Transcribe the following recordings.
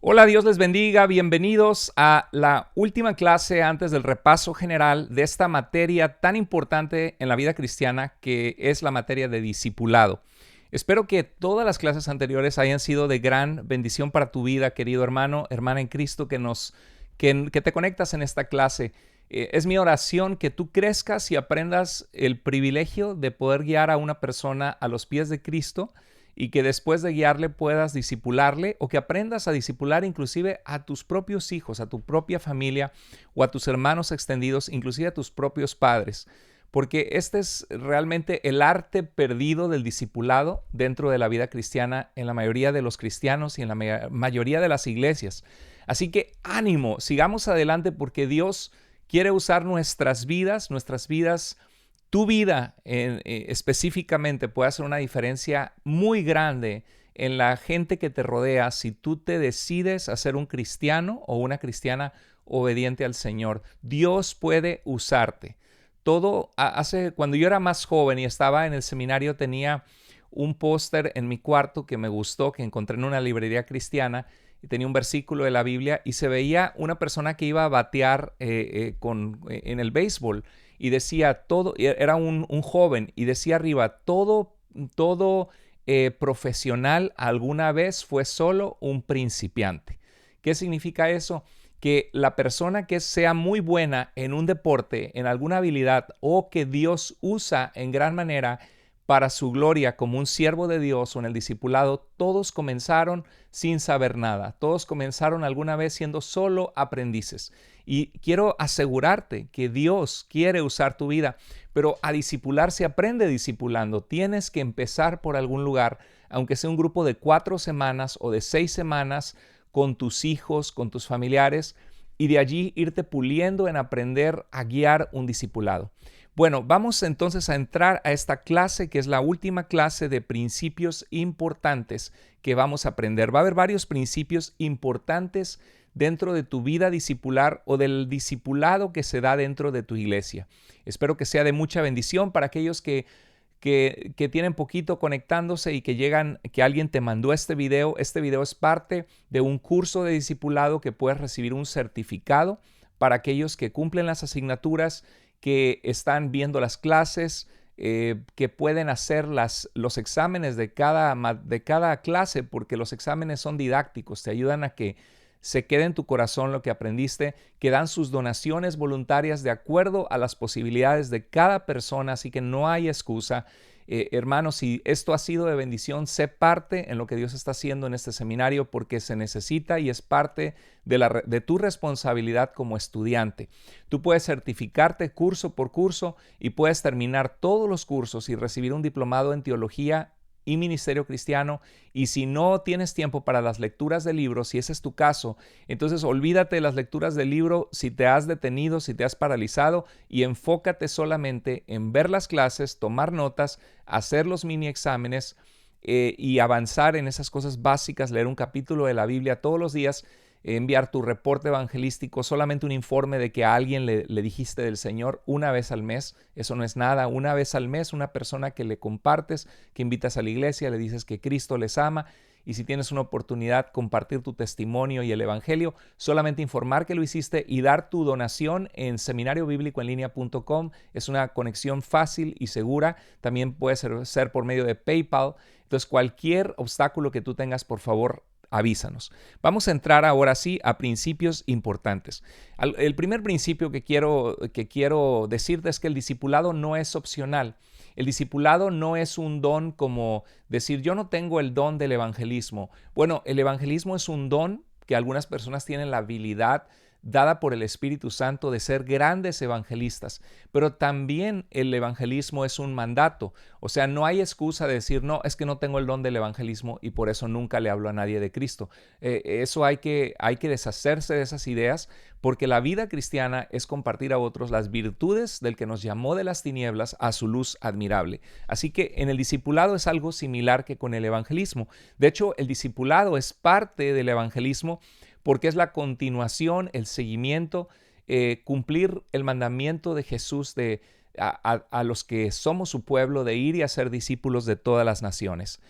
Hola, Dios les bendiga. Bienvenidos a la última clase antes del repaso general de esta materia tan importante en la vida cristiana que es la materia de discipulado. Espero que todas las clases anteriores hayan sido de gran bendición para tu vida, querido hermano, hermana en Cristo que te conectas en esta clase. Es mi oración que tú crezcas y aprendas el privilegio de poder guiar a una persona a los pies de Cristo y que después de guiarle puedas discipularle o que aprendas a discipular inclusive a tus propios hijos, a tu propia familia o a tus hermanos extendidos, inclusive a tus propios padres. Porque este es realmente el arte perdido del discipulado dentro de la vida cristiana en la mayoría de los cristianos y en la mayoría de las iglesias. Así que ánimo, sigamos adelante porque Dios quiere usar nuestras vidas, tu vida específicamente puede hacer una diferencia muy grande en la gente que te rodea si tú te decides a ser un cristiano o una cristiana obediente al Señor. Dios puede usarte. Cuando yo era más joven y estaba en el seminario, tenía un póster en mi cuarto que me gustó, que encontré en una librería cristiana, y tenía un versículo de la Biblia y se veía una persona que iba a batear en el béisbol y decía todo, era un joven y decía arriba, todo profesional alguna vez fue solo un principiante. ¿Qué significa eso? Que la persona que sea muy buena en un deporte, en alguna habilidad o que Dios usa en gran manera para su gloria como un siervo de Dios o en el discipulado, todos comenzaron sin saber nada. Todos comenzaron alguna vez siendo solo aprendices. Y quiero asegurarte que Dios quiere usar tu vida, pero a discipular se aprende discipulando. Tienes que empezar por algún lugar, aunque sea un grupo de 4 semanas o de 6 semanas, con tus hijos, con tus familiares, y de allí irte puliendo en aprender a guiar un discipulado. Bueno, vamos entonces a entrar a esta clase que es la última clase de principios importantes que vamos a aprender. Va a haber varios principios importantes dentro de tu vida discipular o del discipulado que se da dentro de tu iglesia. Espero que sea de mucha bendición para aquellos que tienen poquito conectándose y que alguien te mandó este video. Este video es parte de un curso de discipulado que puedes recibir un certificado para aquellos que cumplen las asignaturas, que están viendo las clases, que pueden hacer los exámenes de cada clase, porque los exámenes son didácticos, te ayudan a que se quede en tu corazón lo que aprendiste, que dan sus donaciones voluntarias de acuerdo a las posibilidades de cada persona, así que no hay excusa. Hermanos, si esto ha sido de bendición, sé parte en lo que Dios está haciendo en este seminario porque se necesita y es parte de tu responsabilidad como estudiante. Tú puedes certificarte curso por curso y puedes terminar todos los cursos y recibir un diplomado en teología y ministerio cristiano, y si no tienes tiempo para las lecturas de libros, si ese es tu caso, entonces olvídate de las lecturas del libro si te has detenido, si te has paralizado, y enfócate solamente en ver las clases, tomar notas, hacer los mini exámenes y avanzar en esas cosas básicas, leer un capítulo de la Biblia todos los días, enviar tu reporte evangelístico, solamente un informe de que a alguien le dijiste del Señor una vez al mes. Eso no es nada. Una vez al mes, una persona que le compartes, que invitas a la iglesia, le dices que Cristo les ama. Y si tienes una oportunidad, compartir tu testimonio y el evangelio, solamente informar que lo hiciste y dar tu donación en seminariobiblicoenlinea.com. Es una conexión fácil y segura. También puede ser por medio de PayPal. Entonces, cualquier obstáculo que tú tengas, por favor, avísanos. Vamos a entrar ahora sí a principios importantes. El primer principio que quiero decirte es que el discipulado no es opcional. El discipulado no es un don como decir yo no tengo el don del evangelismo. Bueno, el evangelismo es un don que algunas personas tienen la habilidad dada por el Espíritu Santo de ser grandes evangelistas, pero también el evangelismo es un mandato, o sea, no hay excusa de decir, no, es que no tengo el don del evangelismo y por eso nunca le hablo a nadie de Cristo. Eso hay que deshacerse de esas ideas, porque la vida cristiana es compartir a otros las virtudes del que nos llamó de las tinieblas a su luz admirable. Así que en el discipulado es algo similar que con el evangelismo. De hecho, el discipulado es parte del evangelismo porque es la continuación, el seguimiento, cumplir el mandamiento de Jesús a los que somos su pueblo de ir y hacer discípulos de todas las naciones.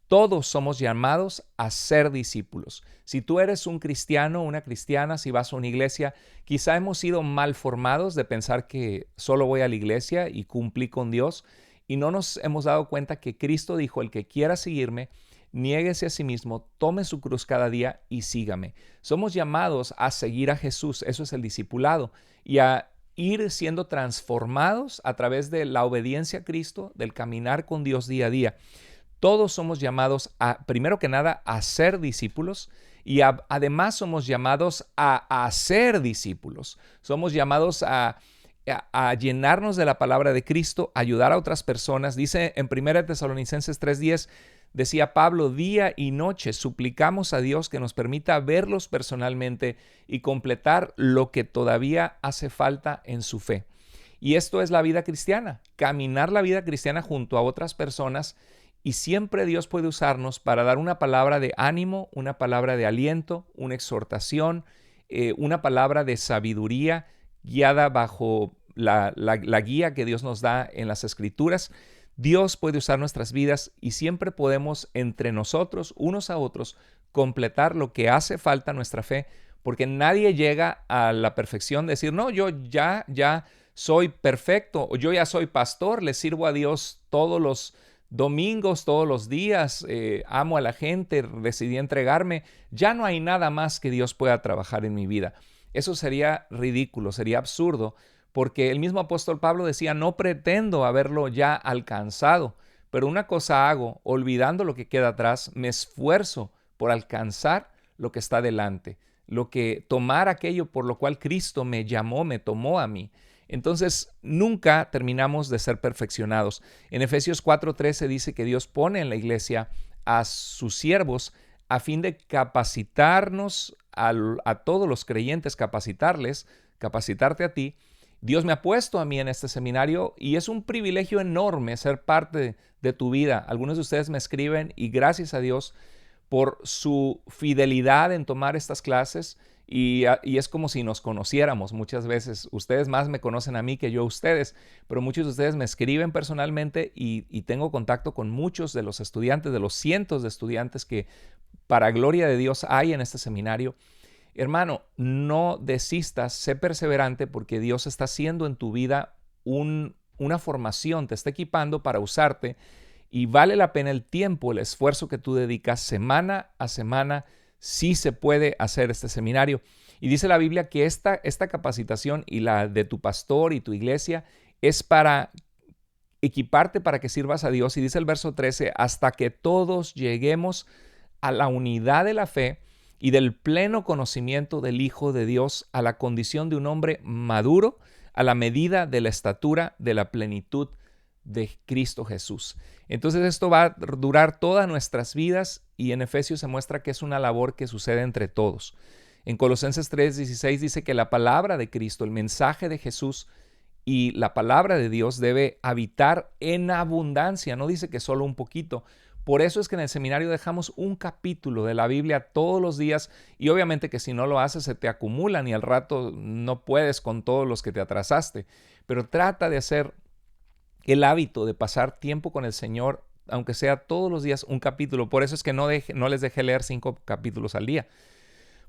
Todos somos llamados a ser discípulos. Si tú eres un cristiano, una cristiana, si vas a una iglesia, quizá hemos sido mal formados de pensar que solo voy a la iglesia y cumplí con Dios y no nos hemos dado cuenta que Cristo dijo, el que quiera seguirme, niéguese a sí mismo, tome su cruz cada día y sígame. Somos llamados a seguir a Jesús, eso es el discipulado, y a ir siendo transformados a través de la obediencia a Cristo, del caminar con Dios día a día. Todos somos llamados a, primero que nada, a ser discípulos y además somos llamados a hacer discípulos. Somos llamados a llenarnos de la palabra de Cristo, ayudar a otras personas. Dice en 1 Tesalonicenses 3:10, decía Pablo, día y noche suplicamos a Dios que nos permita verlos personalmente y completar lo que todavía hace falta en su fe. Y esto es la vida cristiana, caminar la vida cristiana junto a otras personas. Y siempre Dios puede usarnos para dar una palabra de ánimo, una palabra de aliento, una exhortación, una palabra de sabiduría guiada bajo la guía que Dios nos da en las Escrituras. Dios puede usar nuestras vidas y siempre podemos entre nosotros, unos a otros, completar lo que hace falta a nuestra fe, porque nadie llega a la perfección de decir, no, yo ya soy perfecto, o yo ya soy pastor, le sirvo a Dios todos los domingos, todos los días, amo a la gente, decidí entregarme, ya no hay nada más que Dios pueda trabajar en mi vida. Eso sería ridículo, sería absurdo, porque el mismo apóstol Pablo decía, no pretendo haberlo ya alcanzado, pero una cosa hago, olvidando lo que queda atrás, me esfuerzo por alcanzar lo que está delante, tomar aquello por lo cual Cristo me llamó, me tomó a mí. Entonces, nunca terminamos de ser perfeccionados. En Efesios 4:13 dice que Dios pone en la iglesia a sus siervos a fin de capacitarnos a todos los creyentes, capacitarte a ti. Dios me ha puesto a mí en este seminario y es un privilegio enorme ser parte de tu vida. Algunos de ustedes me escriben y gracias a Dios por su fidelidad en tomar estas clases. Y es como si nos conociéramos muchas veces. Ustedes más me conocen a mí que yo a ustedes, pero muchos de ustedes me escriben personalmente y tengo contacto con muchos de los estudiantes, de los cientos de estudiantes que para gloria de Dios hay en este seminario. Hermano, no desistas, sé perseverante porque Dios está haciendo en tu vida una formación, te está equipando para usarte y vale la pena el tiempo, el esfuerzo que tú dedicas semana a semana. Sí se puede hacer este seminario. Y dice la Biblia que esta capacitación y la de tu pastor y tu iglesia es para equiparte para que sirvas a Dios. Y dice el verso 13, hasta que todos lleguemos a la unidad de la fe y del pleno conocimiento del Hijo de Dios, a la condición de un hombre maduro, a la medida de la estatura de la plenitud de Cristo Jesús. Entonces esto va a durar todas nuestras vidas y en Efesios se muestra que es una labor que sucede entre todos. En Colosenses 3:16 dice que la palabra de Cristo, el mensaje de Jesús y la palabra de Dios debe habitar en abundancia, no dice que solo un poquito. Por eso es que en el seminario dejamos un capítulo de la Biblia todos los días y obviamente que si no lo haces se te acumulan y al rato no puedes con todos los que te atrasaste, pero trata de hacer el hábito de pasar tiempo con el Señor, aunque sea todos los días un capítulo. Por eso es que no les dejé leer 5 capítulos al día,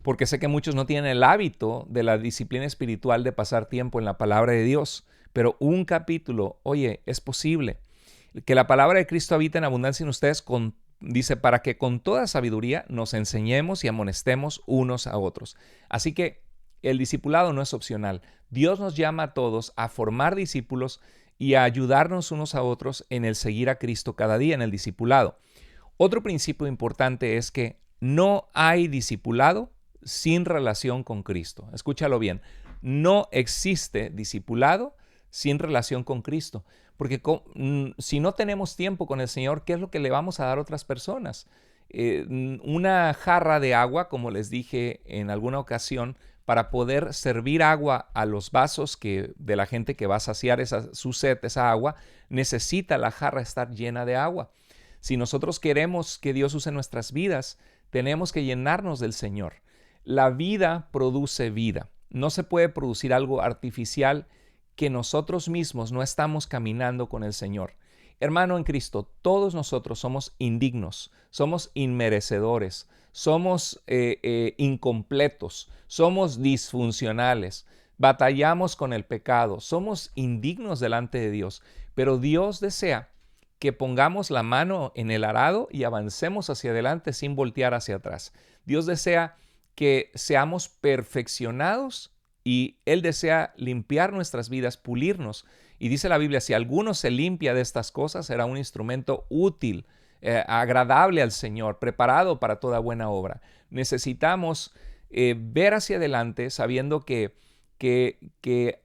porque sé que muchos no tienen el hábito de la disciplina espiritual de pasar tiempo en la palabra de Dios, pero un capítulo, oye, es posible. Que la palabra de Cristo habita en abundancia en ustedes, dice, para que con toda sabiduría nos enseñemos y amonestemos unos a otros. Así que el discipulado no es opcional. Dios nos llama a todos a formar discípulos y a ayudarnos unos a otros en el seguir a Cristo cada día, en el discipulado. Otro principio importante es que no hay discipulado sin relación con Cristo. Escúchalo bien, no existe discipulado sin relación con Cristo, porque si no tenemos tiempo con el Señor, ¿qué es lo que le vamos a dar a otras personas? Una jarra de agua, como les dije en alguna ocasión, para poder servir agua a los vasos de la gente que va a saciar su sed, esa agua, necesita la jarra estar llena de agua. Si nosotros queremos que Dios use nuestras vidas, tenemos que llenarnos del Señor. La vida produce vida. No se puede producir algo artificial que nosotros mismos no estamos caminando con el Señor. Hermano en Cristo, todos nosotros somos indignos, somos inmerecedores, somos incompletos, somos disfuncionales, batallamos con el pecado, somos indignos delante de Dios, pero Dios desea que pongamos la mano en el arado y avancemos hacia adelante sin voltear hacia atrás. Dios desea que seamos perfeccionados y Él desea limpiar nuestras vidas, pulirnos. Y dice la Biblia, si alguno se limpia de estas cosas, será un instrumento útil, agradable al Señor, preparado para toda buena obra. Necesitamos ver hacia adelante sabiendo que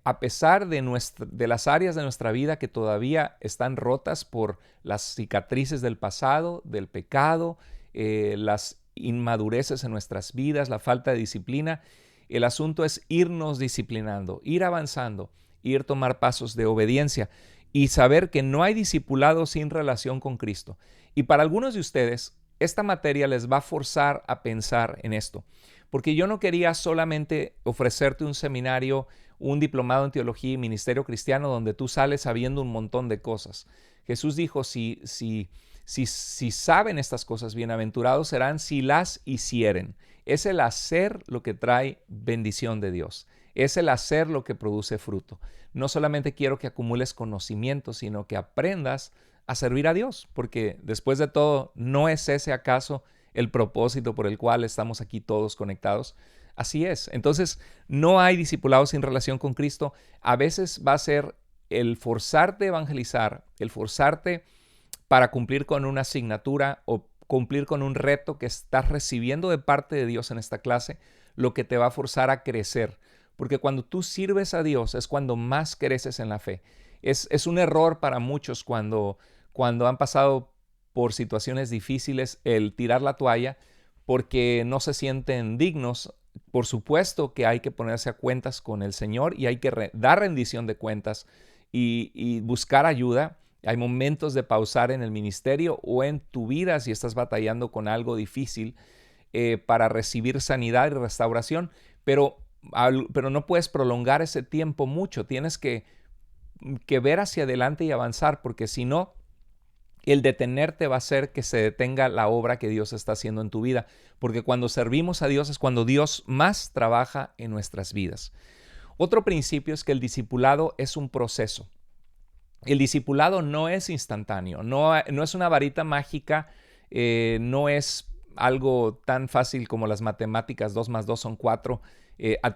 a pesar de las áreas de nuestra vida que todavía están rotas por las cicatrices del pasado, del pecado, las inmadureces en nuestras vidas, la falta de disciplina, el asunto es irnos disciplinando, ir avanzando, ir tomar pasos de obediencia y saber que no hay discipulado sin relación con Cristo. Y para algunos de ustedes, esta materia les va a forzar a pensar en esto. Porque yo no quería solamente ofrecerte un seminario, un diplomado en teología y ministerio cristiano donde tú sales sabiendo un montón de cosas. Jesús dijo, si saben estas cosas, bienaventurados serán si las hicieren. Es el hacer lo que trae bendición de Dios. Es el hacer lo que produce fruto. No solamente quiero que acumules conocimiento, sino que aprendas a servir a Dios, porque después de todo, ¿no es ese acaso el propósito por el cual estamos aquí todos conectados? Así es. Entonces, no hay discipulado sin relación con Cristo. A veces va a ser el forzarte a evangelizar, el forzarte para cumplir con una asignatura o cumplir con un reto que estás recibiendo de parte de Dios en esta clase, lo que te va a forzar a crecer. Porque cuando tú sirves a Dios es cuando más creces en la fe. Es un error para muchos cuando han pasado por situaciones difíciles el tirar la toalla porque no se sienten dignos. Por supuesto que hay que ponerse a cuentas con el Señor y hay que dar rendición de cuentas y buscar ayuda. Hay momentos de pausar en el ministerio o en tu vida si estás batallando con algo difícil para recibir sanidad y restauración, pero no puedes prolongar ese tiempo mucho. Tienes que ver hacia adelante y avanzar, porque si no, el detenerte va a hacer que se detenga la obra que Dios está haciendo en tu vida, porque cuando servimos a Dios es cuando Dios más trabaja en nuestras vidas. Otro principio es que el discipulado es un proceso. El discipulado no es instantáneo, no es una varita mágica, no es algo tan fácil como las matemáticas, 2 más 2 son 4,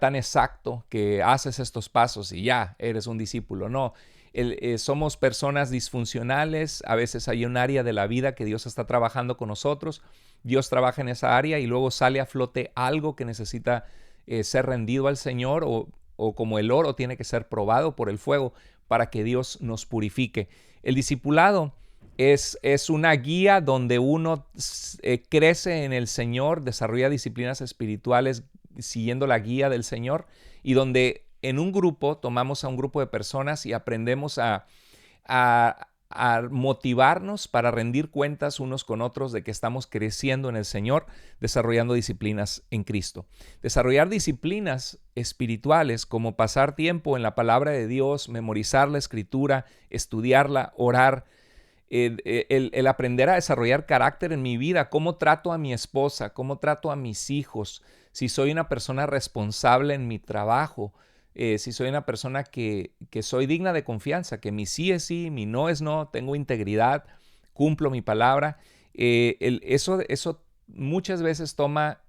tan exacto que haces estos pasos y ya eres un discípulo. No, somos personas disfuncionales, a veces hay un área de la vida que Dios está trabajando con nosotros, Dios trabaja en esa área y luego sale a flote algo que necesita ser rendido al Señor o como el oro tiene que ser probado por el fuego para que Dios nos purifique. El discipulado es una guía donde uno crece en el Señor, desarrolla disciplinas espirituales siguiendo la guía del Señor y donde en un grupo tomamos a un grupo de personas y aprendemos a motivarnos para rendir cuentas unos con otros de que estamos creciendo en el Señor, desarrollando disciplinas en Cristo. Desarrollar disciplinas espirituales como pasar tiempo en la palabra de Dios, memorizar la Escritura, estudiarla, orar, el aprender a desarrollar carácter en mi vida, cómo trato a mi esposa, cómo trato a mis hijos, si soy una persona responsable en mi trabajo, si soy una persona que soy digna de confianza, que mi sí es sí, mi no es no, tengo integridad, cumplo mi palabra. Eso muchas veces toma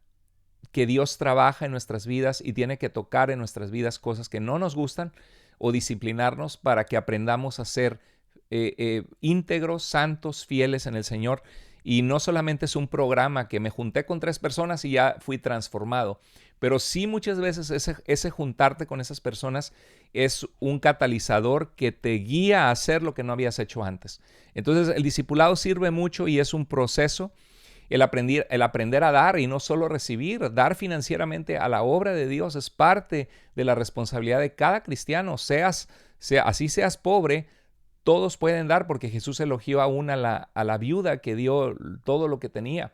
que Dios trabaja en nuestras vidas y tiene que tocar en nuestras vidas cosas que no nos gustan o disciplinarnos para que aprendamos a ser íntegros, santos, fieles en el Señor. Y no solamente es un programa que me junté con 3 personas y ya fui transformado, pero sí muchas veces ese juntarte con esas personas es un catalizador que te guía a hacer lo que no habías hecho antes. Entonces el discipulado sirve mucho y es un proceso, el aprender a dar y no solo recibir. Dar financieramente a la obra de Dios es parte de la responsabilidad de cada cristiano, así seas pobre. Todos pueden dar porque Jesús elogió aún a la viuda que dio todo lo que tenía.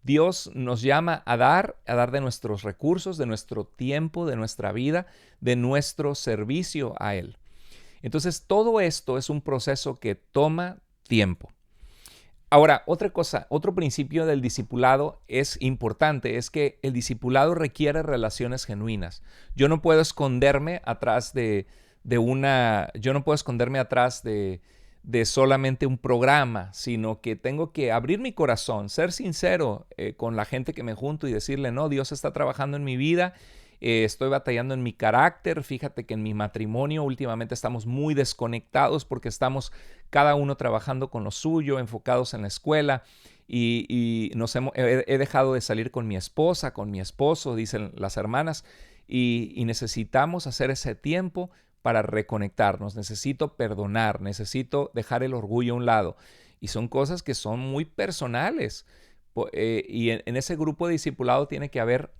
Dios nos llama a dar de nuestros recursos, de nuestro tiempo, de nuestra vida, de nuestro servicio a Él. Entonces, todo esto es un proceso que toma tiempo. Ahora, otra cosa, otro principio del discipulado es importante, es que el discipulado requiere relaciones genuinas. Yo no puedo esconderme atrás yo no puedo esconderme atrás de solamente un programa, sino que tengo que abrir mi corazón, ser sincero con la gente que me junto y decirle, no, Dios está trabajando en mi vida, estoy batallando en mi carácter, fíjate que en mi matrimonio últimamente estamos muy desconectados porque estamos cada uno trabajando con lo suyo, enfocados en la escuela y he dejado de salir con mi esposa, con mi esposo, dicen las hermanas, y necesitamos hacer ese tiempo para reconectarnos. Necesito perdonar, necesito dejar el orgullo a un lado. Y son cosas que son muy personales. Y en ese grupo de discipulado tiene que haber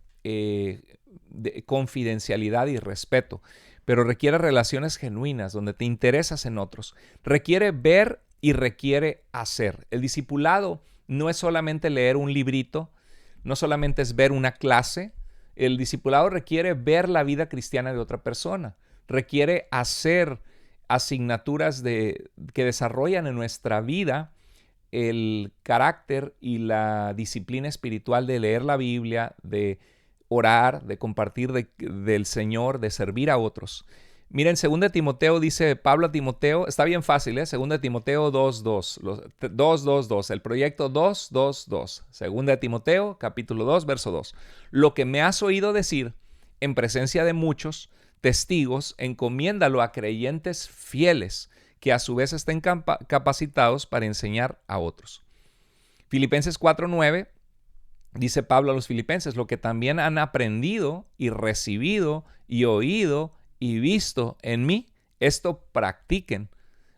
confidencialidad y respeto, pero requiere relaciones genuinas donde te interesas en otros. Requiere ver y requiere hacer. El discipulado no es solamente leer un librito, no solamente es ver una clase. El discipulado requiere ver la vida cristiana de otra persona. Requiere hacer asignaturas que desarrollan en nuestra vida el carácter y la disciplina espiritual de leer la Biblia, de orar, de compartir del Señor, de servir a otros. Miren, 2 Timoteo dice Pablo a Timoteo, está bien fácil, 2 Timoteo 2.2, 2.2.2, el proyecto 2.2.2, 2 Timoteo capítulo 2, verso 2. Lo que me has oído decir en presencia de muchos testigos, encomiéndalo a creyentes fieles, que a su vez estén capacitados para enseñar a otros. Filipenses 4.9 dice Pablo a los filipenses, lo que también han aprendido y recibido y oído y visto en mí, esto practiquen.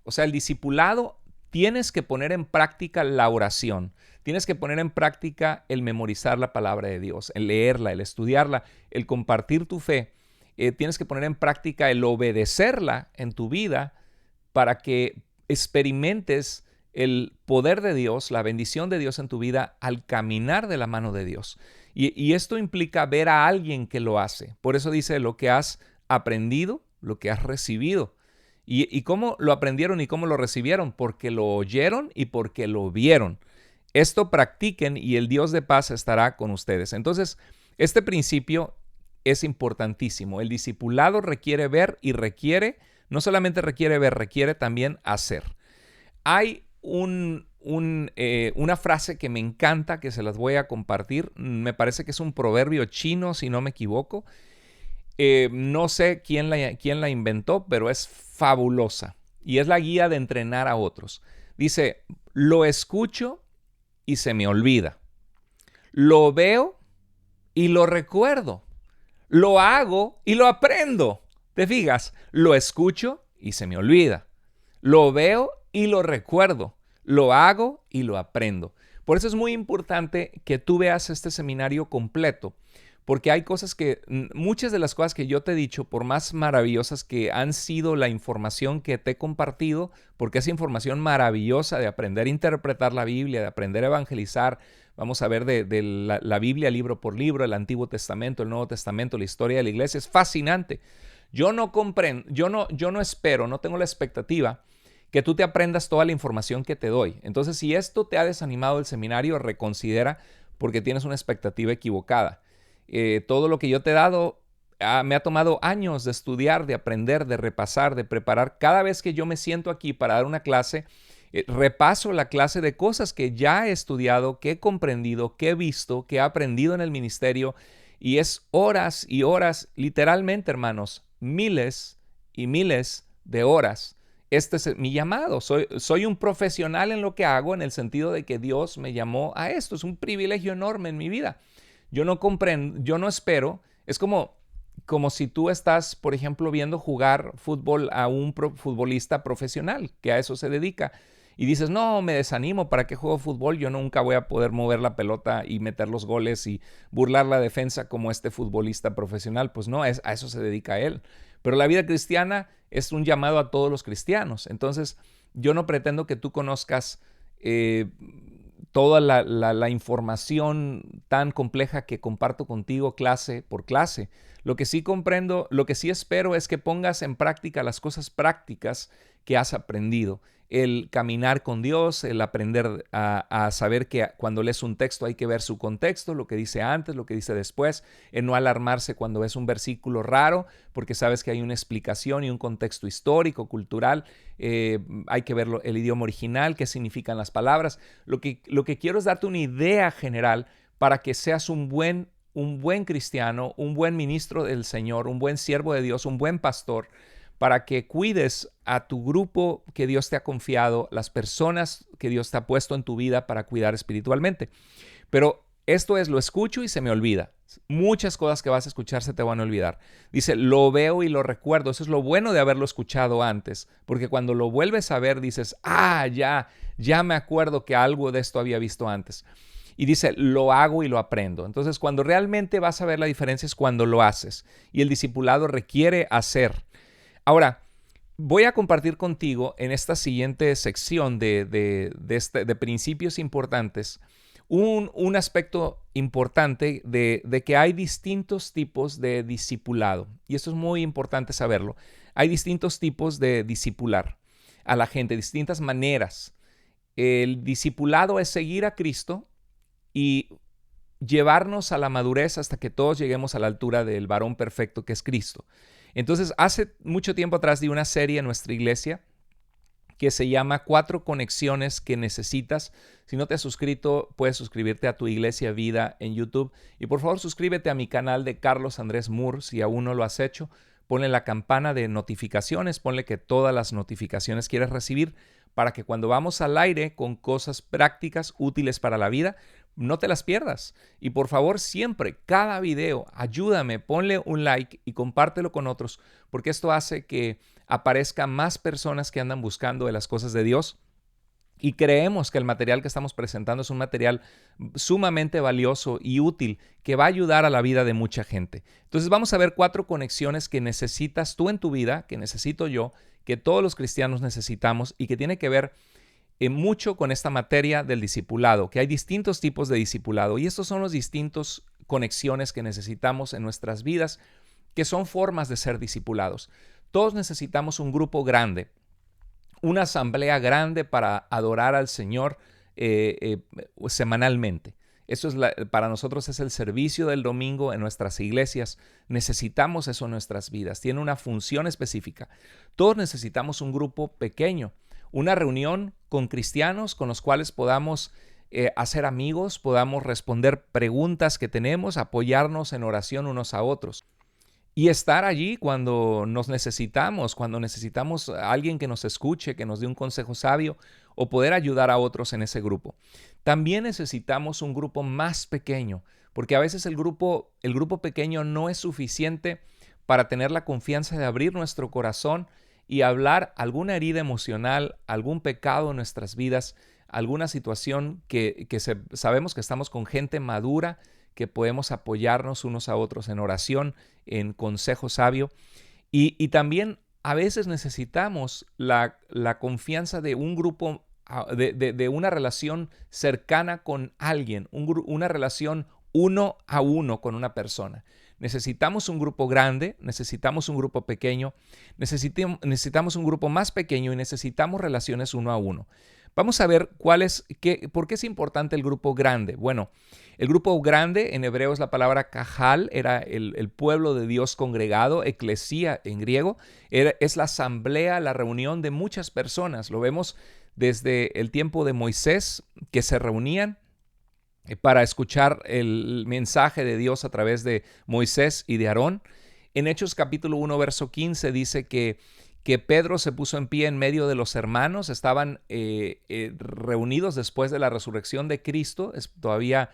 O sea, el discipulado, tienes que poner en práctica la oración, tienes que poner en práctica el memorizar la palabra de Dios, el leerla, el estudiarla, el compartir tu fe. Tienes que poner en práctica el obedecerla en tu vida para que experimentes el poder de Dios, la bendición de Dios en tu vida al caminar de la mano de Dios. Y esto implica ver a alguien que lo hace. Por eso dice lo que has aprendido, lo que has recibido. ¿Y cómo lo aprendieron y cómo lo recibieron? Porque lo oyeron y porque lo vieron. Esto practiquen y el Dios de paz estará con ustedes. Entonces, este principio es importantísimo. El discipulado requiere ver y no solamente requiere ver, requiere también hacer. Hay una frase que me encanta, que se las voy a compartir. Me parece que es un proverbio chino, si no me equivoco. No sé quién la inventó, pero es fabulosa. Y es la guía de entrenar a otros. Dice, lo escucho y se me olvida. Lo veo y lo recuerdo. Lo hago y lo aprendo. ¿Te fijas? Lo escucho y se me olvida. Lo veo y lo recuerdo. Lo hago y lo aprendo. Por eso es muy importante que tú veas este seminario completo, porque hay muchas de las cosas que yo te he dicho, por más maravillosas que han sido la información que te he compartido, porque es información maravillosa de aprender a interpretar la Biblia, de aprender a evangelizar. Vamos a ver de la Biblia libro por libro, el Antiguo Testamento, el Nuevo Testamento, la historia de la iglesia. Es fascinante. Yo no comprendo, yo no espero, no tengo la expectativa que tú te aprendas toda la información que te doy. Entonces, si esto te ha desanimado el seminario, reconsidera, porque tienes una expectativa equivocada. Todo lo que yo te he dado me ha tomado años de estudiar, de aprender, de repasar, de preparar. Cada vez que yo me siento aquí para dar una clase, repaso la clase de cosas que ya he estudiado, que he comprendido, que he visto, que he aprendido en el ministerio. Y es horas y horas, literalmente, hermanos, miles y miles de horas. Este es mi llamado. Soy un profesional en lo que hago, en el sentido de que Dios me llamó a esto. Es un privilegio enorme en mi vida. Yo no comprendo, yo no espero. Es como si tú estás, por ejemplo, viendo jugar fútbol a un futbolista profesional que a eso se dedica. Y dices, no, me desanimo, ¿para qué juego fútbol? Yo nunca voy a poder mover la pelota y meter los goles y burlar la defensa como este futbolista profesional. Pues no, a eso se dedica él. Pero la vida cristiana es un llamado a todos los cristianos. Entonces, yo no pretendo que tú conozcas toda la información tan compleja que comparto contigo clase por clase. Lo que sí comprendo, lo que sí espero es que pongas en práctica las cosas prácticas que has aprendido. El caminar con Dios, el aprender a saber que cuando lees un texto hay que ver su contexto, lo que dice antes, lo que dice después, el no alarmarse cuando ves un versículo raro, porque sabes que hay una explicación y un contexto histórico, cultural, hay que ver el idioma original, qué significan las palabras. Lo que quiero es darte una idea general para que seas un buen cristiano, un buen ministro del Señor, un buen siervo de Dios, un buen pastor, para que cuides a tu grupo que Dios te ha confiado, las personas que Dios te ha puesto en tu vida para cuidar espiritualmente. Pero esto es, lo escucho y se me olvida. Muchas cosas que vas a escuchar se te van a olvidar. Dice, lo veo y lo recuerdo. Eso es lo bueno de haberlo escuchado antes, porque cuando lo vuelves a ver dices, ya me acuerdo que algo de esto había visto antes. Y dice, lo hago y lo aprendo. Entonces, cuando realmente vas a ver la diferencia es cuando lo haces. Y el discipulado requiere hacer. Ahora, voy a compartir contigo en esta siguiente sección de principios importantes un aspecto importante de que hay distintos tipos de discipulado. Y esto es muy importante saberlo. Hay distintos tipos de discipular a la gente, distintas maneras. El discipulado es seguir a Cristo y llevarnos a la madurez hasta que todos lleguemos a la altura del varón perfecto que es Cristo. Entonces, hace mucho tiempo atrás di una serie en nuestra iglesia que se llama 4 conexiones que necesitas. Si no te has suscrito, puedes suscribirte a Tu Iglesia Vida en YouTube. Y por favor, suscríbete a mi canal de Carlos Andrés Moore si aún no lo has hecho. Ponle la campana de notificaciones, ponle que todas las notificaciones quieres recibir para que cuando vamos al aire con cosas prácticas, útiles para la vida, no te las pierdas. Y por favor, siempre, cada video, ayúdame, ponle un like y compártelo con otros, porque esto hace que aparezcan más personas que andan buscando de las cosas de Dios. Y creemos que el material que estamos presentando es un material sumamente valioso y útil que va a ayudar a la vida de mucha gente. Entonces vamos a ver 4 conexiones que necesitas tú en tu vida, que necesito yo, que todos los cristianos necesitamos y que tiene que ver mucho con esta materia del discipulado, que hay distintos tipos de discipulado y estos son los distintos conexiones que necesitamos en nuestras vidas, que son formas de ser discipulados. Todos necesitamos un grupo grande, una asamblea grande para adorar al Señor semanalmente. Eso es para nosotros es el servicio del domingo en nuestras iglesias. Necesitamos eso en nuestras vidas. Tiene una función específica. Todos necesitamos un grupo pequeño, una reunión con cristianos con los cuales podamos hacer amigos, podamos responder preguntas que tenemos, apoyarnos en oración unos a otros. Y estar allí cuando nos necesitamos, cuando necesitamos a alguien que nos escuche, que nos dé un consejo sabio o poder ayudar a otros en ese grupo. También necesitamos un grupo más pequeño, porque a veces el grupo pequeño no es suficiente para tener la confianza de abrir nuestro corazón y hablar alguna herida emocional, algún pecado en nuestras vidas, alguna situación que sabemos que estamos con gente madura, que podemos apoyarnos unos a otros en oración, en consejo sabio. Y también a veces necesitamos la confianza de un grupo, de una relación cercana con alguien, una relación uno a uno con una persona. Necesitamos un grupo grande, necesitamos un grupo pequeño, necesitamos un grupo más pequeño y necesitamos relaciones uno a uno. Vamos a ver por qué es importante el grupo grande. Bueno, el grupo grande en hebreo es la palabra kahal, era el pueblo de Dios congregado, eclesía en griego, es la asamblea, la reunión de muchas personas. Lo vemos desde el tiempo de Moisés, que se reunían para escuchar el mensaje de Dios a través de Moisés y de Aarón. En Hechos capítulo 1, verso 15 dice que Pedro se puso en pie en medio de los hermanos, estaban reunidos después de la resurrección de Cristo, todavía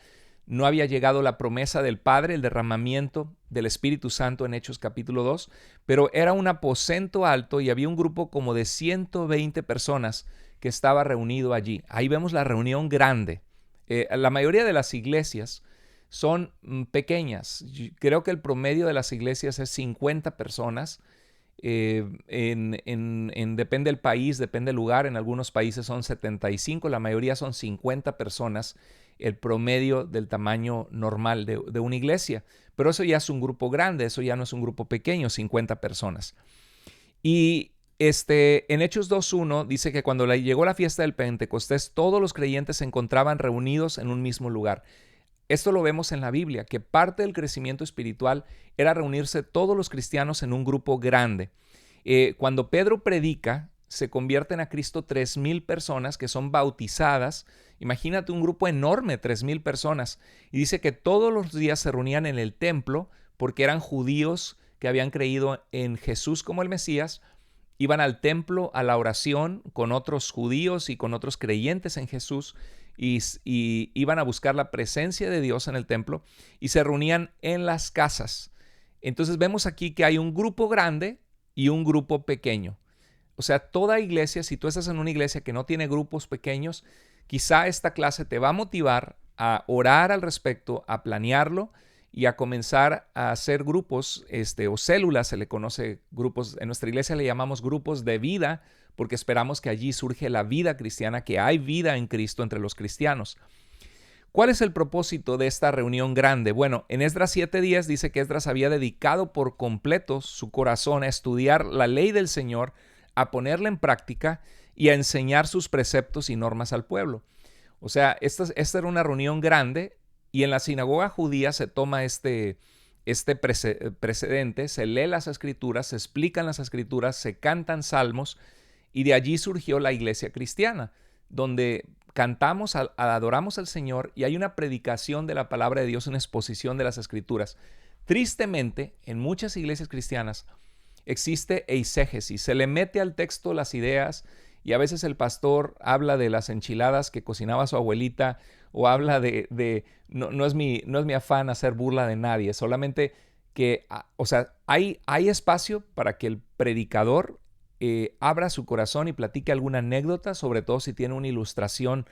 no había llegado la promesa del Padre, el derramamiento del Espíritu Santo en Hechos capítulo 2, pero era un aposento alto y había un grupo como de 120 personas que estaba reunido allí. Ahí vemos la reunión grande. La mayoría de las iglesias son pequeñas. Creo que el promedio de las iglesias es 50 personas. Depende del país, depende del lugar. En algunos países son 75, la mayoría son 50 personas, el promedio del tamaño normal de una iglesia. Pero eso ya es un grupo grande, eso ya no es un grupo pequeño, 50 personas. Y En Hechos 2.1 dice que cuando llegó la fiesta del Pentecostés, todos los creyentes se encontraban reunidos en un mismo lugar. Esto lo vemos en la Biblia, que parte del crecimiento espiritual era reunirse todos los cristianos en un grupo grande. Cuando Pedro predica, se convierten a Cristo 3,000 personas que son bautizadas. Imagínate un grupo enorme, 3,000 personas. Y dice que todos los días se reunían en el templo porque eran judíos que habían creído en Jesús como el Mesías. Iban al templo a la oración con otros judíos y con otros creyentes en Jesús y iban a buscar la presencia de Dios en el templo y se reunían en las casas. Entonces vemos aquí que hay un grupo grande y un grupo pequeño. O sea, toda iglesia, si tú estás en una iglesia que no tiene grupos pequeños, quizá esta clase te va a motivar a orar al respecto, a planearlo y a comenzar a hacer grupos o células, se le conoce grupos, en nuestra iglesia le llamamos grupos de vida, porque esperamos que allí surge la vida cristiana, que hay vida en Cristo entre los cristianos. ¿Cuál es el propósito de esta reunión grande? Bueno, en Esdras 7:10 dice que Esdras había dedicado por completo su corazón a estudiar la ley del Señor, a ponerla en práctica y a enseñar sus preceptos y normas al pueblo. O sea, esta era una reunión grande y en la sinagoga judía se toma este precedente, se lee las escrituras, se explican las escrituras, se cantan salmos y de allí surgió la iglesia cristiana, donde cantamos, adoramos al Señor y hay una predicación de la palabra de Dios, una exposición de las escrituras. Tristemente, en muchas iglesias cristianas existe eisegesis, se le mete al texto las ideas y a veces el pastor habla de las enchiladas que cocinaba su abuelita o habla no es mi afán hacer burla de nadie, solamente que, o sea, hay espacio para que el predicador abra su corazón y platique alguna anécdota, sobre todo si tiene una ilustración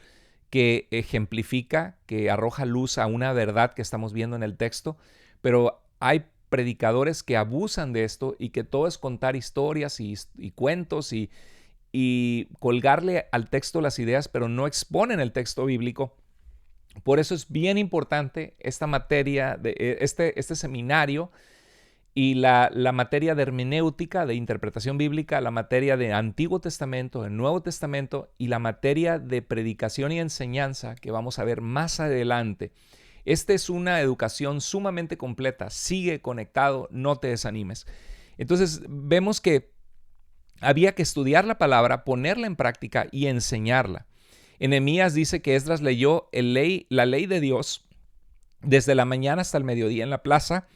que ejemplifica, que arroja luz a una verdad que estamos viendo en el texto, pero hay predicadores que abusan de esto y que todo es contar historias y cuentos y colgarle al texto las ideas, pero no exponen el texto bíblico. Por eso es bien importante esta materia, este seminario y la materia de hermenéutica, de interpretación bíblica, la materia de Antiguo Testamento, de Nuevo Testamento y la materia de predicación y enseñanza que vamos a ver más adelante. Esta es una educación sumamente completa. Sigue conectado, no te desanimes. Entonces vemos que había que estudiar la palabra, ponerla en práctica y enseñarla. En Nehemías dice que Esdras leyó la ley de Dios desde la mañana hasta el mediodía en la plaza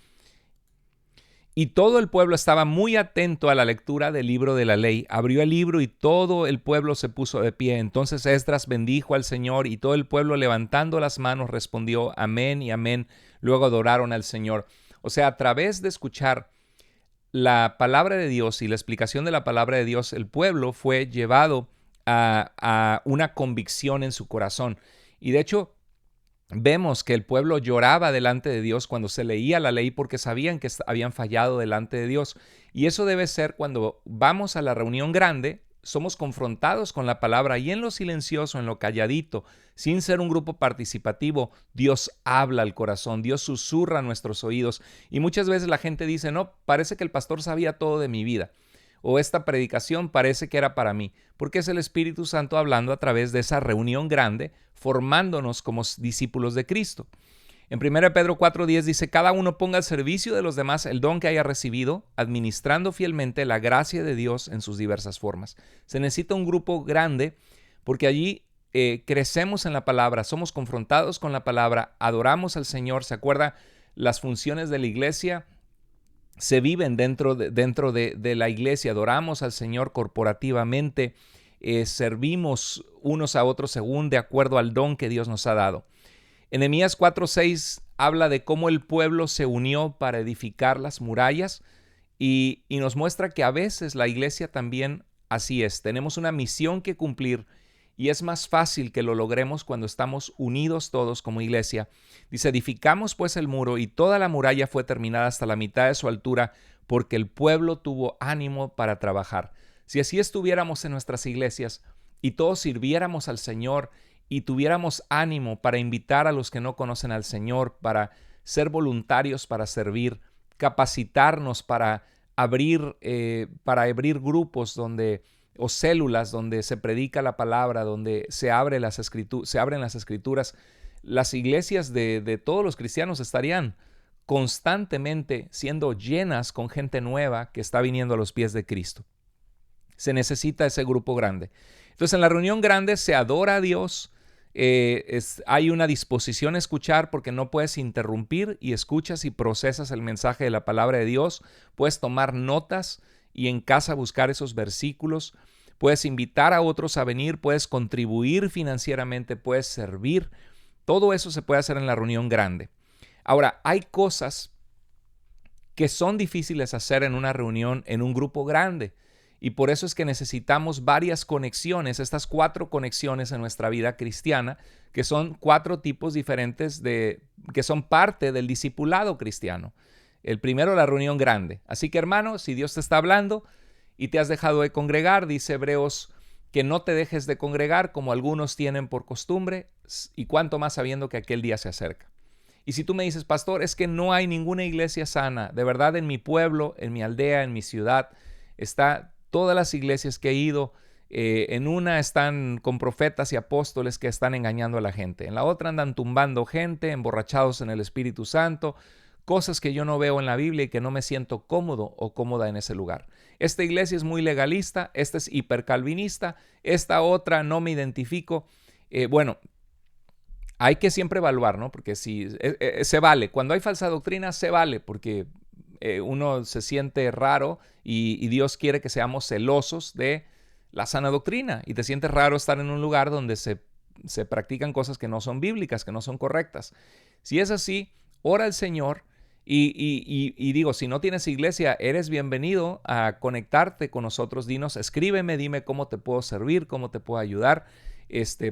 y todo el pueblo estaba muy atento a la lectura del libro de la ley. Abrió el libro y todo el pueblo se puso de pie. Entonces Esdras bendijo al Señor y todo el pueblo levantando las manos respondió amén y amén. Luego adoraron al Señor. O sea, a través de escuchar la palabra de Dios y la explicación de la palabra de Dios, el pueblo fue llevado a una convicción en su corazón. Y de hecho, vemos que el pueblo lloraba delante de Dios cuando se leía la ley porque sabían que habían fallado delante de Dios. Y eso debe ser cuando vamos a la reunión grande, somos confrontados con la palabra y en lo silencioso, en lo calladito, sin ser un grupo participativo, Dios habla al corazón, Dios susurra a nuestros oídos. Y muchas veces la gente dice, no, parece que el pastor sabía todo de mi vida. O esta predicación parece que era para mí, porque es el Espíritu Santo hablando a través de esa reunión grande, formándonos como discípulos de Cristo. En 1 Pedro 4:10 dice, cada uno ponga al servicio de los demás el don que haya recibido, administrando fielmente la gracia de Dios en sus diversas formas. Se necesita un grupo grande porque allí crecemos en la palabra, somos confrontados con la palabra, adoramos al Señor. ¿Se acuerda? Las funciones de la iglesia se viven dentro de la iglesia, adoramos al Señor corporativamente, servimos unos a otros según de acuerdo al don que Dios nos ha dado. En Nehemías 4:6 habla de cómo el pueblo se unió para edificar las murallas y nos muestra que a veces la iglesia también así es. Tenemos una misión que cumplir y es más fácil que lo logremos cuando estamos unidos todos como iglesia. Dice, edificamos pues el muro y toda la muralla fue terminada hasta la mitad de su altura porque el pueblo tuvo ánimo para trabajar. Si así estuviéramos en nuestras iglesias y todos sirviéramos al Señor y tuviéramos ánimo para invitar a los que no conocen al Señor, para ser voluntarios para servir, capacitarnos para para abrir grupos o células donde se predica la palabra, donde se abren las escrituras, las iglesias de todos los cristianos estarían constantemente siendo llenas con gente nueva que está viniendo a los pies de Cristo. Se necesita ese grupo grande. Entonces, en la reunión grande se adora a Dios, hay una disposición a escuchar porque no puedes interrumpir y escuchas y procesas el mensaje de la palabra de Dios. Puedes tomar notas y en casa buscar esos versículos. Puedes invitar a otros a venir, puedes contribuir financieramente, puedes servir. Todo eso se puede hacer en la reunión grande. Ahora, hay cosas que son difíciles hacer en una reunión, en un grupo grande. Y por eso es que necesitamos varias conexiones, estas 4 conexiones en nuestra vida cristiana, que son 4 tipos diferentes que son parte del discipulado cristiano. El primero, la reunión grande. Así que, hermano, si Dios te está hablando y te has dejado de congregar, dice Hebreos, que no te dejes de congregar como algunos tienen por costumbre, y cuanto más sabiendo que aquel día se acerca. Y si tú me dices, pastor, es que no hay ninguna iglesia sana, de verdad en mi pueblo, en mi aldea, en mi ciudad, todas las iglesias que he ido, en una están con profetas y apóstoles que están engañando a la gente. En la otra andan tumbando gente, emborrachados en el Espíritu Santo, cosas que yo no veo en la Biblia y que no me siento cómodo o cómoda en ese lugar. Esta iglesia es muy legalista, esta es hipercalvinista, esta otra no me identifico. Bueno, hay que siempre evaluar, ¿no? Porque si se vale, cuando hay falsa doctrina se vale, porque uno se siente raro y Dios quiere que seamos celosos de la sana doctrina y te sientes raro estar en un lugar donde se practican cosas que no son bíblicas, que no son correctas. Si es así, ora al Señor y digo, si no tienes iglesia, eres bienvenido a conectarte con nosotros. Dinos, escríbeme, dime cómo te puedo servir, cómo te puedo ayudar,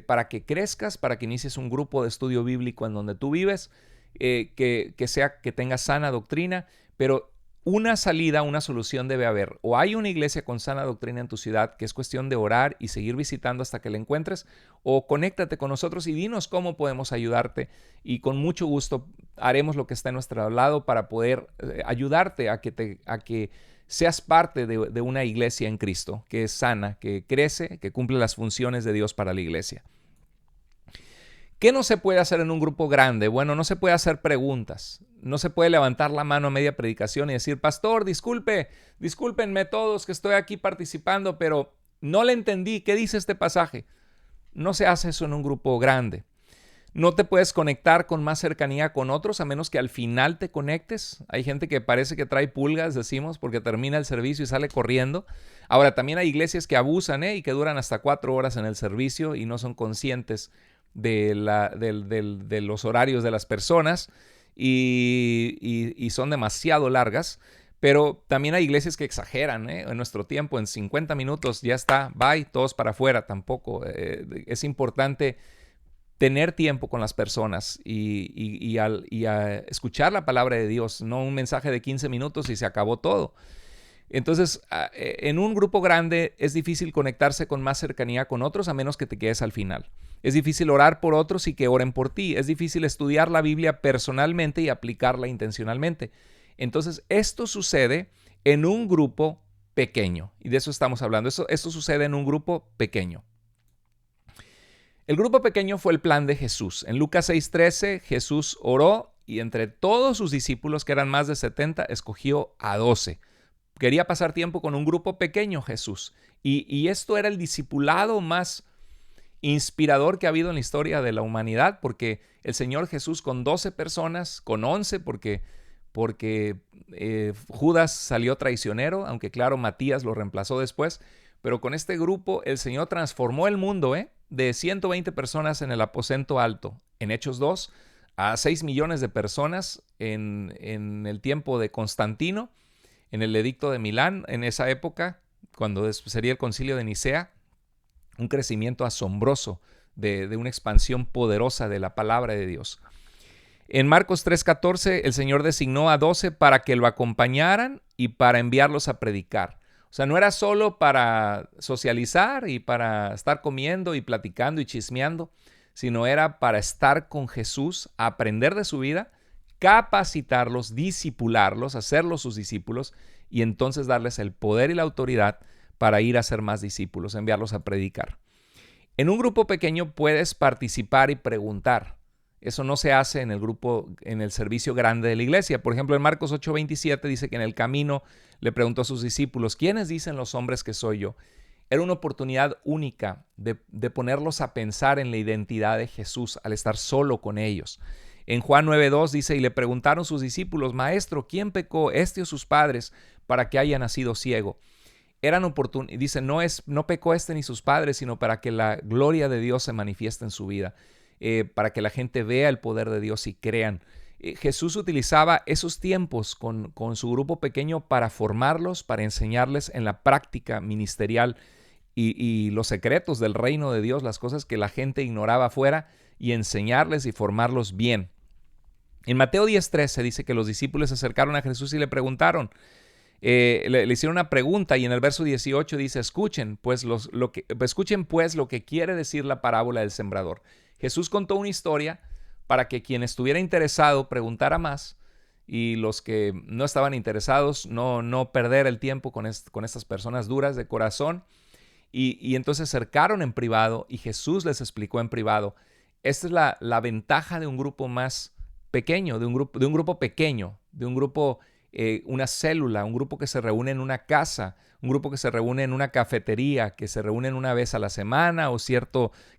para que crezcas, para que inicies un grupo de estudio bíblico en donde tú vives, que tenga sana doctrina. Pero una salida, una solución debe haber. O hay una iglesia con sana doctrina en tu ciudad, que es cuestión de orar y seguir visitando hasta que la encuentres, o conéctate con nosotros y dinos cómo podemos ayudarte. Y con mucho gusto haremos lo que está a nuestro lado para poder ayudarte a que seas parte de una iglesia en Cristo, que es sana, que crece, que cumple las funciones de Dios para la iglesia. ¿Qué no se puede hacer en un grupo grande? Bueno, no se puede hacer preguntas. No se puede levantar la mano a media predicación y decir, pastor, discúlpenme todos que estoy aquí participando, pero no le entendí. ¿Qué dice este pasaje? No se hace eso en un grupo grande. No te puedes conectar con más cercanía con otros a menos que al final te conectes. Hay gente que parece que trae pulgas, decimos, porque termina el servicio y sale corriendo. Ahora, también hay iglesias que abusan y que duran hasta 4 horas en el servicio y no son conscientes de los horarios de las personas y son demasiado largas. Pero también hay iglesias que exageran, en nuestro tiempo, en 50 minutos ya está, bye, todos para afuera. Tampoco. Es importante tener tiempo con las personas y a escuchar la palabra de Dios, no un mensaje de 15 minutos y se acabó todo. Entonces, en un grupo grande es difícil conectarse con más cercanía con otros a menos que te quedes al final. Es difícil orar por otros y que oren por ti. Es difícil estudiar la Biblia personalmente y aplicarla intencionalmente. Entonces, esto sucede en un grupo pequeño. Y de eso estamos hablando. Esto sucede en un grupo pequeño. El grupo pequeño fue el plan de Jesús. En Lucas 6:13, Jesús oró y entre todos sus discípulos, que eran más de 70, escogió a 12. Quería pasar tiempo con un grupo pequeño Jesús. Y esto era el discipulado más inspirador que ha habido en la historia de la humanidad, porque el Señor Jesús con 12 personas, con 11 porque Judas salió traicionero, aunque claro, Matías lo reemplazó después, pero con este grupo el Señor transformó el mundo, de 120 personas en el aposento alto, en Hechos 2, a 6 millones de personas en el tiempo de Constantino, en el edicto de Milán, en esa época, cuando sería el concilio de Nicea, un crecimiento asombroso de una expansión poderosa de la palabra de Dios. En Marcos 3:14, el Señor designó a 12 para que lo acompañaran y para enviarlos a predicar. O sea, no era solo para socializar y para estar comiendo y platicando y chismeando, sino era para estar con Jesús, aprender de su vida, capacitarlos, discipularlos, hacerlos sus discípulos y entonces darles el poder y la autoridad para ir a hacer más discípulos, enviarlos a predicar. En un grupo pequeño puedes participar y preguntar. Eso no se hace en el grupo, en el servicio grande de la iglesia. Por ejemplo, en Marcos 8:27 dice que en el camino le preguntó a sus discípulos, ¿quiénes dicen los hombres que soy yo? Era una oportunidad única de ponerlos a pensar en la identidad de Jesús al estar solo con ellos. En Juan 9:2 dice, y le preguntaron sus discípulos, Maestro, ¿quién pecó, este o sus padres, para que haya nacido ciego? Dice, no pecó este ni sus padres, sino para que la gloria de Dios se manifieste en su vida. Para que la gente vea el poder de Dios y crean. Jesús utilizaba esos tiempos con su grupo pequeño para formarlos, para enseñarles en la práctica ministerial y los secretos del reino de Dios, las cosas que la gente ignoraba afuera, y enseñarles y formarlos bien. En Mateo 10:13 dice que los discípulos se acercaron a Jesús y le preguntaron, le hicieron una pregunta, y en el verso 18 dice, escuchen pues lo que quiere decir la parábola del sembrador. Jesús contó una historia para que quien estuviera interesado preguntara más, y los que no estaban interesados no perder el tiempo con estas personas duras de corazón. Y entonces se acercaron en privado y Jesús les explicó en privado. Esta es la ventaja de un grupo más pequeño, de un grupo pequeño, de un grupo, una célula, un grupo que se reúne en una casa, un grupo que se reúne en una cafetería, que se reúnen una vez a la semana o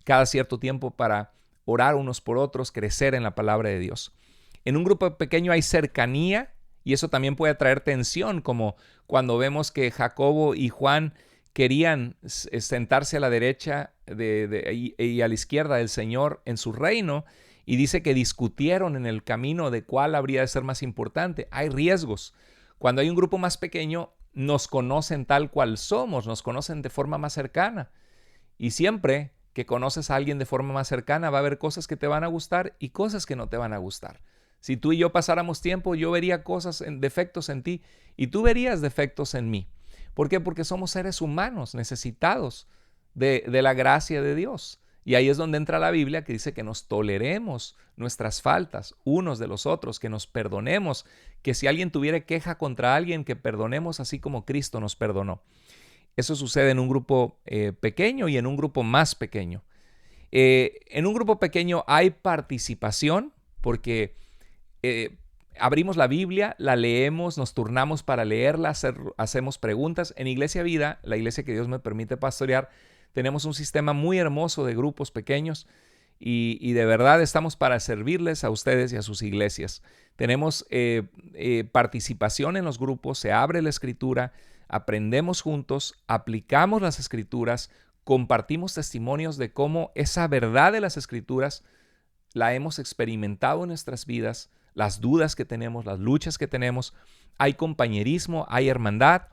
cada cierto tiempo para orar unos por otros, crecer en la palabra de Dios. En un grupo pequeño hay cercanía, y eso también puede traer tensión, como cuando vemos que Jacobo y Juan querían sentarse a la derecha y a la izquierda del Señor en su reino, y dice que discutieron en el camino de cuál habría de ser más importante. Hay riesgos. Cuando hay un grupo más pequeño, nos conocen tal cual somos, nos conocen de forma más cercana. Y siempre que conoces a alguien de forma más cercana, va a haber cosas que te van a gustar y cosas que no te van a gustar. Si tú y yo pasáramos tiempo, yo vería defectos en ti y tú verías defectos en mí. ¿Por qué? Porque somos seres humanos necesitados de la gracia de Dios. Y ahí es donde entra la Biblia, que dice que nos toleremos nuestras faltas unos de los otros, que nos perdonemos, que si alguien tuviera queja contra alguien, que perdonemos así como Cristo nos perdonó. Eso sucede en un grupo pequeño y en un grupo más pequeño. En un grupo pequeño hay participación porque abrimos la Biblia, la leemos, nos turnamos para leerla, hacemos preguntas. En Iglesia Vida, la iglesia que Dios me permite pastorear, tenemos un sistema muy hermoso de grupos pequeños y de verdad estamos para servirles a ustedes y a sus iglesias. Tenemos participación en los grupos, se abre la escritura, aprendemos juntos, aplicamos las escrituras, compartimos testimonios de cómo esa verdad de las escrituras la hemos experimentado en nuestras vidas, las dudas que tenemos, las luchas que tenemos. Hay compañerismo, hay hermandad.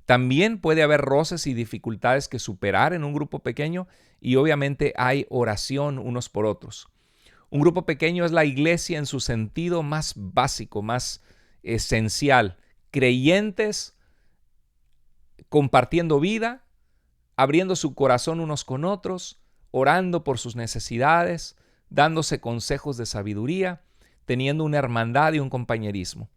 También puede haber roces y dificultades que superar en un grupo pequeño y obviamente hay oración unos por otros. Un grupo pequeño es la iglesia en su sentido más básico, más esencial. Creyentes compartiendo vida, abriendo su corazón unos con otros, orando por sus necesidades, dándose consejos de sabiduría, teniendo una hermandad y un compañerismo.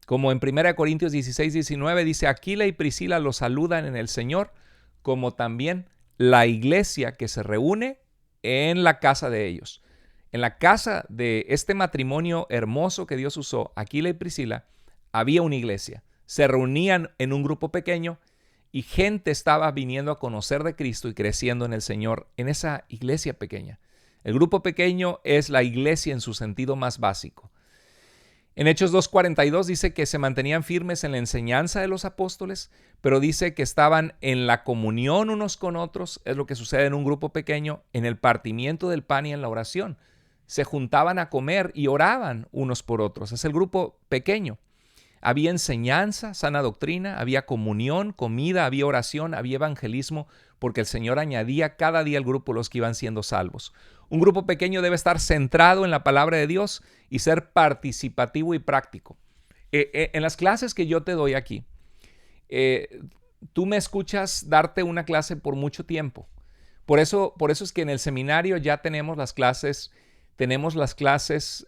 Como en 1 Corintios 16:19 dice, Aquila y Priscila los saludan en el Señor, como también la iglesia que se reúne en la casa de ellos. En la casa de este matrimonio hermoso que Dios usó, Aquila y Priscila, había una iglesia. Se reunían en un grupo pequeño y gente estaba viniendo a conocer de Cristo y creciendo en el Señor en esa iglesia pequeña. El grupo pequeño es la iglesia en su sentido más básico. En Hechos 2:42 dice que se mantenían firmes en la enseñanza de los apóstoles, pero dice que estaban en la comunión unos con otros, es lo que sucede en un grupo pequeño, en el partimiento del pan y en la oración. Se juntaban a comer y oraban unos por otros. Es el grupo pequeño. Había enseñanza, sana doctrina, había comunión, comida, había oración, había evangelismo, porque el Señor añadía cada día al grupo los que iban siendo salvos. Un grupo pequeño debe estar centrado en la palabra de Dios y ser participativo y práctico. En las clases que yo te doy aquí, tú me escuchas darte una clase por mucho tiempo. Por eso es que en el seminario ya tenemos las clases tenemos las clases,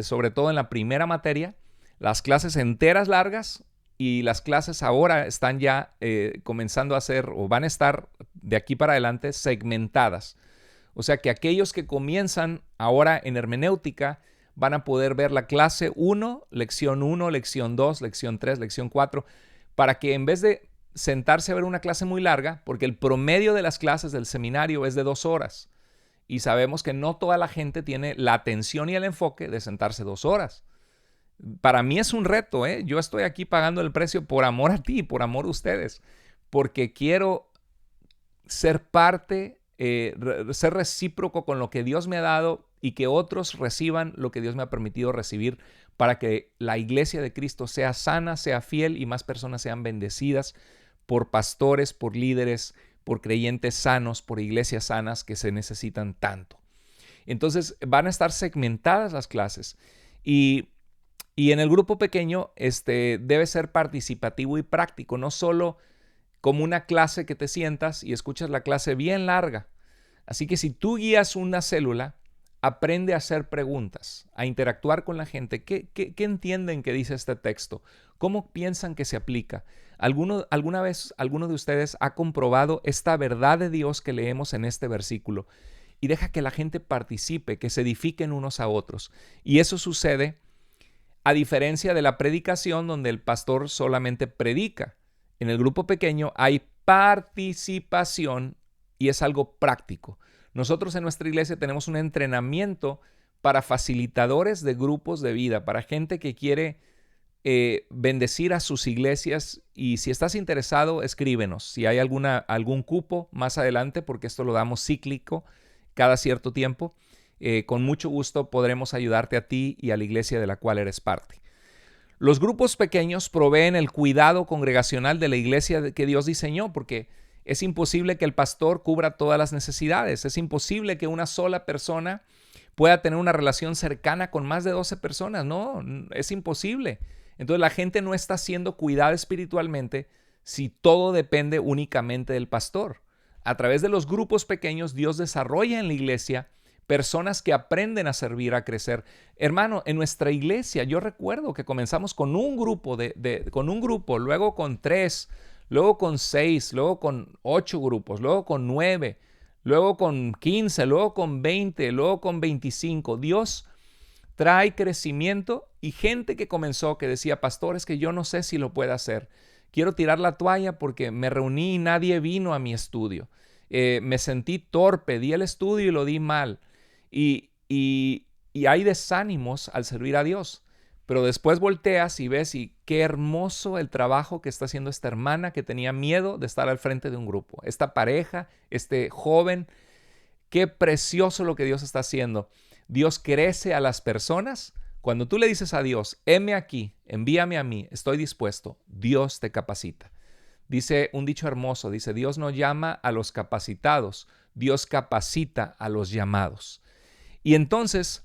sobre todo en la primera materia, las clases enteras largas, y las clases ahora están ya comenzando a ser, o van a estar de aquí para adelante, segmentadas. O sea que aquellos que comienzan ahora en hermenéutica van a poder ver la clase 1, lección 2, lección 3, lección 4, para que en vez de sentarse a ver una clase muy larga, porque el promedio de las clases del seminario es de 2 horas, y sabemos que no toda la gente tiene la atención y el enfoque de sentarse 2 horas. Para mí es un reto, ¿eh? Yo estoy aquí pagando el precio por amor a ti, por amor a ustedes, porque quiero ser parte, ser recíproco con lo que Dios me ha dado y que otros reciban lo que Dios me ha permitido recibir para que la iglesia de Cristo sea sana, sea fiel y más personas sean bendecidas por pastores, por líderes, por creyentes sanos, por iglesias sanas que se necesitan tanto. Entonces van a estar segmentadas las clases y en el grupo pequeño debe ser participativo y práctico, no solo como una clase que te sientas y escuchas la clase bien larga. Así que si tú guías una célula, aprende a hacer preguntas, a interactuar con la gente. ¿Qué entienden que dice este texto? ¿Cómo piensan que se aplica? ¿Alguna vez alguno de ustedes ha comprobado esta verdad de Dios que leemos en este versículo? Y deja que la gente participe, que se edifiquen unos a otros. Y eso sucede a diferencia de la predicación donde el pastor solamente predica. En el grupo pequeño hay participación y es algo práctico. Nosotros en nuestra iglesia tenemos un entrenamiento para facilitadores de grupos de vida, para gente que quiere bendecir a sus iglesias. Y si estás interesado, escríbenos. Si hay algún cupo más adelante, porque esto lo damos cíclico cada cierto tiempo, con mucho gusto podremos ayudarte a ti y a la iglesia de la cual eres parte. Los grupos pequeños proveen el cuidado congregacional de la iglesia que Dios diseñó, porque es imposible que el pastor cubra todas las necesidades. Es imposible que una sola persona pueda tener una relación cercana con más de 12 personas. No, es imposible. Entonces la gente no está siendo cuidada espiritualmente si todo depende únicamente del pastor. A través de los grupos pequeños, Dios desarrolla en la iglesia personas que aprenden a servir, a crecer. Hermano, en nuestra iglesia yo recuerdo que comenzamos con un grupo, luego con 3, luego con 6, luego con 8 grupos, luego con 9, luego con 15, luego con 20, luego con 25. Dios trae crecimiento y gente que comenzó que decía, pastor, es que yo no sé si lo puedo hacer. Quiero tirar la toalla porque me reuní y nadie vino a mi estudio. Me sentí torpe, di el estudio y lo di mal. Y hay desánimos al servir a Dios. Pero después volteas y ves y qué hermoso el trabajo que está haciendo esta hermana que tenía miedo de estar al frente de un grupo. Esta pareja, este joven, qué precioso lo que Dios está haciendo. Dios crece a las personas. Cuando tú le dices a Dios, heme aquí, envíame a mí, estoy dispuesto, Dios te capacita. Dice un dicho hermoso, dice, Dios no llama a los capacitados, Dios capacita a los llamados. Y entonces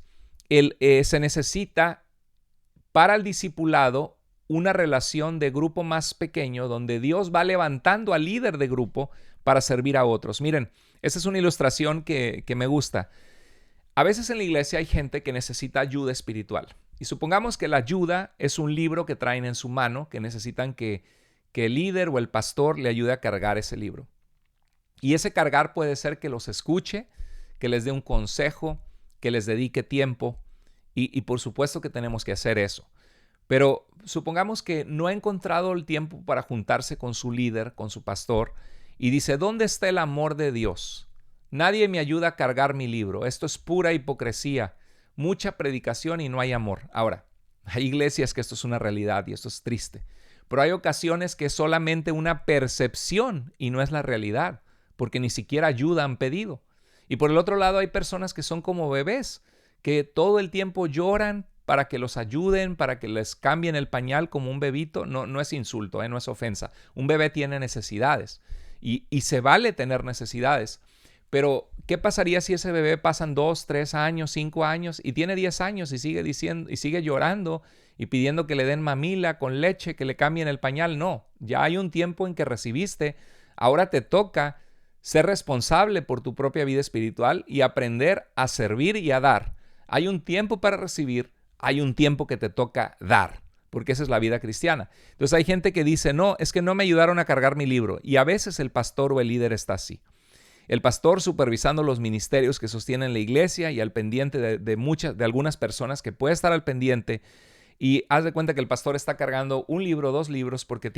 se necesita para el discipulado una relación de grupo más pequeño donde Dios va levantando al líder de grupo para servir a otros. Miren, esa es una ilustración que me gusta. A veces en la iglesia hay gente que necesita ayuda espiritual. Y supongamos que la ayuda es un libro que traen en su mano, que necesitan que el líder o el pastor le ayude a cargar ese libro. Y ese cargar puede ser que los escuche, que les dé un consejo, que les dedique tiempo. Y por supuesto que tenemos que hacer eso. Pero supongamos que no ha encontrado el tiempo para juntarse con su líder, con su pastor, y dice, ¿dónde está el amor de Dios? Nadie me ayuda a cargar mi libro. Esto es pura hipocresía, mucha predicación y no hay amor. Ahora, hay iglesias que esto es una realidad y esto es triste. Pero hay ocasiones que es solamente una percepción y no es la realidad, porque ni siquiera ayuda han pedido. Y por el otro lado hay personas que son como bebés, que todo el tiempo lloran para que los ayuden, para que les cambien el pañal como un bebito. No es insulto, no es ofensa. Un bebé tiene necesidades y se vale tener necesidades. Pero, ¿qué pasaría si ese bebé pasan 2, 3 años, 5 años y tiene 10 años y sigue diciendo y sigue llorando y pidiendo que le den mamila con leche, que le cambien el pañal? No, ya hay un tiempo en que recibiste, ahora te toca ser responsable por tu propia vida espiritual y aprender a servir y a dar. Hay un tiempo para recibir, hay un tiempo que te toca dar, porque esa es la vida cristiana. Entonces hay gente que dice, no, es que no me ayudaron a cargar mi libro. Y a veces el pastor o el líder está así. El pastor supervisando los ministerios que sostienen la iglesia y al pendiente de algunas personas que puede estar al pendiente. Y haz de cuenta que el pastor está cargando un libro, 2 libros, porque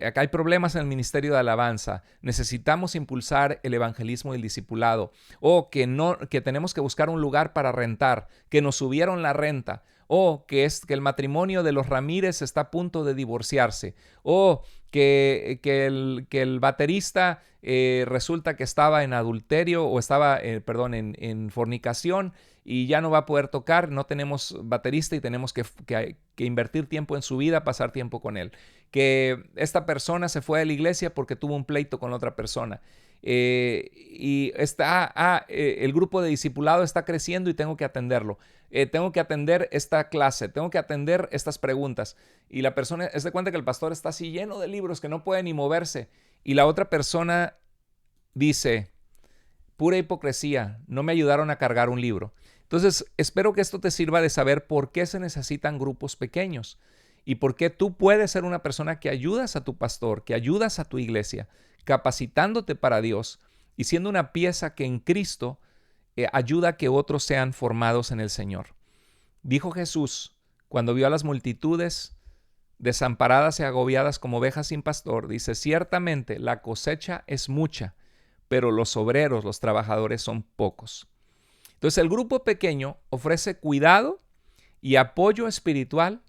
acá hay problemas en el ministerio de alabanza. Necesitamos impulsar el evangelismo y el discipulado. O que tenemos que buscar un lugar para rentar, que nos subieron la renta. O que el matrimonio de los Ramírez está a punto de divorciarse. O que el baterista resulta que estaba en adulterio o estaba, en fornicación y ya no va a poder tocar, no tenemos baterista y tenemos que invertir tiempo en su vida, pasar tiempo con él. Que esta persona se fue de la iglesia porque tuvo un pleito con otra persona. El grupo de discipulado está creciendo y tengo que atenderlo. Tengo que atender esta clase, tengo que atender estas preguntas. Y la persona se da cuenta que el pastor está así lleno de libros que no puede ni moverse. Y la otra persona dice, pura hipocresía, no me ayudaron a cargar un libro. Entonces, espero que esto te sirva de saber por qué se necesitan grupos pequeños y por qué tú puedes ser una persona que ayudas a tu pastor, que ayudas a tu iglesia, capacitándote para Dios y siendo una pieza que en Cristo ayuda a que otros sean formados en el Señor. Dijo Jesús, cuando vio a las multitudes desamparadas y agobiadas como ovejas sin pastor, dice, ciertamente la cosecha es mucha, pero los obreros, los trabajadores son pocos. Entonces el grupo pequeño ofrece cuidado y apoyo espiritual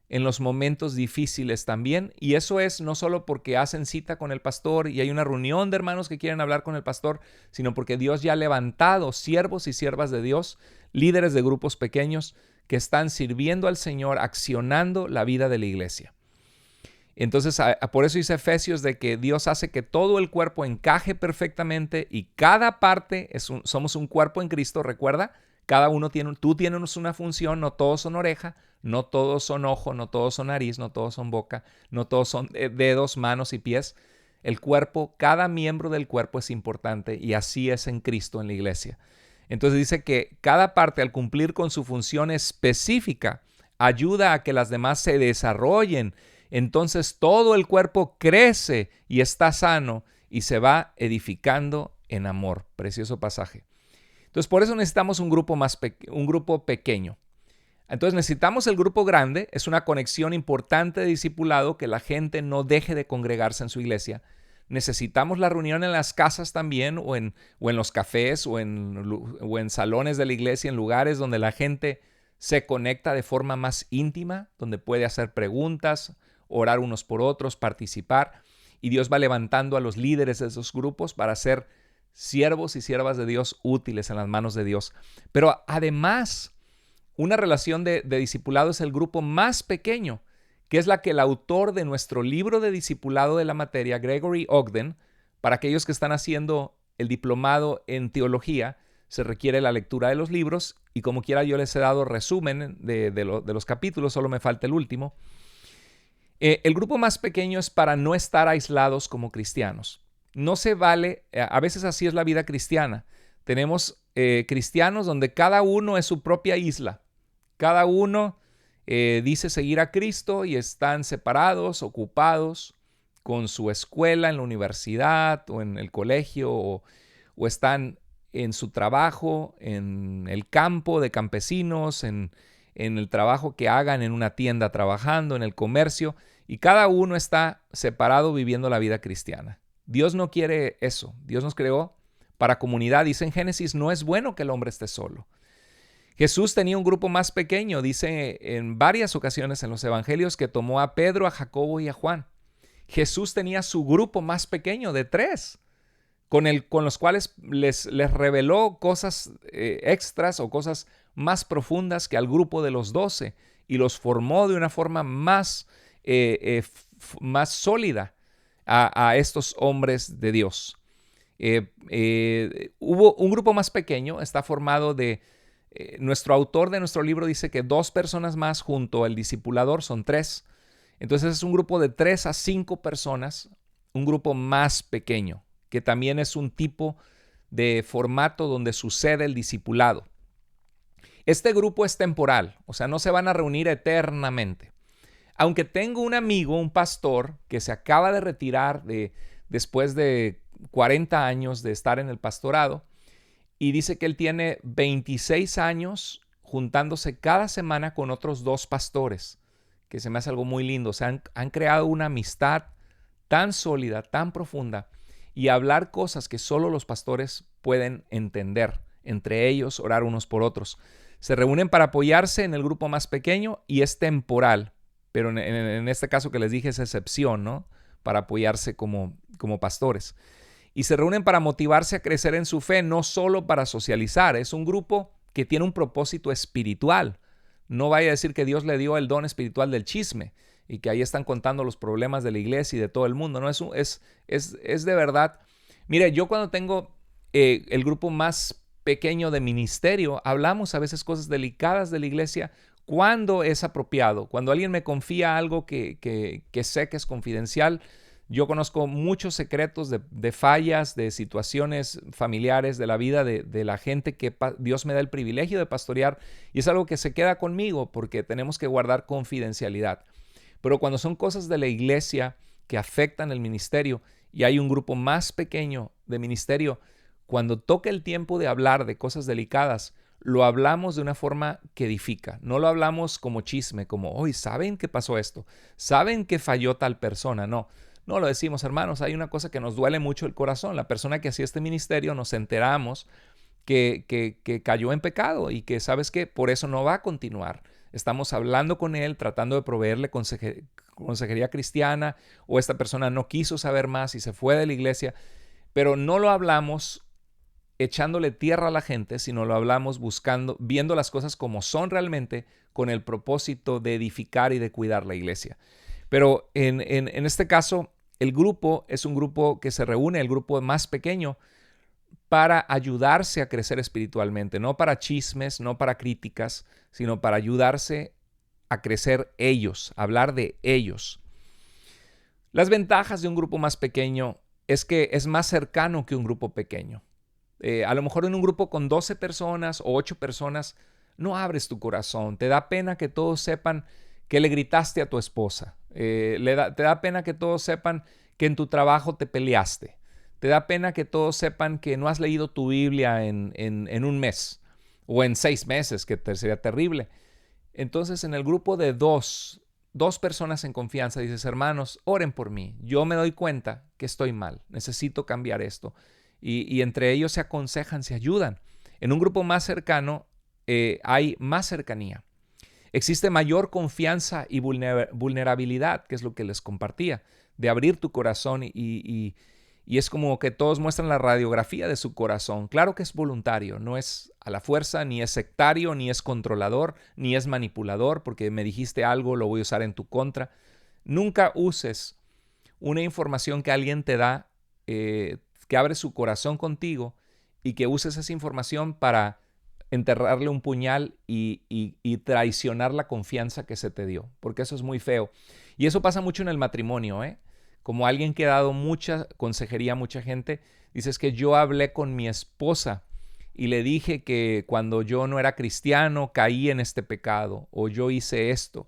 en los momentos difíciles también, y eso es no solo porque hacen cita con el pastor y hay una reunión de hermanos que quieren hablar con el pastor, sino porque Dios ya ha levantado siervos y siervas de Dios, líderes de grupos pequeños que están sirviendo al Señor, accionando la vida de la iglesia. Entonces, por eso dice Efesios de que Dios hace que todo el cuerpo encaje perfectamente y cada parte, somos un cuerpo en Cristo, recuerda, cada uno tú tienes una función, no todos son oreja, no todos son ojo, no todos son nariz, no todos son boca, no todos son dedos, manos y pies. El cuerpo, cada miembro del cuerpo es importante y así es en Cristo, en la iglesia. Entonces dice que cada parte al cumplir con su función específica ayuda a que las demás se desarrollen. Entonces todo el cuerpo crece y está sano y se va edificando en amor. Precioso pasaje. Entonces por eso necesitamos un grupo pequeño. Entonces necesitamos el grupo grande, es una conexión importante de discipulado que la gente no deje de congregarse en su iglesia. Necesitamos la reunión en las casas también o en los cafés o en salones de la iglesia, en lugares donde la gente se conecta de forma más íntima, donde puede hacer preguntas, orar unos por otros, participar. Y Dios va levantando a los líderes de esos grupos para ser siervos y siervas de Dios útiles en las manos de Dios. Pero además, una relación de discipulado es el grupo más pequeño, que es la que el autor de nuestro libro de discipulado de la materia, Gregory Ogden, para aquellos que están haciendo el diplomado en teología, se requiere la lectura de los libros y como quiera yo les he dado resumen de los capítulos, solo me falta el último. El grupo más pequeño es para no estar aislados como cristianos. No se vale, a veces así es la vida cristiana. Tenemos cristianos donde cada uno es su propia isla. Cada uno dice seguir a Cristo y están separados, ocupados con su escuela en la universidad o en el colegio o están en su trabajo, en el campo de campesinos, en el trabajo que hagan en una tienda trabajando, en el comercio, y cada uno está separado viviendo la vida cristiana. Dios no quiere eso. Dios nos creó para comunidad. Dice en Génesis, no es bueno que el hombre esté solo. Jesús tenía un grupo más pequeño, dice en varias ocasiones en los evangelios que tomó a Pedro, a Jacobo y a Juan. Jesús tenía su grupo más pequeño de 3, con los cuales les reveló cosas extras o cosas más profundas que al grupo de los 12 y los formó de una forma más sólida a estos hombres de Dios. Hubo un grupo más pequeño, está formado de nuestro autor de nuestro libro dice que 2 personas más junto al discipulador son 3. Entonces es un grupo de 3 a 5 personas, un grupo más pequeño, que también es un tipo de formato donde sucede el discipulado. Este grupo es temporal, o sea, no se van a reunir eternamente. Aunque tengo un amigo, un pastor, que se acaba de retirar después de 40 años de estar en el pastorado, y dice que él tiene 26 años juntándose cada semana con otros 2 pastores, que se me hace algo muy lindo. O sea, han creado una amistad tan sólida, tan profunda, y hablar cosas que solo los pastores pueden entender, entre ellos orar unos por otros. Se reúnen para apoyarse en el grupo más pequeño y es temporal, pero en este caso que les dije es excepción, ¿no? Para apoyarse como pastores. Y se reúnen para motivarse a crecer en su fe, no solo para socializar. Es un grupo que tiene un propósito espiritual. No vaya a decir que Dios le dio el don espiritual del chisme y que ahí están contando los problemas de la iglesia y de todo el mundo. No, es de verdad. Mire, yo cuando tengo el grupo más pequeño de ministerio, hablamos a veces cosas delicadas de la iglesia cuando es apropiado. Cuando alguien me confía algo que sé que es confidencial, yo conozco muchos secretos de fallas, de situaciones familiares, de la vida de la gente que Dios me da el privilegio de pastorear, y es algo que se queda conmigo porque tenemos que guardar confidencialidad. Pero cuando son cosas de la iglesia que afectan el ministerio y hay un grupo más pequeño de ministerio, cuando toca el tiempo de hablar de cosas delicadas, lo hablamos de una forma que edifica. No lo hablamos como chisme, como, hoy ¿saben qué pasó esto? ¿Saben que falló tal persona? No. No lo decimos, hermanos, hay una cosa que nos duele mucho el corazón. La persona que hacía este ministerio nos enteramos que cayó en pecado y que, ¿sabes qué? Por eso no va a continuar. Estamos hablando con él, tratando de proveerle consejería cristiana, o esta persona no quiso saber más y se fue de la iglesia, pero no lo hablamos echándole tierra a la gente, sino lo hablamos viendo las cosas como son realmente, con el propósito de edificar y de cuidar la iglesia. Pero en este caso, el grupo es un grupo que se reúne, el grupo más pequeño, para ayudarse a crecer espiritualmente, no para chismes, no para críticas, sino para ayudarse a crecer ellos, hablar de ellos. Las ventajas de un grupo más pequeño es que es más cercano que un grupo pequeño. A lo mejor en un grupo con 12 personas o 8 personas, no abres tu corazón. Te da pena que todos sepan que le gritaste a tu esposa. Te da pena que todos sepan que en tu trabajo te peleaste. Te da pena que todos sepan que no has leído tu Biblia en un mes o en 6 meses, que sería terrible. Entonces, en el grupo de dos personas en confianza, dices, hermanos, oren por mí. Yo me doy cuenta que estoy mal. Necesito cambiar esto. Y entre ellos se aconsejan, se ayudan. En un grupo más cercano hay más cercanía. Existe mayor confianza y vulnerabilidad, que es lo que les compartía, de abrir tu corazón y es como que todos muestran la radiografía de su corazón. Claro que es voluntario, no es a la fuerza, ni es sectario, ni es controlador, ni es manipulador, porque me dijiste algo, lo voy a usar en tu contra. Nunca uses una información que alguien te da, que abre su corazón contigo, y que uses esa información para enterrarle un puñal y traicionar la confianza que se te dio, porque eso es muy feo. Y eso pasa mucho en el matrimonio, Como alguien que ha dado mucha consejería a mucha gente, dices que yo hablé con mi esposa y le dije que cuando yo no era cristiano caí en este pecado, o yo hice esto.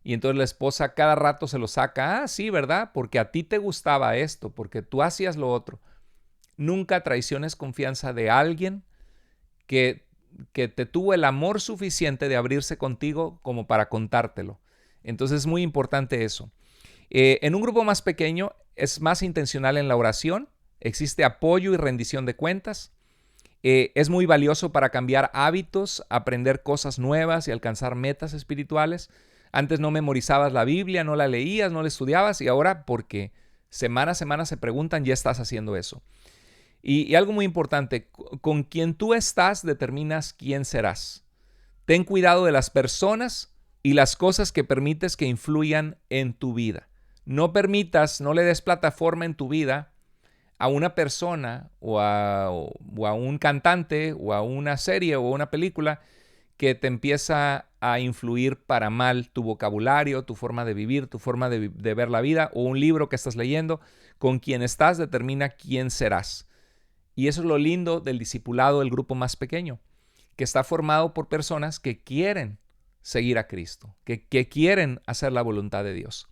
Y entonces la esposa cada rato se lo saca, sí, ¿verdad? Porque a ti te gustaba esto, porque tú hacías lo otro. Nunca traiciones confianza de alguien que te tuvo el amor suficiente de abrirse contigo como para contártelo. Entonces es muy importante eso. En un grupo más pequeño es más intencional en la oración, existe apoyo y rendición de cuentas, es muy valioso para cambiar hábitos, aprender cosas nuevas y alcanzar metas espirituales. Antes no memorizabas la Biblia, no la leías, no la estudiabas, y ahora porque semana a semana se preguntan, ya estás haciendo eso. Y algo muy importante, con quien tú estás determinas quién serás. Ten cuidado de las personas y las cosas que permites que influyan en tu vida. No le des plataforma en tu vida a una persona o a un cantante o a una serie o una película que te empieza a influir para mal tu vocabulario, tu forma de vivir, tu forma de ver la vida, o un libro que estás leyendo. Con quien estás determina quién serás. Y eso es lo lindo del discipulado del grupo más pequeño, que está formado por personas que quieren seguir a Cristo, que quieren hacer la voluntad de Dios.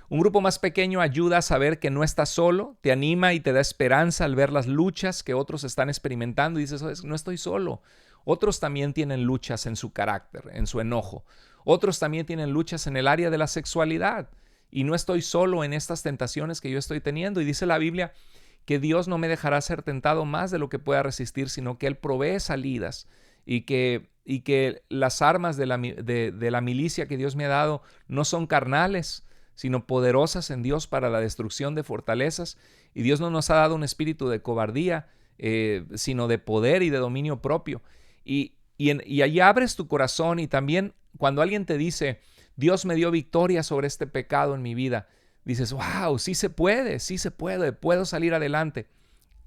Un grupo más pequeño ayuda a saber que no estás solo, te anima y te da esperanza al ver las luchas que otros están experimentando y dices, no estoy solo. Otros también tienen luchas en su carácter, en su enojo. Otros también tienen luchas en el área de la sexualidad y no estoy solo en estas tentaciones que yo estoy teniendo. Y dice la Biblia que Dios no me dejará ser tentado más de lo que pueda resistir, sino que Él provee salidas y que las armas de la milicia que Dios me ha dado no son carnales, sino poderosas en Dios para la destrucción de fortalezas. Y Dios no nos ha dado un espíritu de cobardía, sino de poder y de dominio propio. Y allí abres tu corazón, y también cuando alguien te dice, Dios me dio victoria sobre este pecado en mi vida, dices, wow, sí se puede, puedo salir adelante.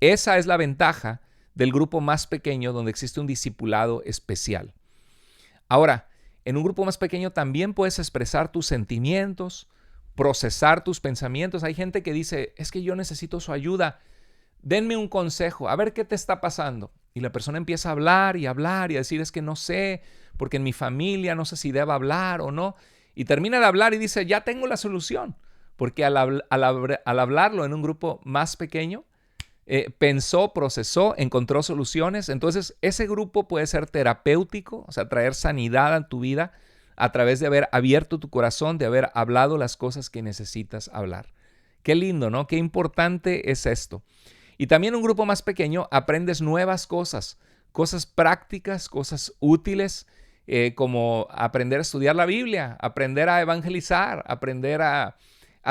Esa es la ventaja del grupo más pequeño, donde existe un discipulado especial. Ahora, en un grupo más pequeño también puedes expresar tus sentimientos, procesar tus pensamientos. Hay gente que dice, es que yo necesito su ayuda, denme un consejo, a ver qué te está pasando. Y la persona empieza a hablar y a decir, es que no sé, porque en mi familia no sé si debo hablar o no. Y termina de hablar y dice, ya tengo la solución. Porque al hablarlo en un grupo más pequeño, pensó, procesó, encontró soluciones. Entonces, ese grupo puede ser terapéutico, o sea, traer sanidad a tu vida a través de haber abierto tu corazón, de haber hablado las cosas que necesitas hablar. Qué lindo, ¿no? Qué importante es esto. Y también en un grupo más pequeño aprendes nuevas cosas prácticas, cosas útiles, como aprender a estudiar la Biblia, aprender a evangelizar, aprender a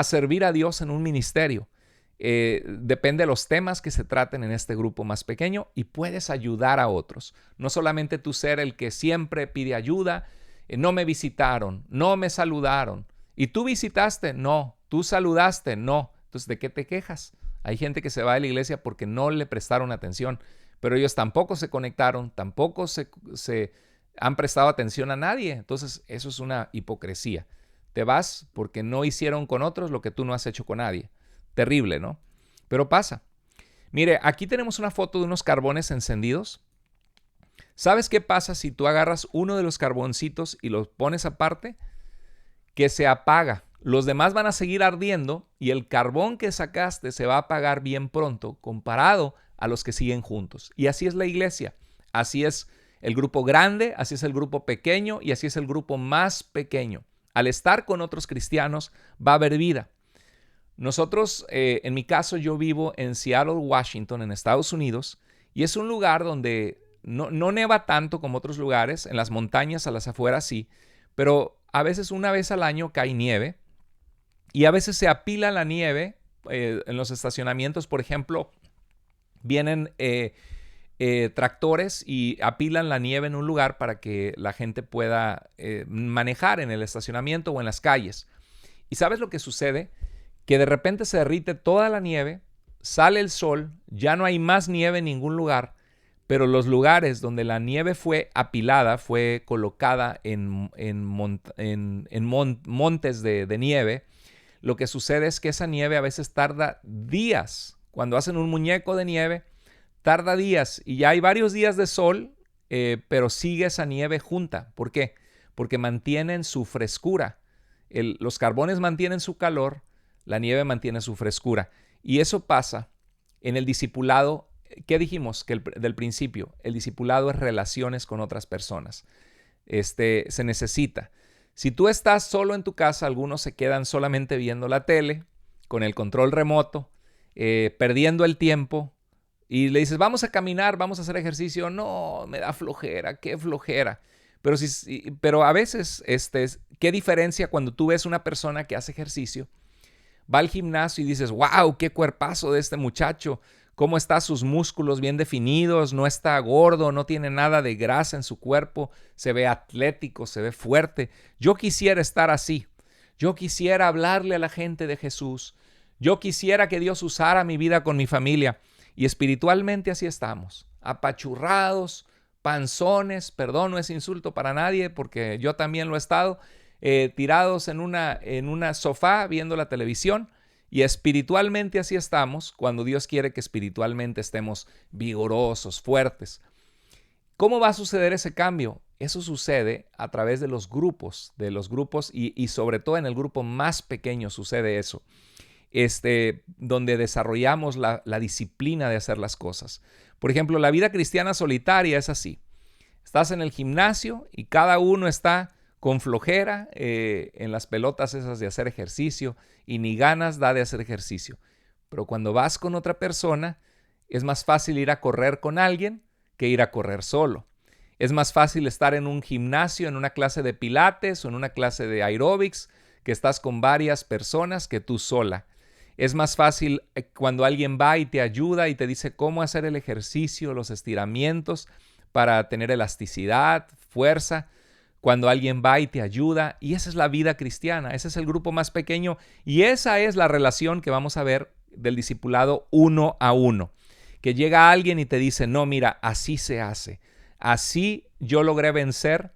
servir a Dios en un ministerio. Depende de los temas que se traten en este grupo más pequeño, y puedes ayudar a otros. No solamente tú ser el que siempre pide ayuda, no me visitaron, no me saludaron. ¿Y tú visitaste? No. ¿Tú saludaste? No. Entonces, ¿de qué te quejas? Hay gente que se va de la iglesia porque no le prestaron atención, pero ellos tampoco se conectaron, tampoco se han prestado atención a nadie. Entonces, eso es una hipocresía. Te vas porque no hicieron con otros lo que tú no has hecho con nadie. Terrible, ¿no? Pero pasa. Mire, aquí tenemos una foto de unos carbones encendidos. ¿Sabes qué pasa si tú agarras uno de los carboncitos y los pones aparte? Que se apaga. Los demás van a seguir ardiendo y el carbón que sacaste se va a apagar bien pronto comparado a los que siguen juntos. Y así es la iglesia. Así es el grupo grande, así es el grupo pequeño y así es el grupo más pequeño. Al estar con otros cristianos va a haber vida. Nosotros, en mi caso, yo vivo en Seattle, Washington, en Estados Unidos, y es un lugar donde no neva tanto como otros lugares. En las montañas a las afueras sí, pero a veces una vez al año cae nieve, y a veces se apila la nieve en los estacionamientos. Por ejemplo, vienen tractores y apilan la nieve en un lugar para que la gente pueda manejar en el estacionamiento o en las calles. ¿Y sabes lo que sucede? Que de repente se derrite toda la nieve, sale el sol, ya no hay más nieve en ningún lugar, pero los lugares donde la nieve fue apilada, fue colocada en montes de nieve, lo que sucede es que esa nieve a veces tarda días. Cuando hacen un muñeco de nieve, tarda días y ya hay varios días de sol, pero sigue esa nieve junta. ¿Por qué? Porque mantienen su frescura. Los carbones mantienen su calor, la nieve mantiene su frescura. Y eso pasa en el discipulado. ¿Qué dijimos del principio? El discipulado es relaciones con otras personas. Se necesita. Si tú estás solo en tu casa, algunos se quedan solamente viendo la tele, con el control remoto, perdiendo el tiempo, y le dices, vamos a caminar, vamos a hacer ejercicio. No, me da flojera, qué flojera. Pero a veces, ¿qué diferencia cuando tú ves una persona que hace ejercicio, va al gimnasio y dices, wow, qué cuerpazo de este muchacho, cómo están sus músculos bien definidos, no está gordo, no tiene nada de grasa en su cuerpo, se ve atlético, se ve fuerte. Yo quisiera estar así. Yo quisiera hablarle a la gente de Jesús. Yo quisiera que Dios usara mi vida con mi familia. Y espiritualmente así estamos, apachurrados, panzones, perdón, no es insulto para nadie porque yo también lo he estado, tirados en una sofá viendo la televisión. Y espiritualmente así estamos cuando Dios quiere que espiritualmente estemos vigorosos, fuertes. ¿Cómo va a suceder ese cambio? Eso sucede a través de los grupos y sobre todo en el grupo más pequeño sucede eso, donde desarrollamos la disciplina de hacer las cosas. Por ejemplo, la vida cristiana solitaria es así. Estás en el gimnasio y cada uno está con flojera en las pelotas esas de hacer ejercicio y ni ganas da de hacer ejercicio. Pero cuando vas con otra persona, es más fácil ir a correr con alguien que ir a correr solo. Es más fácil estar en un gimnasio, en una clase de pilates o en una clase de aeróbics, que estás con varias personas que tú sola. Es más fácil cuando alguien va y te ayuda y te dice cómo hacer el ejercicio, los estiramientos para tener elasticidad, fuerza. Cuando alguien va y te ayuda, y esa es la vida cristiana, ese es el grupo más pequeño y esa es la relación que vamos a ver del discipulado 1 a 1. Que llega alguien y te dice, no, mira, así se hace. Así yo logré vencer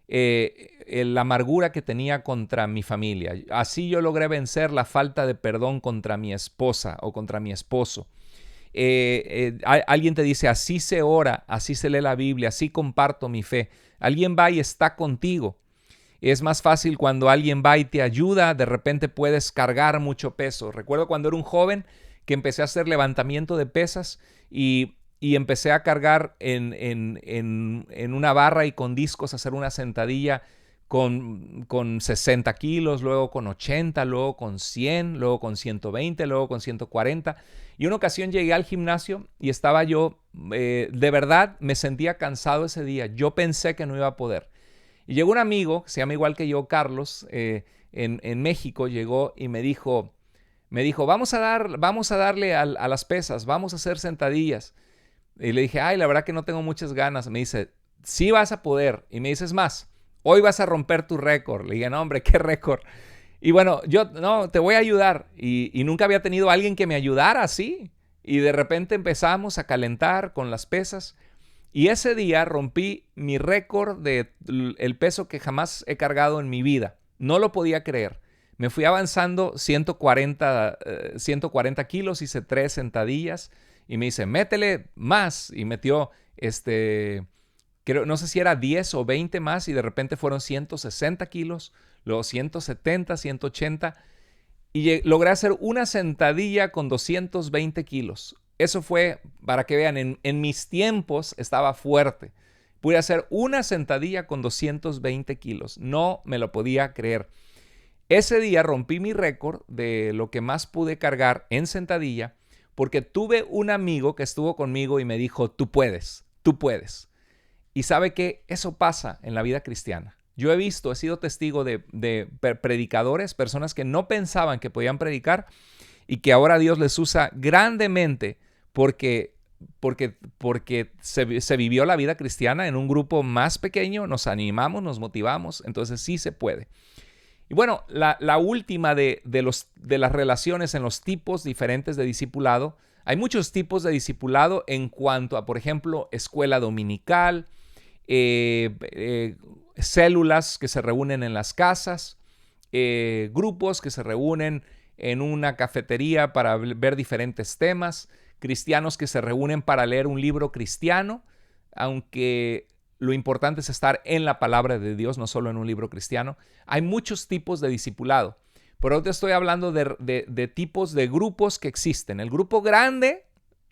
la amargura que tenía contra mi familia. Así yo logré vencer la falta de perdón contra mi esposa o contra mi esposo. Alguien te dice, así se ora, así se lee la Biblia, así comparto mi fe. Alguien va y está contigo. Es más fácil cuando alguien va y te ayuda, de repente puedes cargar mucho peso. Recuerdo cuando era un joven que empecé a hacer levantamiento de pesas y empecé a cargar en una barra y con discos, hacer una sentadilla con 60 kilos, luego con 80, luego con 100, luego con 120, luego con 140. Y una ocasión llegué al gimnasio y estaba yo, de verdad me sentía cansado ese día. Yo pensé que no iba a poder. Y llegó un amigo, que se llama igual que yo, Carlos, en México, llegó y me dijo, vamos a darle a las pesas, vamos a hacer sentadillas. Y le dije, ay, la verdad que no tengo muchas ganas. Me dice, sí vas a poder. Y me dice, es más, hoy vas a romper tu récord. Le dije, no, hombre, ¿qué récord? Y bueno, yo, no, te voy a ayudar. Y nunca había tenido a alguien que me ayudara así. Y de repente empezamos a calentar con las pesas. Y ese día rompí mi récord del peso que jamás he cargado en mi vida. No lo podía creer. Me fui avanzando 140 kilos, hice 3 sentadillas. Y me dice, métele más. Y metió, no sé si era 10 o 20 más. Y de repente fueron 160 kilos, luego 170, 180. Y logré hacer una sentadilla con 220 kilos. Eso fue, para que vean, en mis tiempos estaba fuerte. Pude hacer una sentadilla con 220 kilos. No me lo podía creer. Ese día rompí mi récord de lo que más pude cargar en sentadilla porque tuve un amigo que estuvo conmigo y me dijo, tú puedes, tú puedes. Y sabe que eso pasa en la vida cristiana. Yo he sido testigo de predicadores, personas que no pensaban que podían predicar y que ahora Dios les usa grandemente porque se vivió la vida cristiana en un grupo más pequeño, nos animamos, nos motivamos, entonces sí se puede. Y bueno, la última de las relaciones en los tipos diferentes de discipulado. Hay muchos tipos de discipulado en cuanto a, por ejemplo, escuela dominical, células que se reúnen en las casas, grupos que se reúnen en una cafetería para ver diferentes temas, cristianos que se reúnen para leer un libro cristiano, aunque lo importante es estar en la palabra de Dios, no solo en un libro cristiano. Hay muchos tipos de discipulado, pero hoy te estoy hablando de tipos de grupos que existen. El grupo grande,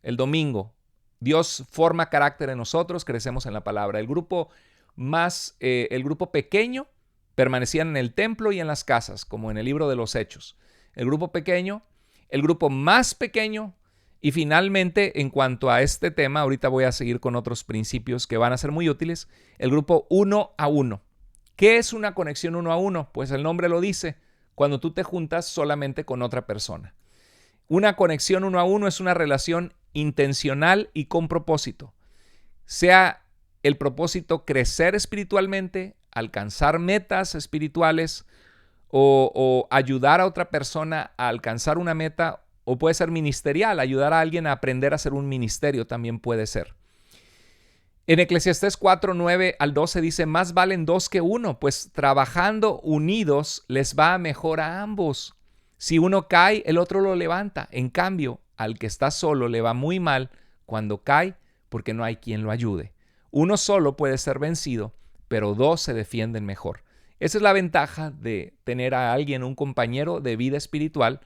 el domingo. Dios forma carácter en nosotros, crecemos en la palabra. El grupo pequeño, permanecían en el templo y en las casas, como en el libro de los Hechos. El grupo pequeño, el grupo más pequeño. Y finalmente, en cuanto a este tema, ahorita voy a seguir con otros principios que van a ser muy útiles, el grupo 1 a 1. ¿Qué es una conexión 1 a 1? Pues el nombre lo dice, cuando tú te juntas solamente con otra persona. Una conexión 1 a 1 es una relación intencional y con propósito. Sea el propósito crecer espiritualmente, alcanzar metas espirituales o ayudar a otra persona a alcanzar una meta. O puede ser ministerial, ayudar a alguien a aprender a hacer un ministerio también puede ser. En Eclesiastés 4, 9 al 12 dice, más valen 2 que 1, pues trabajando unidos les va mejor a ambos. Si uno cae, el otro lo levanta. En cambio, al que está solo le va muy mal cuando cae porque no hay quien lo ayude. Uno solo puede ser vencido, pero dos se defienden mejor. Esa es la ventaja de tener a alguien, un compañero de vida espiritual,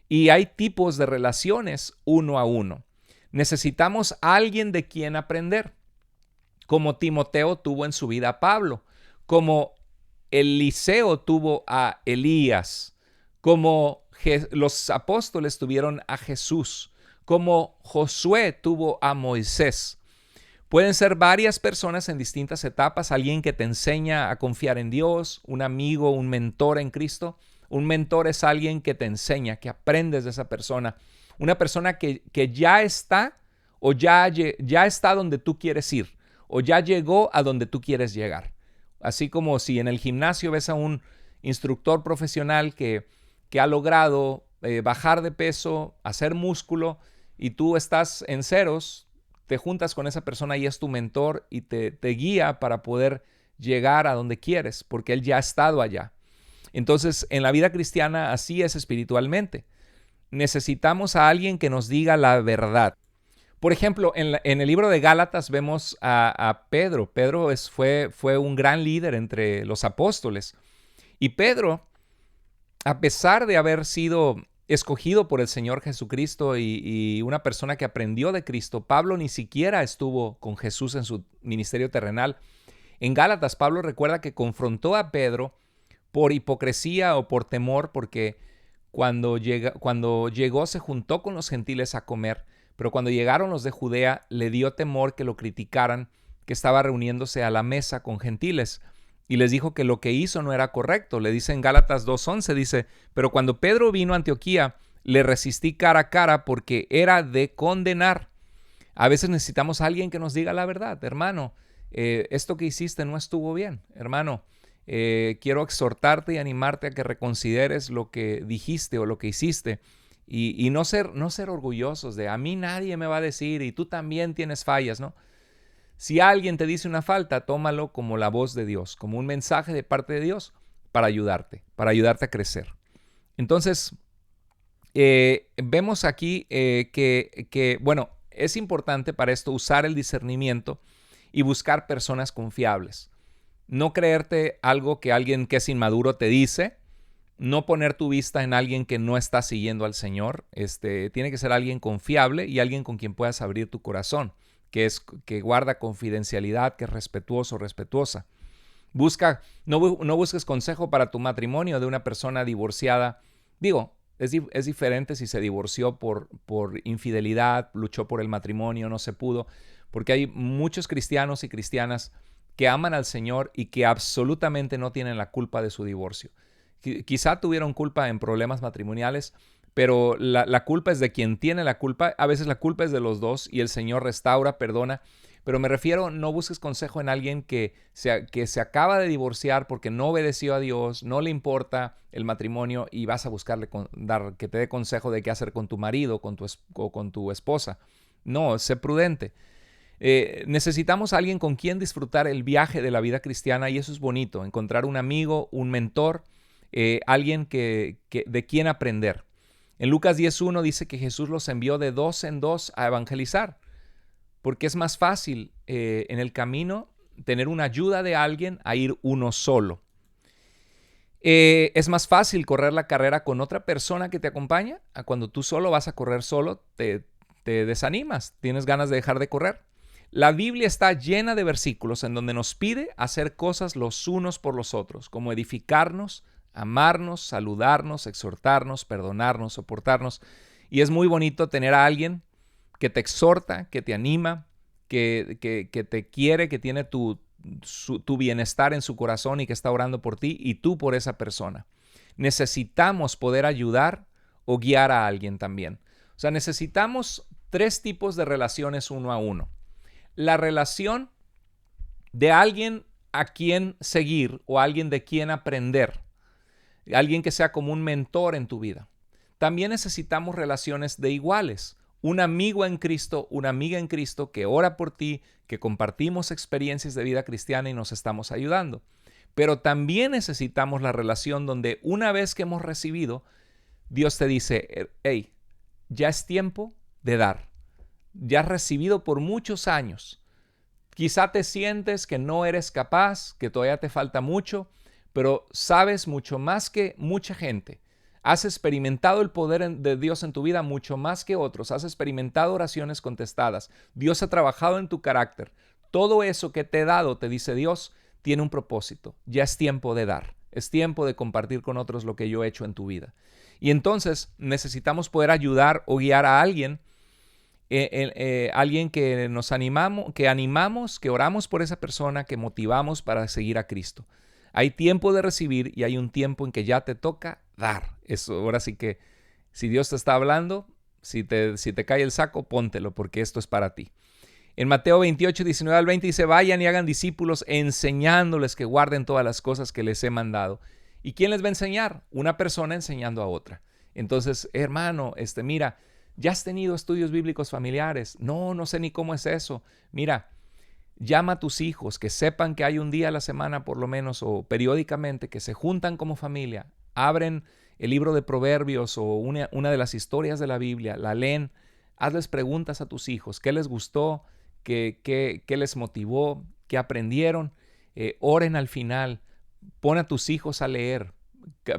y hay tipos de relaciones uno a uno. Necesitamos a alguien de quien aprender, como Timoteo tuvo en su vida a Pablo, como Eliseo tuvo a Elías, como los apóstoles tuvieron a Jesús, como Josué tuvo a Moisés. Pueden ser varias personas en distintas etapas, alguien que te enseña a confiar en Dios, un amigo, un mentor en Cristo. Un mentor es alguien que te enseña, que aprendes de esa persona. Una persona que ya está o ya está donde tú quieres ir o ya llegó a donde tú quieres llegar. Así como si en el gimnasio ves a un instructor profesional que ha logrado bajar de peso, hacer músculo y tú estás en ceros, te juntas con esa persona y es tu mentor y te guía para poder llegar a donde quieres, porque él ya ha estado allá. Entonces, en la vida cristiana así es espiritualmente. Necesitamos a alguien que nos diga la verdad. Por ejemplo, en el libro de Gálatas vemos a Pedro. Pedro fue un gran líder entre los apóstoles. Y Pedro, a pesar de haber sido escogido por el Señor Jesucristo y una persona que aprendió de Cristo, Pablo ni siquiera estuvo con Jesús en su ministerio terrenal. En Gálatas, Pablo recuerda que confrontó a Pedro por hipocresía o por temor, porque cuando llegó se juntó con los gentiles a comer, pero cuando llegaron los de Judea le dio temor que lo criticaran, que estaba reuniéndose a la mesa con gentiles. Y les dijo que lo que hizo no era correcto. Le dice en Gálatas 2:11, dice, pero cuando Pedro vino a Antioquía, le resistí cara a cara porque era de condenar. A veces necesitamos a alguien que nos diga la verdad. Hermano, esto que hiciste no estuvo bien. Hermano, quiero exhortarte y animarte a que reconsideres lo que dijiste o lo que hiciste. Y no ser orgullosos de a mí nadie me va a decir y tú también tienes fallas, ¿no? Si alguien te dice una falta, tómalo como la voz de Dios, como un mensaje de parte de Dios para ayudarte a crecer. Entonces, vemos aquí bueno, es importante para esto usar el discernimiento y buscar personas confiables. No creerte algo que alguien que es inmaduro te dice, no poner tu vista en alguien que no está siguiendo al Señor. Tiene que ser alguien confiable y alguien con quien puedas abrir tu corazón, que guarda confidencialidad, que es respetuoso, respetuosa. No busques consejo para tu matrimonio de una persona divorciada. Digo, es diferente si se divorció por infidelidad, luchó por el matrimonio, no se pudo, porque hay muchos cristianos y cristianas que aman al Señor y que absolutamente no tienen la culpa de su divorcio. Quizá tuvieron culpa en problemas matrimoniales, pero la culpa es de quien tiene la culpa. A veces la culpa es de los dos y el Señor restaura, perdona. Pero me refiero, no busques consejo en alguien que se acaba de divorciar porque no obedeció a Dios, no le importa el matrimonio y vas a buscarle que te dé consejo de qué hacer con tu marido o con tu esposa. No, sé prudente. Necesitamos a alguien con quien disfrutar el viaje de la vida cristiana y eso es bonito, encontrar un amigo, un mentor, alguien de quien aprender. En Lucas 10:1 dice que Jesús los envió de dos en dos a evangelizar, porque es más fácil en el camino tener una ayuda de alguien a ir uno solo. Es más fácil correr la carrera con otra persona que te acompaña a cuando tú solo vas a correr solo, te desanimas, tienes ganas de dejar de correr. La Biblia está llena de versículos en donde nos pide hacer cosas los unos por los otros, como edificarnos, amarnos, saludarnos, exhortarnos, perdonarnos, soportarnos. Y es muy bonito tener a alguien que te exhorta, que te anima, que te quiere, que tiene tu bienestar en su corazón y que está orando por ti y tú por esa persona. Necesitamos poder ayudar o guiar a alguien también. O sea, necesitamos 3 tipos de relaciones uno a uno. La relación de alguien a quien seguir o alguien de quien aprender. Alguien que sea como un mentor en tu vida. También necesitamos relaciones de iguales. Un amigo en Cristo, una amiga en Cristo que ora por ti, que compartimos experiencias de vida cristiana y nos estamos ayudando. Pero también necesitamos la relación donde una vez que hemos recibido, Dios te dice, hey, ya es tiempo de dar. Ya has recibido por muchos años. Quizá te sientes que no eres capaz, que todavía te falta mucho, pero sabes mucho más que mucha gente. Has experimentado el poder de Dios en tu vida mucho más que otros. Has experimentado oraciones contestadas. Dios ha trabajado en tu carácter. Todo eso que te he dado, te dice Dios, tiene un propósito. Ya es tiempo de dar. Es tiempo de compartir con otros lo que yo he hecho en tu vida. Y entonces necesitamos poder ayudar o guiar a alguien, alguien que nos animamos, que oramos por esa persona, que motivamos para seguir a Cristo. Hay tiempo de recibir y hay un tiempo en que ya te toca dar. Eso, ahora sí que si Dios te está hablando, si te cae el saco, póntelo, porque esto es para ti. En Mateo 28, 19 al 20 dice, vayan y hagan discípulos enseñándoles que guarden todas las cosas que les he mandado. ¿Y quién les va a enseñar? Una persona enseñando a otra. Entonces, hermano, mira, ¿ya has tenido estudios bíblicos familiares? No sé ni cómo es eso. Mira, llama a tus hijos, que sepan que hay un día a la semana por lo menos o periódicamente que se juntan como familia, abren el libro de Proverbios o una de las historias de la Biblia, la leen, hazles preguntas a tus hijos, ¿qué les gustó? ¿Qué les motivó? ¿Qué aprendieron? Oren al final, pon a tus hijos a leer,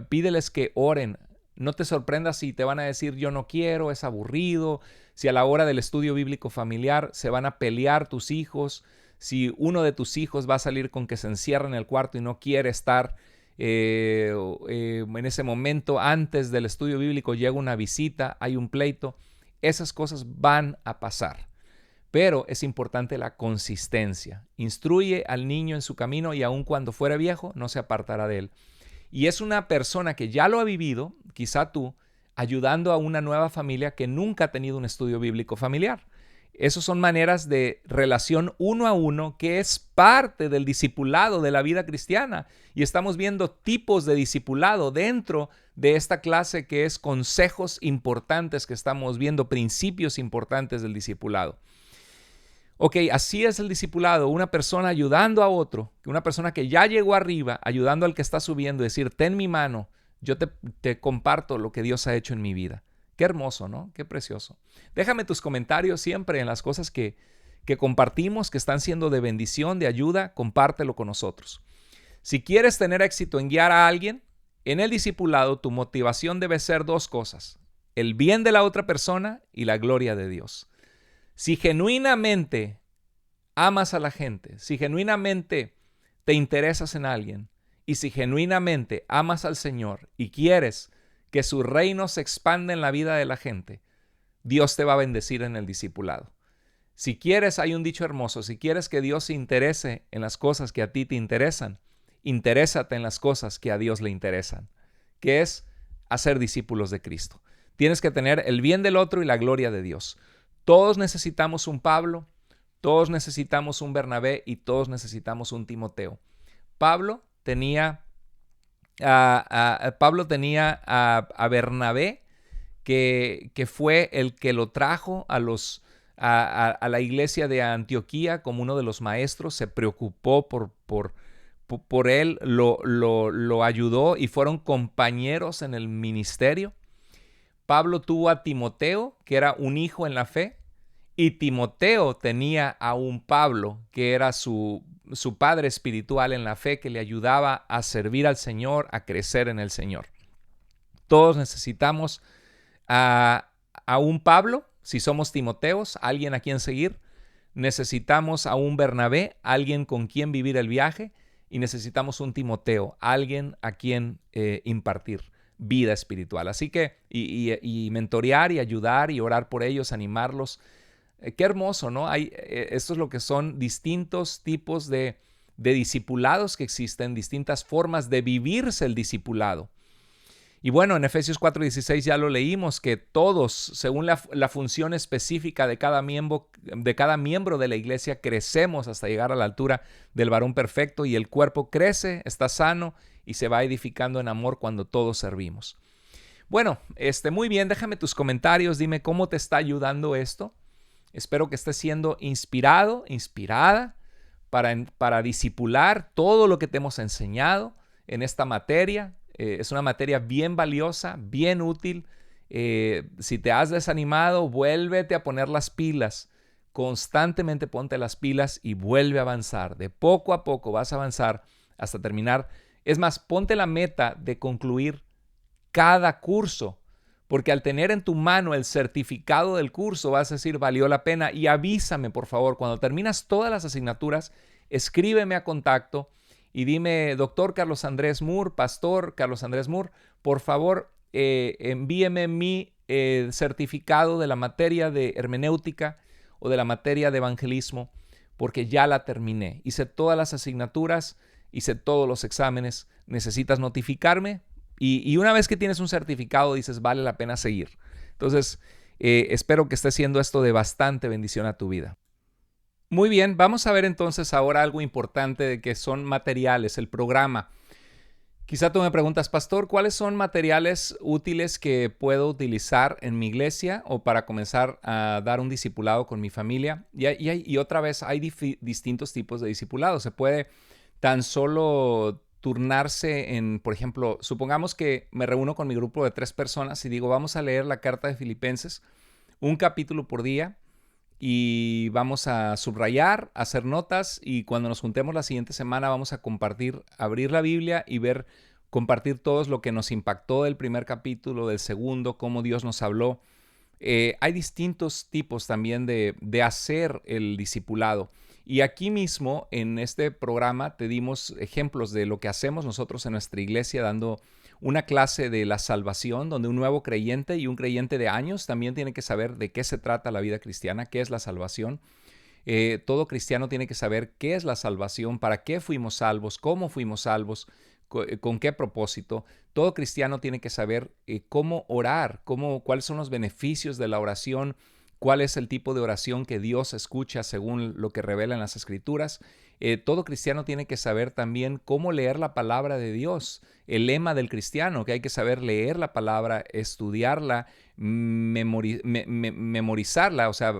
pídeles que oren. No te sorprendas si te van a decir yo no quiero, es aburrido, si a la hora del estudio bíblico familiar se van a pelear tus hijos, si uno de tus hijos va a salir con que se encierra en el cuarto y no quiere estar en ese momento antes del estudio bíblico, llega una visita, hay un pleito, esas cosas van a pasar. Pero es importante la consistencia. Instruye al niño en su camino y aun cuando fuera viejo no se apartará de él. Y es una persona que ya lo ha vivido, quizá tú, ayudando a una nueva familia que nunca ha tenido un estudio bíblico familiar. Esas son maneras de relación uno a uno que es parte del discipulado de la vida cristiana. Y estamos viendo tipos de discipulado dentro de esta clase que es consejos importantes que estamos viendo, principios importantes del discipulado. Ok, así es el discipulado, una persona ayudando a otro, una persona que ya llegó arriba, ayudando al que está subiendo, decir, ten mi mano, yo te comparto lo que Dios ha hecho en mi vida. Qué hermoso, ¿no? Qué precioso. Déjame tus comentarios siempre en las cosas que compartimos, que están siendo de bendición, de ayuda, compártelo con nosotros. Si quieres tener éxito en guiar a alguien, en el discipulado tu motivación debe ser dos cosas, el bien de la otra persona y la gloria de Dios. Si genuinamente amas a la gente, si genuinamente te interesas en alguien y si genuinamente amas al Señor y quieres que su reino se expanda en la vida de la gente, Dios te va a bendecir en el discipulado. Si quieres, hay un dicho hermoso, si quieres que Dios se interese en las cosas que a ti te interesan, interésate en las cosas que a Dios le interesan, que es hacer discípulos de Cristo. Tienes que tener el bien del otro y la gloria de Dios. Todos necesitamos un Pablo, todos necesitamos un Bernabé y todos necesitamos un Timoteo. Pablo tenía a Bernabé, que fue el que lo trajo a la iglesia de Antioquía como uno de los maestros, se preocupó por él, lo ayudó y fueron compañeros en el ministerio. Pablo tuvo a Timoteo, que era un hijo en la fe, y Timoteo tenía a un Pablo, que era su padre espiritual en la fe, que le ayudaba a servir al Señor, a crecer en el Señor. Todos necesitamos a un Pablo, si somos Timoteos, alguien a quien seguir. Necesitamos a un Bernabé, alguien con quien vivir el viaje. Y necesitamos un Timoteo, alguien a quien impartir vida espiritual. Así que, y mentorear y ayudar y orar por ellos, animarlos. Qué hermoso, ¿no? Esto es lo que son distintos tipos de discipulados que existen, distintas formas de vivirse el discipulado. Y bueno, en Efesios 4:16 ya lo leímos, que todos, según la función específica de cada miembro de la iglesia, crecemos hasta llegar a la altura del varón perfecto y el cuerpo crece, está sano y se va edificando en amor cuando todos servimos. Bueno, muy bien, déjame tus comentarios, dime cómo te está ayudando esto. Espero que estés siendo inspirado, inspirada para discipular todo lo que te hemos enseñado en esta materia. Es una materia bien valiosa, bien útil. Si te has desanimado, vuélvete a poner las pilas. constantemente ponte las pilas y vuelve a avanzar. De poco a poco vas a avanzar hasta terminar. Es más, ponte la meta de concluir cada curso, porque al tener en tu mano el certificado del curso vas a decir valió la pena. Y avísame, por favor, cuando terminas todas las asignaturas, escríbeme a contacto y dime, doctor Carlos Andrés Moore, pastor Carlos Andrés Moore, por favor, envíeme mi certificado de la materia de hermenéutica o de la materia de evangelismo, porque ya la terminé. Hice todas las asignaturas, hice todos los exámenes. Necesitas notificarme y una vez que tienes un certificado dices vale la pena seguir. Entonces, espero que esté siendo esto de bastante bendición a tu vida. Muy bien, vamos a ver entonces ahora algo importante de que son materiales, el programa. Quizá tú me preguntas, pastor, ¿cuáles son materiales útiles que puedo utilizar en mi iglesia o para comenzar a dar un discipulado con mi familia? Y otra vez, hay distintos tipos de discipulado. Se puede tan solo turnarse en, por ejemplo, supongamos que me reúno con mi grupo de 3 personas y digo, vamos a leer la carta de Filipenses, un capítulo por día, y vamos a subrayar, hacer notas, y cuando nos juntemos la siguiente semana vamos a compartir, abrir la Biblia y compartir todo lo que nos impactó del primer capítulo, del segundo, cómo Dios nos habló. Hay distintos tipos también de hacer el discipulado. Y aquí mismo en este programa te dimos ejemplos de lo que hacemos nosotros en nuestra iglesia, dando una clase de la salvación, donde un nuevo creyente y un creyente de años también tiene que saber de qué se trata la vida cristiana, qué es la salvación. Todo cristiano tiene que saber qué es la salvación, para qué fuimos salvos, cómo fuimos salvos, con qué propósito. Todo cristiano tiene que saber cómo orar, cuáles son los beneficios de la oración, cuál es el tipo de oración que Dios escucha según lo que revela en las Escrituras. Todo cristiano tiene que saber también cómo leer la palabra de Dios. El lema del cristiano, que hay que saber leer la palabra, estudiarla, memorizarla, o sea,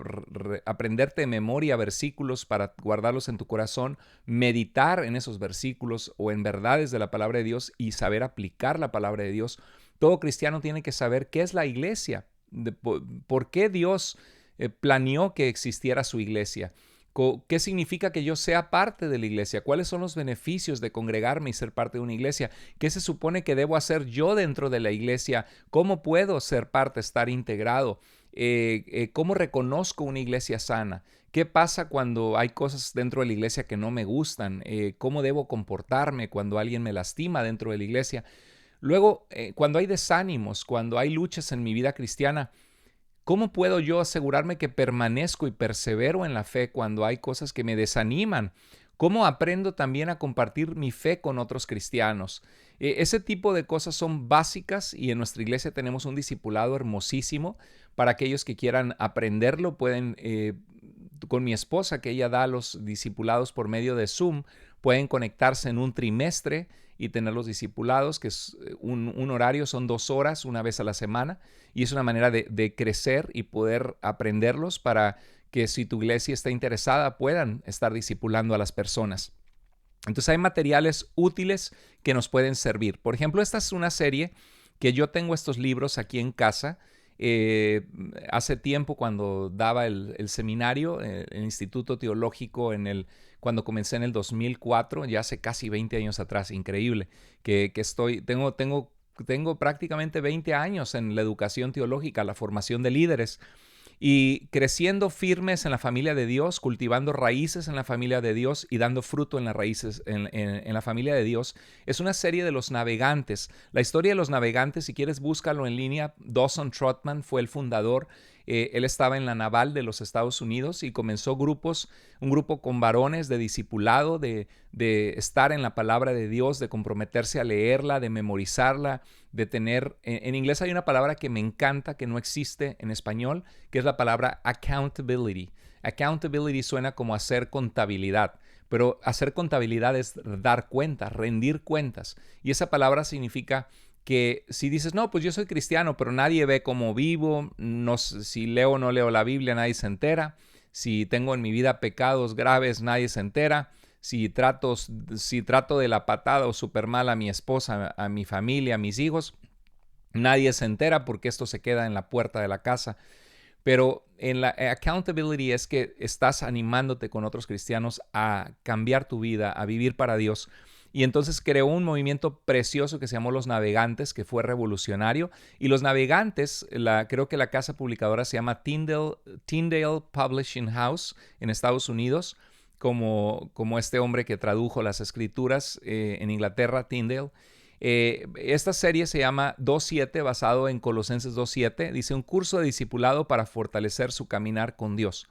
aprenderte de memoria versículos para guardarlos en tu corazón, meditar en esos versículos o en verdades de la palabra de Dios y saber aplicar la palabra de Dios. Todo cristiano tiene que saber qué es la iglesia, por qué Dios planeó que existiera su iglesia. ¿Qué significa que yo sea parte de la iglesia? ¿Cuáles son los beneficios de congregarme y ser parte de una iglesia? ¿Qué se supone que debo hacer yo dentro de la iglesia? ¿Cómo puedo ser parte, estar integrado? ¿Cómo reconozco una iglesia sana? ¿Qué pasa cuando hay cosas dentro de la iglesia que no me gustan? ¿Cómo debo comportarme cuando alguien me lastima dentro de la iglesia? Luego, cuando hay desánimos, cuando hay luchas en mi vida cristiana, ¿cómo puedo yo asegurarme que permanezco y persevero en la fe cuando hay cosas que me desaniman? ¿Cómo aprendo también a compartir mi fe con otros cristianos? Ese tipo de cosas son básicas y en nuestra iglesia tenemos un discipulado hermosísimo. Para aquellos que quieran aprenderlo, pueden, con mi esposa, que ella da los discipulados por medio de Zoom, pueden conectarse en un trimestre y tener los discipulados, que es un horario, son 2 horas, una vez a la semana, y es una manera de crecer y poder aprenderlos para que si tu iglesia está interesada puedan estar discipulando a las personas. Entonces hay materiales útiles que nos pueden servir. Por ejemplo, esta es una serie que yo tengo estos libros aquí en casa. Hace tiempo cuando daba el seminario, el Instituto Teológico, cuando comencé en el 2004, ya hace casi 20 años atrás, increíble, tengo prácticamente 20 años en la educación teológica, la formación de líderes, y creciendo firmes en la familia de Dios, cultivando raíces en la familia de Dios y dando fruto en las raíces en la familia de Dios. Es una serie de los navegantes. La historia de los navegantes, si quieres búscalo en línea. Dawson Trotman fue el fundador. Él estaba en la naval de los Estados Unidos y comenzó un grupo con varones de discipulado, de estar en la palabra de Dios, de comprometerse a leerla, de memorizarla, de tener... En inglés hay una palabra que me encanta, que no existe en español, que es la palabra accountability. Accountability suena como hacer contabilidad, pero hacer contabilidad es dar cuentas, rendir cuentas. Y esa palabra significa que si dices, no, pues yo soy cristiano, pero nadie ve cómo vivo, no, si leo o no leo la Biblia, nadie se entera, si tengo en mi vida pecados graves, nadie se entera, si trato de la patada o súper mal a mi esposa, a mi familia, a mis hijos, nadie se entera porque esto se queda en la puerta de la casa. Pero en la accountability es que estás animándote con otros cristianos a cambiar tu vida, a vivir para Dios. Y entonces creó un movimiento precioso que se llamó Los Navegantes, que fue revolucionario. Y Los Navegantes, creo que la casa publicadora se llama Tyndale Publishing House en Estados Unidos, como este hombre que tradujo las escrituras en Inglaterra, Tyndale. Esta serie se llama 2.7, basado en Colosenses 2.7. Dice: un curso de discipulado para fortalecer su caminar con Dios.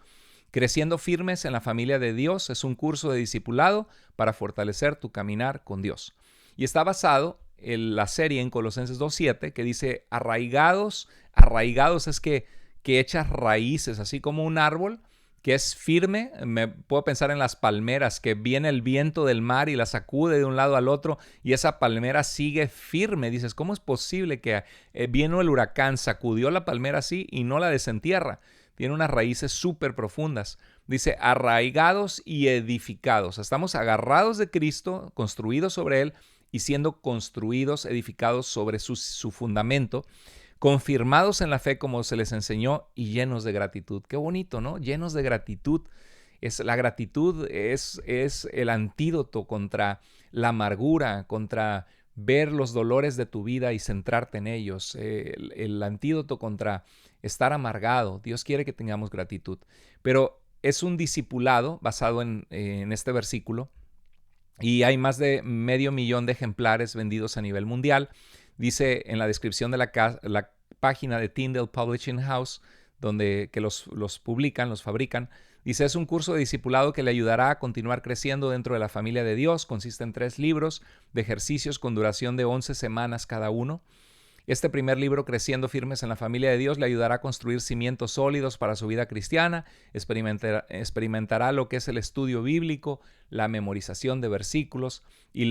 Creciendo firmes en la familia de Dios es un curso de discipulado para fortalecer tu caminar con Dios. Y está basado en la serie en Colosenses 2.7, que dice: arraigados. Arraigados es que echas raíces, así como un árbol que es firme. Me puedo pensar en las palmeras, que viene el viento del mar y la sacude de un lado al otro y esa palmera sigue firme. Dices, ¿cómo es posible que vino el huracán, sacudió la palmera así y no la desentierra? Tiene unas raíces súper profundas. Dice, arraigados y edificados. Estamos agarrados de Cristo, construidos sobre Él y siendo construidos, edificados sobre su fundamento, confirmados en la fe como se les enseñó y llenos de gratitud. Qué bonito, ¿no? Llenos de gratitud. La gratitud es el antídoto contra la amargura, contra ver los dolores de tu vida y centrarte en ellos. El antídoto contra estar amargado. Dios quiere que tengamos gratitud. Pero es un discipulado basado en este versículo y hay más de 500,000 de ejemplares vendidos a nivel mundial. Dice en la descripción de la página de Tyndale Publishing House, que los publican, los fabrican. Dice, es un curso de discipulado que le ayudará a continuar creciendo dentro de la familia de Dios. Consiste en 3 libros de ejercicios con duración de 11 semanas cada uno. Este primer libro, Creciendo Firmes en la Familia de Dios, le ayudará a construir cimientos sólidos para su vida cristiana. Experimentará lo que es el estudio bíblico, la memorización de versículos y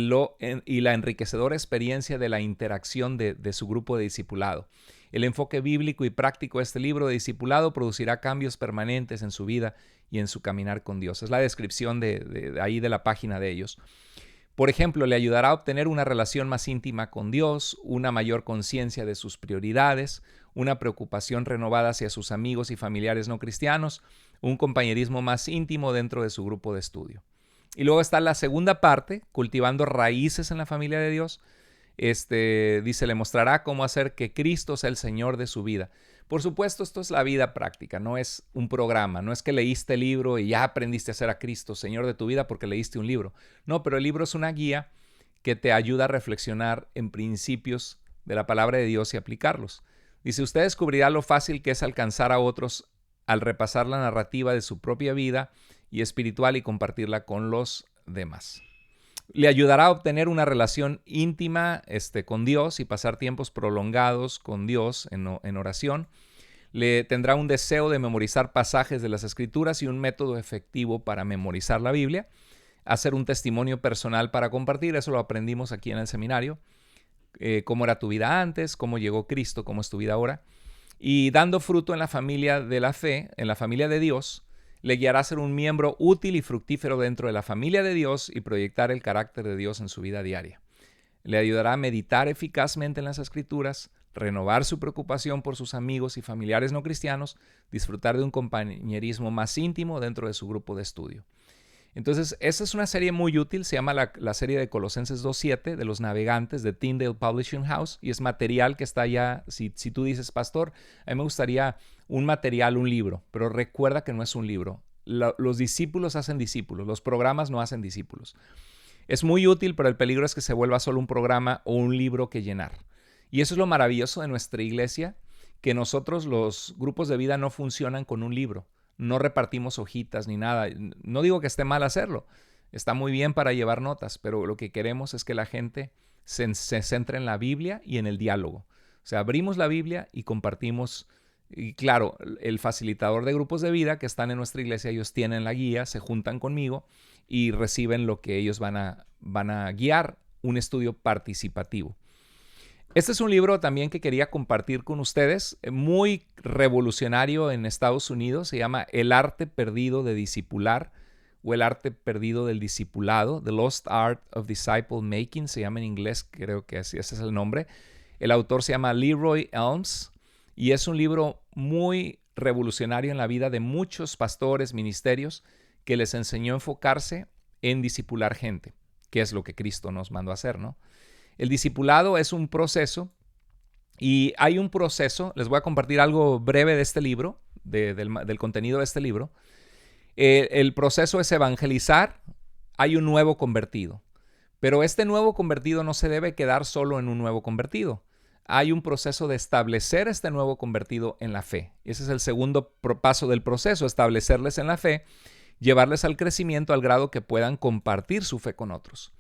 la enriquecedora experiencia de la interacción de su grupo de discipulado. El enfoque bíblico y práctico de este libro de discipulado producirá cambios permanentes en su vida y en su caminar con Dios. Es la descripción de ahí de la página de ellos. Por ejemplo, le ayudará a obtener una relación más íntima con Dios, una mayor conciencia de sus prioridades, una preocupación renovada hacia sus amigos y familiares no cristianos, un compañerismo más íntimo dentro de su grupo de estudio. Y luego está la segunda parte, cultivando raíces en la familia de Dios. Dice, le mostrará cómo hacer que Cristo sea el Señor de su vida. Por supuesto, esto es la vida práctica, no es un programa, no es que leíste el libro y ya aprendiste a ser a Cristo Señor de tu vida porque leíste un libro. No, pero el libro es una guía que te ayuda a reflexionar en principios de la palabra de Dios y aplicarlos. Dice, usted descubrirá lo fácil que es alcanzar a otros al repasar la narrativa de su propia vida y espiritual y compartirla con los demás. Le ayudará a obtener una relación íntima con Dios y pasar tiempos prolongados con Dios en oración. Le tendrá un deseo de memorizar pasajes de las Escrituras y un método efectivo para memorizar la Biblia. Hacer un testimonio personal para compartir, eso lo aprendimos aquí en el seminario. Cómo era tu vida antes, cómo llegó Cristo, cómo es tu vida ahora. Y dando fruto en la familia de la fe, en la familia de Dios, le guiará a ser un miembro útil y fructífero dentro de la familia de Dios y proyectar el carácter de Dios en su vida diaria. Le ayudará a meditar eficazmente en las Escrituras, renovar su preocupación por sus amigos y familiares no cristianos, disfrutar de un compañerismo más íntimo dentro de su grupo de estudio. Entonces, esta es una serie muy útil, se llama la serie de Colosenses 2.7 de los navegantes de Tyndale Publishing House y es material que está ya, si tú dices, pastor, a mí me gustaría un material, un libro, pero recuerda que no es un libro. Los discípulos hacen discípulos, los programas no hacen discípulos. Es muy útil, pero el peligro es que se vuelva solo un programa o un libro que llenar. Y eso es lo maravilloso de nuestra iglesia, que nosotros los grupos de vida no funcionan con un libro. No repartimos hojitas ni nada. No digo que esté mal hacerlo. Está muy bien para llevar notas, pero lo que queremos es que la gente se centre en la Biblia y en el diálogo. O sea, abrimos la Biblia y compartimos. Y claro, el facilitador de grupos de vida que están en nuestra iglesia, ellos tienen la guía, se juntan conmigo y reciben lo que ellos van a guiar, un estudio participativo. Este es un libro también que quería compartir con ustedes, muy revolucionario en Estados Unidos, se llama El arte perdido de discipular o El arte perdido del discipulado, The Lost Art of Disciple Making, se llama en inglés, creo que ese es el nombre. El autor se llama Leroy Elms y es un libro muy revolucionario en la vida de muchos pastores, ministerios, que les enseñó a enfocarse en discipular gente, que es lo que Cristo nos mandó a hacer, ¿no? El discipulado es un proceso y hay un proceso, les voy a compartir algo breve de este libro, del contenido de este libro. El proceso es evangelizar, hay un nuevo convertido, pero este nuevo convertido no se debe quedar solo en un nuevo convertido. Hay un proceso de establecer este nuevo convertido en la fe. Ese es el segundo paso del proceso, establecerles en la fe, llevarles al crecimiento al grado que puedan compartir su fe con otros.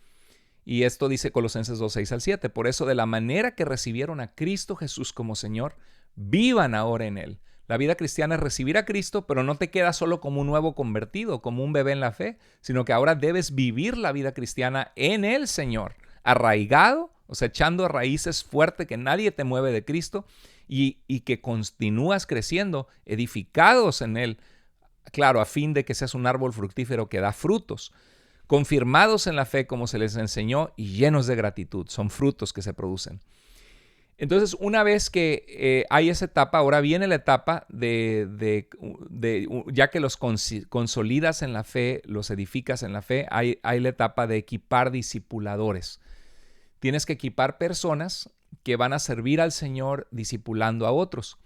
Y esto dice Colosenses 2, 6 al 7. Por eso, de la manera que recibieron a Cristo Jesús como Señor, vivan ahora en Él. La vida cristiana es recibir a Cristo, pero no te queda solo como un nuevo convertido, como un bebé en la fe, sino que ahora debes vivir la vida cristiana en el Señor, arraigado, o sea, echando raíces fuerte que nadie te mueve de Cristo y que continúas creciendo, edificados en Él, claro, a fin de que seas un árbol fructífero que da frutos, confirmados en la fe como se les enseñó y llenos de gratitud. Son frutos que se producen. Entonces, una vez que hay esa etapa, ahora viene la etapa ya que los consolidas en la fe, los edificas en la fe, hay la etapa de equipar discipuladores. Tienes que equipar personas que van a servir al Señor discipulando a otros.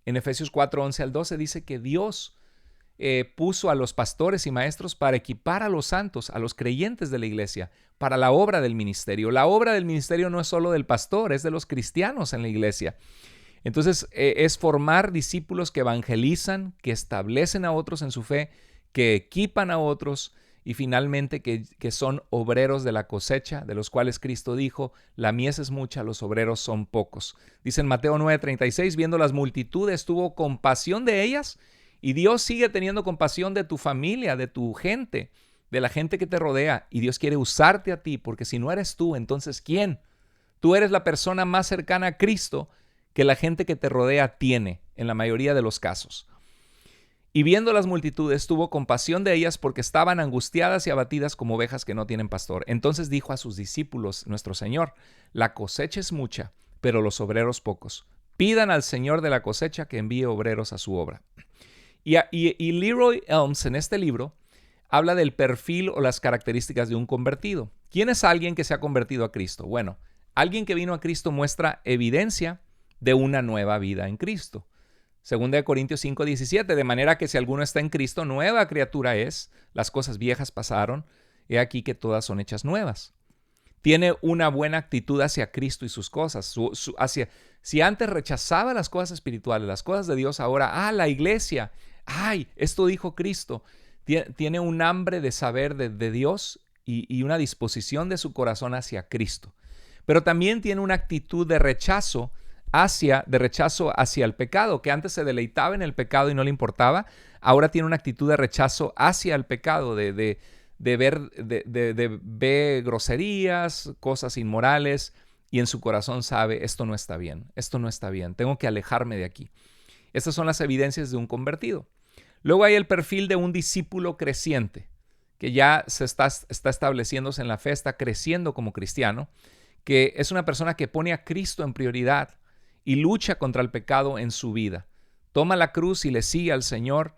En Efesios 4, 11 al 12 dice que Dios puso a los pastores y maestros para equipar a los santos, a los creyentes de la iglesia, para la obra del ministerio. La obra del ministerio no es solo del pastor, es de los cristianos en la iglesia. Entonces, es formar discípulos que evangelizan, que establecen a otros en su fe, que equipan a otros y finalmente que son obreros de la cosecha, de los cuales Cristo dijo, la mies es mucha, los obreros son pocos. Dice en Mateo 9:36, viendo las multitudes, tuvo compasión de ellas. Y Dios sigue teniendo compasión de tu familia, de tu gente, de la gente que te rodea. Y Dios quiere usarte a ti, porque si no eres tú, entonces ¿quién? Tú eres la persona más cercana a Cristo que la gente que te rodea tiene, en la mayoría de los casos. Y viendo las multitudes, tuvo compasión de ellas porque estaban angustiadas y abatidas como ovejas que no tienen pastor. Entonces dijo a sus discípulos, nuestro Señor, la cosecha es mucha, pero los obreros pocos. Pidan al Señor de la cosecha que envíe obreros a su obra. Y Leroy Elms en este libro habla del perfil o las características de un convertido. ¿Quién es alguien que se ha convertido a Cristo? Bueno, alguien que vino a Cristo muestra evidencia de una nueva vida en Cristo. 2 Corintios 5:17, de manera que si alguno está en Cristo, nueva criatura es, las cosas viejas pasaron, he aquí que todas son hechas nuevas. Tiene una buena actitud hacia Cristo y sus cosas. Si antes rechazaba las cosas espirituales, las cosas de Dios, ahora, la iglesia, esto dijo Cristo. Tiene un hambre de saber de Dios y una disposición de su corazón hacia Cristo. Pero también tiene una actitud de rechazo hacia el pecado, que antes se deleitaba en el pecado y no le importaba. Ahora tiene una actitud de rechazo hacia el pecado, de ver groserías, cosas inmorales, y en su corazón sabe, esto no está bien, tengo que alejarme de aquí. Estas son las evidencias de un convertido. Luego hay el perfil de un discípulo creciente, que ya está estableciéndose en la fe, está creciendo como cristiano, que es una persona que pone a Cristo en prioridad y lucha contra el pecado en su vida. Toma la cruz y le sigue al Señor.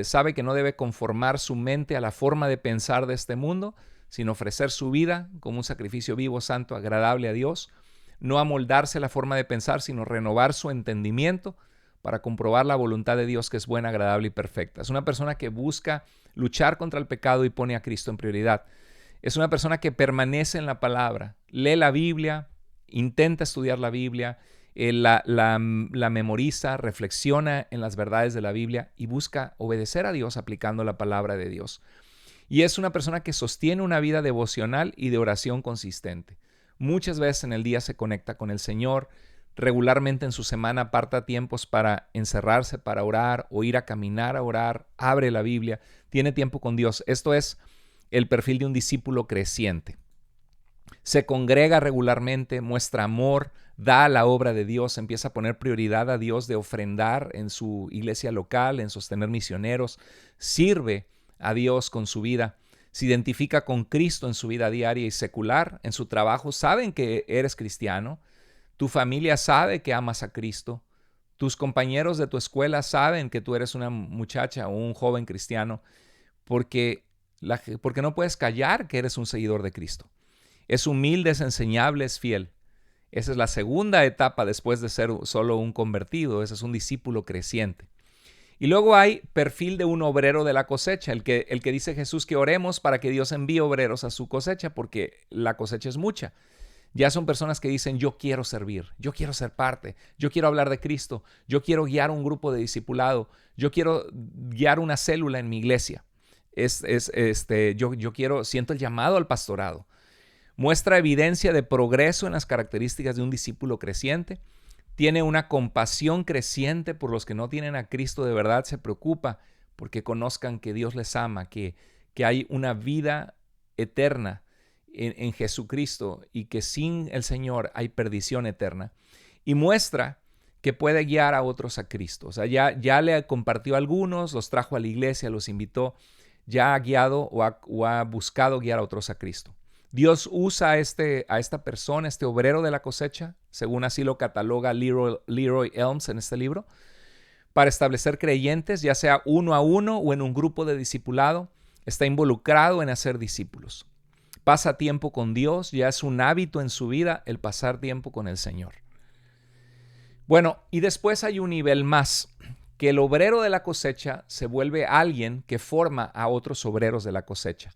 Sabe que no debe conformar su mente a la forma de pensar de este mundo, sino ofrecer su vida como un sacrificio vivo, santo, agradable a Dios. No amoldarse la forma de pensar, sino renovar su entendimiento para comprobar la voluntad de Dios que es buena, agradable y perfecta. Es una persona que busca luchar contra el pecado y pone a Cristo en prioridad. Es una persona que permanece en la palabra, lee la Biblia, intenta estudiar la Biblia, la memoriza, reflexiona en las verdades de la Biblia y busca obedecer a Dios aplicando la palabra de Dios. Y es una persona que sostiene una vida devocional y de oración consistente. Muchas veces en el día se conecta con el Señor, regularmente en su semana aparta tiempos para encerrarse, para orar o ir a caminar a orar, abre la Biblia, tiene tiempo con Dios. Esto es el perfil de un discípulo creciente. Se congrega regularmente, muestra amor, da a la obra de Dios, empieza a poner prioridad a Dios de ofrendar en su iglesia local, en sostener misioneros, sirve a Dios con su vida, se identifica con Cristo en su vida diaria y secular, en su trabajo saben que eres cristiano, tu familia sabe que amas a Cristo, Tus compañeros de tu escuela saben que tú eres una muchacha o un joven cristiano porque, porque no puedes callar que eres un seguidor de Cristo. Es humilde, es enseñable, es fiel. Esa es la segunda etapa después de ser solo un convertido. Ese es un discípulo creciente. Y luego hay perfil de un obrero de la cosecha, el que dice Jesús que oremos para que Dios envíe obreros a su cosecha, porque la cosecha es mucha. Ya son personas que dicen, yo quiero servir, yo quiero ser parte, yo quiero hablar de Cristo, yo quiero guiar un grupo de discipulado, yo quiero guiar una célula en mi iglesia. Siento el llamado al pastorado. Muestra evidencia de progreso en las características de un discípulo creciente. Tiene una compasión creciente por los que no tienen a Cristo de verdad. Se preocupa porque conozcan que Dios les ama, que hay una vida eterna en Jesucristo y que sin el Señor hay perdición eterna. Y muestra que puede guiar a otros a Cristo. O sea, ya le compartió a algunos, los trajo a la iglesia, los invitó, ya ha guiado o ha buscado guiar a otros a Cristo. Dios usa a esta persona, este obrero de la cosecha, según así lo cataloga Leroy Elms en este libro, para establecer creyentes, ya sea uno a uno o en un grupo de discipulado. Está involucrado en hacer discípulos. Pasa tiempo con Dios, ya es un hábito en su vida el pasar tiempo con el Señor. Bueno, y después hay un nivel más, que el obrero de la cosecha se vuelve alguien que forma a otros obreros de la cosecha.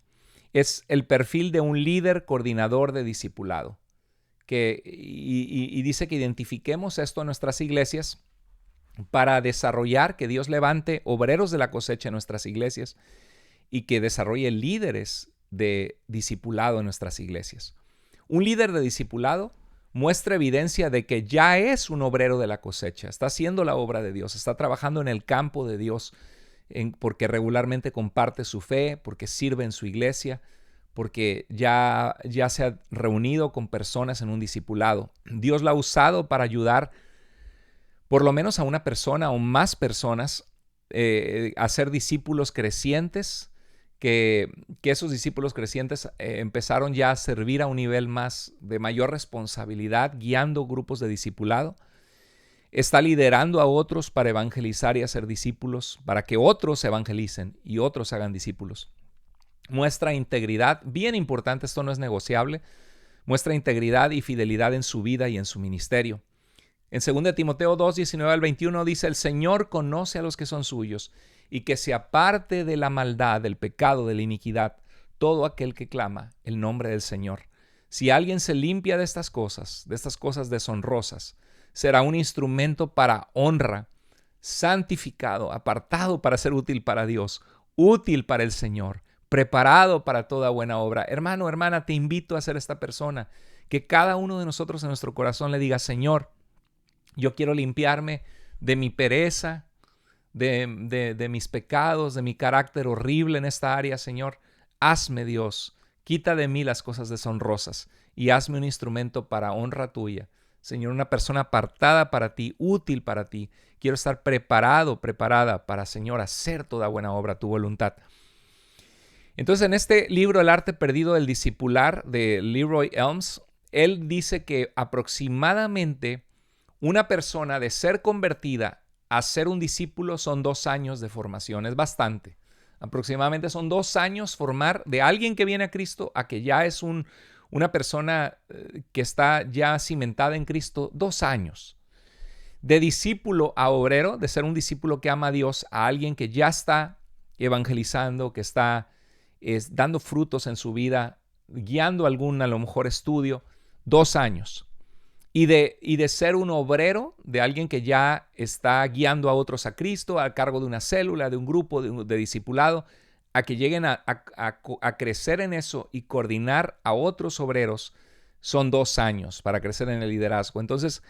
Es el perfil de un líder coordinador de discipulado. Y dice que identifiquemos esto en nuestras iglesias para desarrollar, que Dios levante obreros de la cosecha en nuestras iglesias y que desarrolle líderes de discipulado en nuestras iglesias. Un líder de discipulado muestra evidencia de que ya es un obrero de la cosecha, está haciendo la obra de Dios, está trabajando en el campo de Dios, porque regularmente comparte su fe, porque sirve en su iglesia, porque ya se ha reunido con personas en un discipulado. Dios la ha usado para ayudar por lo menos a una persona o más personas a ser discípulos crecientes, que esos discípulos crecientes empezaron ya a servir a un nivel más de mayor responsabilidad, guiando grupos de discipulado. Está liderando a otros para evangelizar y hacer discípulos, para que otros evangelicen y otros hagan discípulos. Muestra integridad, bien importante, esto no es negociable, muestra integridad y fidelidad en su vida y en su ministerio. En 2 Timoteo 2, 19 al 21 dice, el Señor conoce a los que son suyos y que se aparte de la maldad, del pecado, de la iniquidad, todo aquel que clama el nombre del Señor. Si alguien se limpia de estas cosas deshonrosas, será un instrumento para honra, santificado, apartado para ser útil para Dios, útil para el Señor, preparado para toda buena obra. Hermano, hermana, te invito a ser esta persona, que cada uno de nosotros en nuestro corazón le diga, Señor, yo quiero limpiarme de mi pereza, de mis pecados, de mi carácter horrible en esta área, Señor. Hazme, Dios, quita de mí las cosas deshonrosas y hazme un instrumento para honra tuya. Señor, una persona apartada para ti, útil para ti. Quiero estar preparada para, Señor, hacer toda buena obra, tu voluntad. Entonces, en este libro, El arte perdido del discipular, de Leroy Elms, él dice que aproximadamente una persona de ser convertida a ser un discípulo son 2 años de formación. Es bastante. Aproximadamente son 2 años formar de alguien que viene a Cristo a que ya es una persona que está ya cimentada en Cristo, 2 años. De discípulo a obrero, de ser un discípulo que ama a Dios, a alguien que ya está evangelizando, que está dando frutos en su vida, guiando a lo mejor estudio, 2 años. Y de ser un obrero, de alguien que ya está guiando a otros a Cristo, a cargo de una célula, de un grupo de discipulado, a que lleguen a crecer en eso y coordinar a otros obreros, son 2 años para crecer en el liderazgo. Entonces,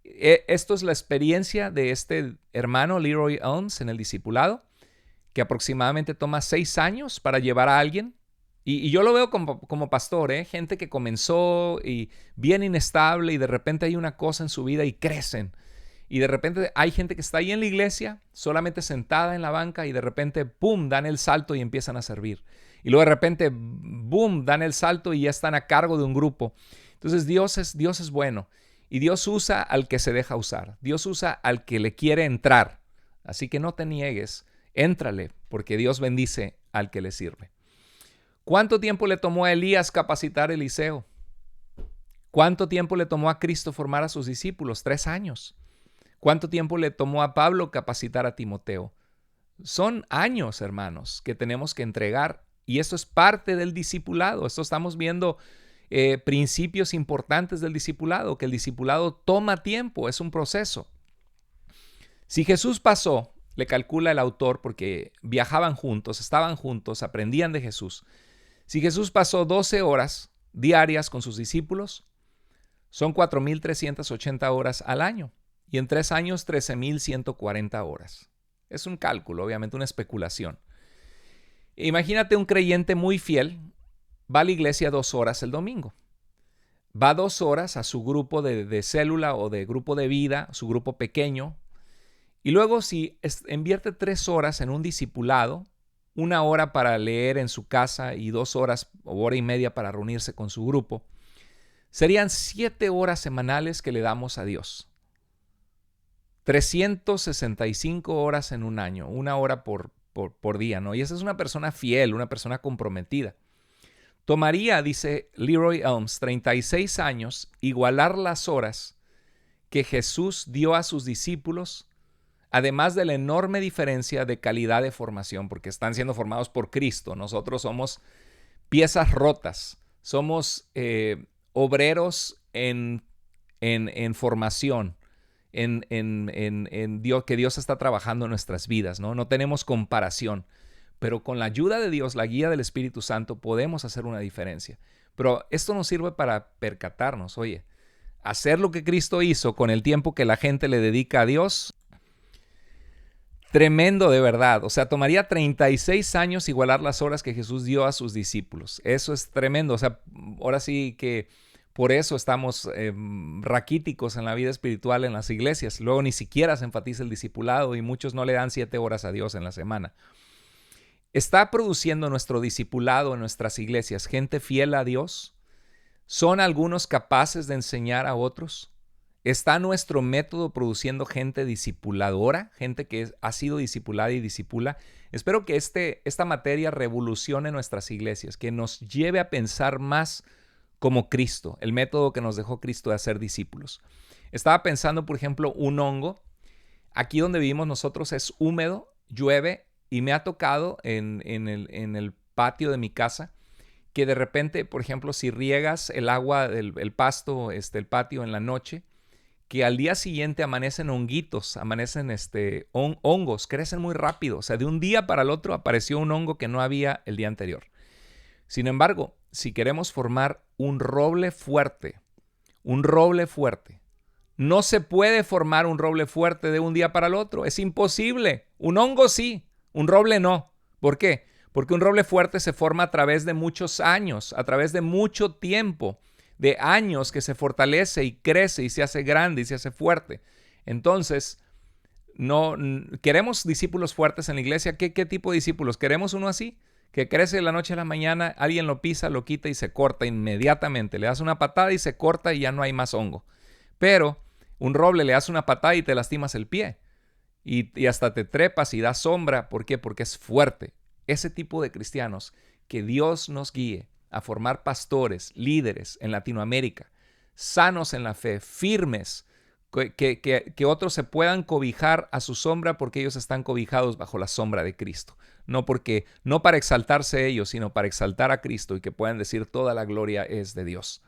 esto es la experiencia de este hermano Leroy Elms en el discipulado, que aproximadamente toma 6 años para llevar a alguien. Y yo lo veo como pastor, gente que comenzó y bien inestable y de repente hay una cosa en su vida y crecen. Y de repente hay gente que está ahí en la iglesia, solamente sentada en la banca y de repente, ¡pum!, dan el salto y empiezan a servir. Y luego de repente, ¡boom!, dan el salto y ya están a cargo de un grupo. Entonces Dios es bueno. Y Dios usa al que se deja usar. Dios usa al que le quiere entrar. Así que no te niegues, éntrale, porque Dios bendice al que le sirve. ¿Cuánto tiempo le tomó a Elías capacitar a Eliseo? ¿Cuánto tiempo le tomó a Cristo formar a sus discípulos? 3 años. ¿Cuánto tiempo le tomó a Pablo capacitar a Timoteo? Son años, hermanos, que tenemos que entregar, y esto es parte del discipulado. Esto estamos viendo principios importantes del discipulado, que el discipulado toma tiempo, es un proceso. Si Jesús pasó, le calcula el autor, porque viajaban juntos, estaban juntos, aprendían de Jesús. Si Jesús pasó 12 horas diarias con sus discípulos, son 4,380 horas al año. Y en 3 años, 13,140 horas. Es un cálculo, obviamente una especulación. Imagínate un creyente muy fiel, va a la iglesia 2 horas el domingo. Va 2 horas a su grupo de célula o de grupo de vida, su grupo pequeño. Y luego si invierte 3 horas en un discipulado, 1 hora para leer en su casa y 2 horas o hora y media para reunirse con su grupo, serían 7 horas semanales que le damos a Dios. 365 horas en un año, 1 hora por día, ¿no? Y esa es una persona fiel, una persona comprometida. Tomaría, dice Leroy Elms, 36 años igualar las horas que Jesús dio a sus discípulos, además de la enorme diferencia de calidad de formación, porque están siendo formados por Cristo. Nosotros somos piezas rotas, somos obreros en formación, en Dios, que Dios está trabajando en nuestras vidas, ¿no? No tenemos comparación, pero con la ayuda de Dios, la guía del Espíritu Santo, podemos hacer una diferencia. Pero esto nos sirve para percatarnos, oye, hacer lo que Cristo hizo con el tiempo que la gente le dedica a Dios, tremendo de verdad. O sea, tomaría 36 años igualar las horas que Jesús dio a sus discípulos. Eso es tremendo. O sea, ahora sí que por eso estamos raquíticos en la vida espiritual en las iglesias. Luego ni siquiera se enfatiza el discipulado y muchos no le dan 7 horas a Dios en la semana. ¿Está produciendo nuestro discipulado en nuestras iglesias gente fiel a Dios? ¿Son algunos capaces de enseñar a otros? ¿Está nuestro método produciendo gente discipuladora, gente que ha sido discipulada y discipula? Espero que esta materia revolucione nuestras iglesias, que nos lleve a pensar más como Cristo, el método que nos dejó Cristo de hacer discípulos. Estaba pensando, por ejemplo, un hongo. Aquí donde vivimos nosotros es húmedo, llueve, y me ha tocado en el patio de mi casa que de repente, por ejemplo, si riegas el agua del pasto, el patio en la noche, que al día siguiente amanecen honguitos, amanecen hongos, crecen muy rápido. O sea, de un día para el otro apareció un hongo que no había el día anterior. Sin embargo, si queremos formar un roble fuerte, no se puede formar un roble fuerte de un día para el otro. Es imposible. Un hongo sí, un roble no. ¿Por qué? Porque un roble fuerte se forma a través de muchos años, a través de mucho tiempo, de años que se fortalece y crece y se hace grande y se hace fuerte. Entonces, no queremos discípulos fuertes en la iglesia. ¿Qué tipo de discípulos? ¿Queremos uno así? Que crece de la noche a la mañana, alguien lo pisa, lo quita y se corta inmediatamente. Le das una patada y se corta y ya no hay más hongo. Pero un roble le das una patada y te lastimas el pie. Y hasta te trepas y das sombra. ¿Por qué? Porque es fuerte. Ese tipo de cristianos, que Dios nos guíe a formar pastores, líderes en Latinoamérica, sanos en la fe, firmes, que otros se puedan cobijar a su sombra porque ellos están cobijados bajo la sombra de Cristo. No para exaltarse ellos, sino para exaltar a Cristo y que puedan decir toda la gloria es de Dios.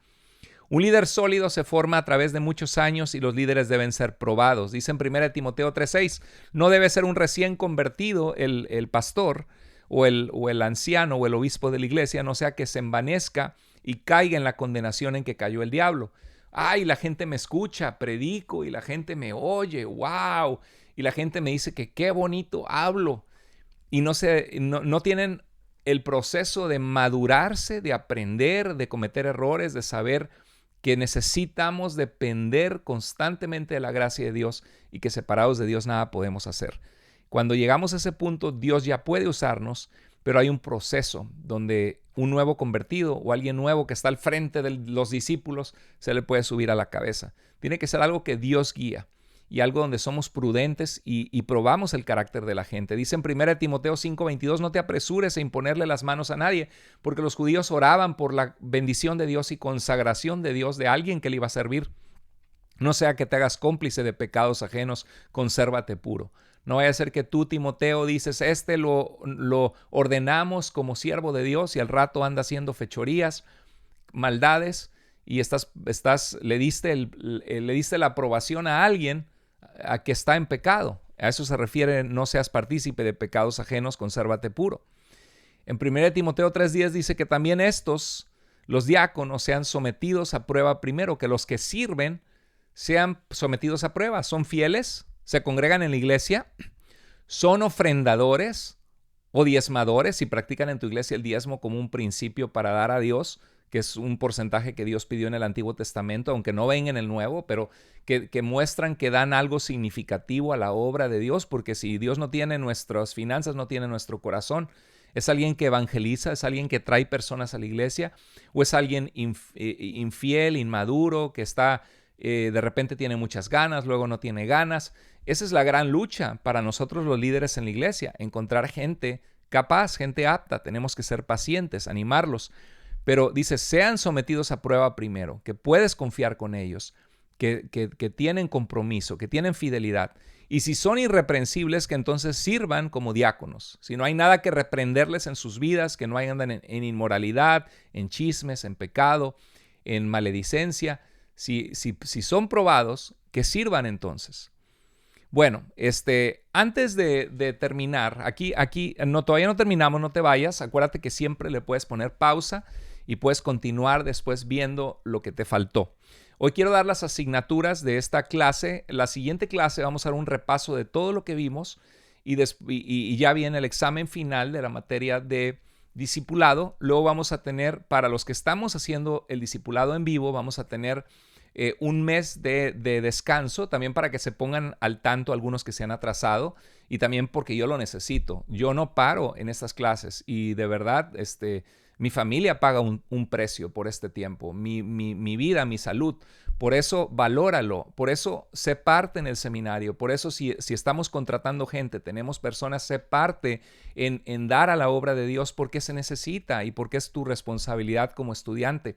Un líder sólido se forma a través de muchos años y los líderes deben ser probados. Dice en 1 Timoteo 3:6, no debe ser un recién convertido el pastor o el anciano o el obispo de la iglesia, no sea que se envanezca y caiga en la condenación en que cayó el diablo. Ay, la gente me escucha, predico y la gente me oye, wow. Y la gente me dice que qué bonito hablo. Y no tienen el proceso de madurarse, de aprender, de cometer errores, de saber que necesitamos depender constantemente de la gracia de Dios y que separados de Dios nada podemos hacer. Cuando llegamos a ese punto, Dios ya puede usarnos pero hay un proceso donde un nuevo convertido o alguien nuevo que está al frente de los discípulos se le puede subir a la cabeza. Tiene que ser algo que Dios guía y algo donde somos prudentes y probamos el carácter de la gente. Dice en 1 Timoteo 5:22, no te apresures a imponerle las manos a nadie, porque los judíos oraban por la bendición de Dios y consagración de Dios de alguien que le iba a servir. No sea que te hagas cómplice de pecados ajenos, consérvate puro. No vaya a ser que tú, Timoteo, dices, lo ordenamos como siervo de Dios y al rato anda haciendo fechorías, maldades, y le diste la aprobación a alguien a que está en pecado. A eso se refiere, no seas partícipe de pecados ajenos, consérvate puro. En 1 Timoteo 3:10 dice que también los diáconos, sean sometidos a prueba primero, que los que sirven sean sometidos a prueba. Son fieles, se congregan en la iglesia, son ofrendadores o diezmadores, si practican en tu iglesia el diezmo como un principio para dar a Dios, que es un porcentaje que Dios pidió en el Antiguo Testamento, aunque no ven en el Nuevo, pero que muestran que dan algo significativo a la obra de Dios, porque si Dios no tiene nuestras finanzas, no tiene nuestro corazón. ¿Es alguien que evangeliza? ¿Es alguien que trae personas a la iglesia? ¿O es alguien infiel, inmaduro, que está de repente tiene muchas ganas, luego no tiene ganas? Esa es la gran lucha para nosotros los líderes en la iglesia, encontrar gente capaz, gente apta. Tenemos que ser pacientes, animarlos. Pero dice, sean sometidos a prueba primero, que puedes confiar con ellos, que tienen compromiso, que tienen fidelidad. Y si son irreprensibles, que entonces sirvan como diáconos. Si no hay nada que reprenderles en sus vidas, que no andan en inmoralidad, en chismes, en pecado, en maledicencia. Si son probados, que sirvan entonces. Bueno, antes de terminar, aquí todavía no terminamos, no te vayas. Acuérdate que siempre le puedes poner pausa y puedes continuar después viendo lo que te faltó. Hoy quiero dar las asignaturas de esta clase. La siguiente clase vamos a dar un repaso de todo lo que vimos y ya viene el examen final de la materia de discipulado. Luego vamos a tener, para los que estamos haciendo el discipulado en vivo, vamos a tener un mes de descanso, también para que se pongan al tanto algunos que se han atrasado y también porque yo lo necesito. Yo no paro en estas clases y de verdad mi familia paga un precio por este tiempo, mi vida, mi salud. Por eso valóralo, por eso sé parte en el seminario, por eso si estamos contratando gente, tenemos personas, sé parte en dar a la obra de Dios porque se necesita y porque es tu responsabilidad como estudiante.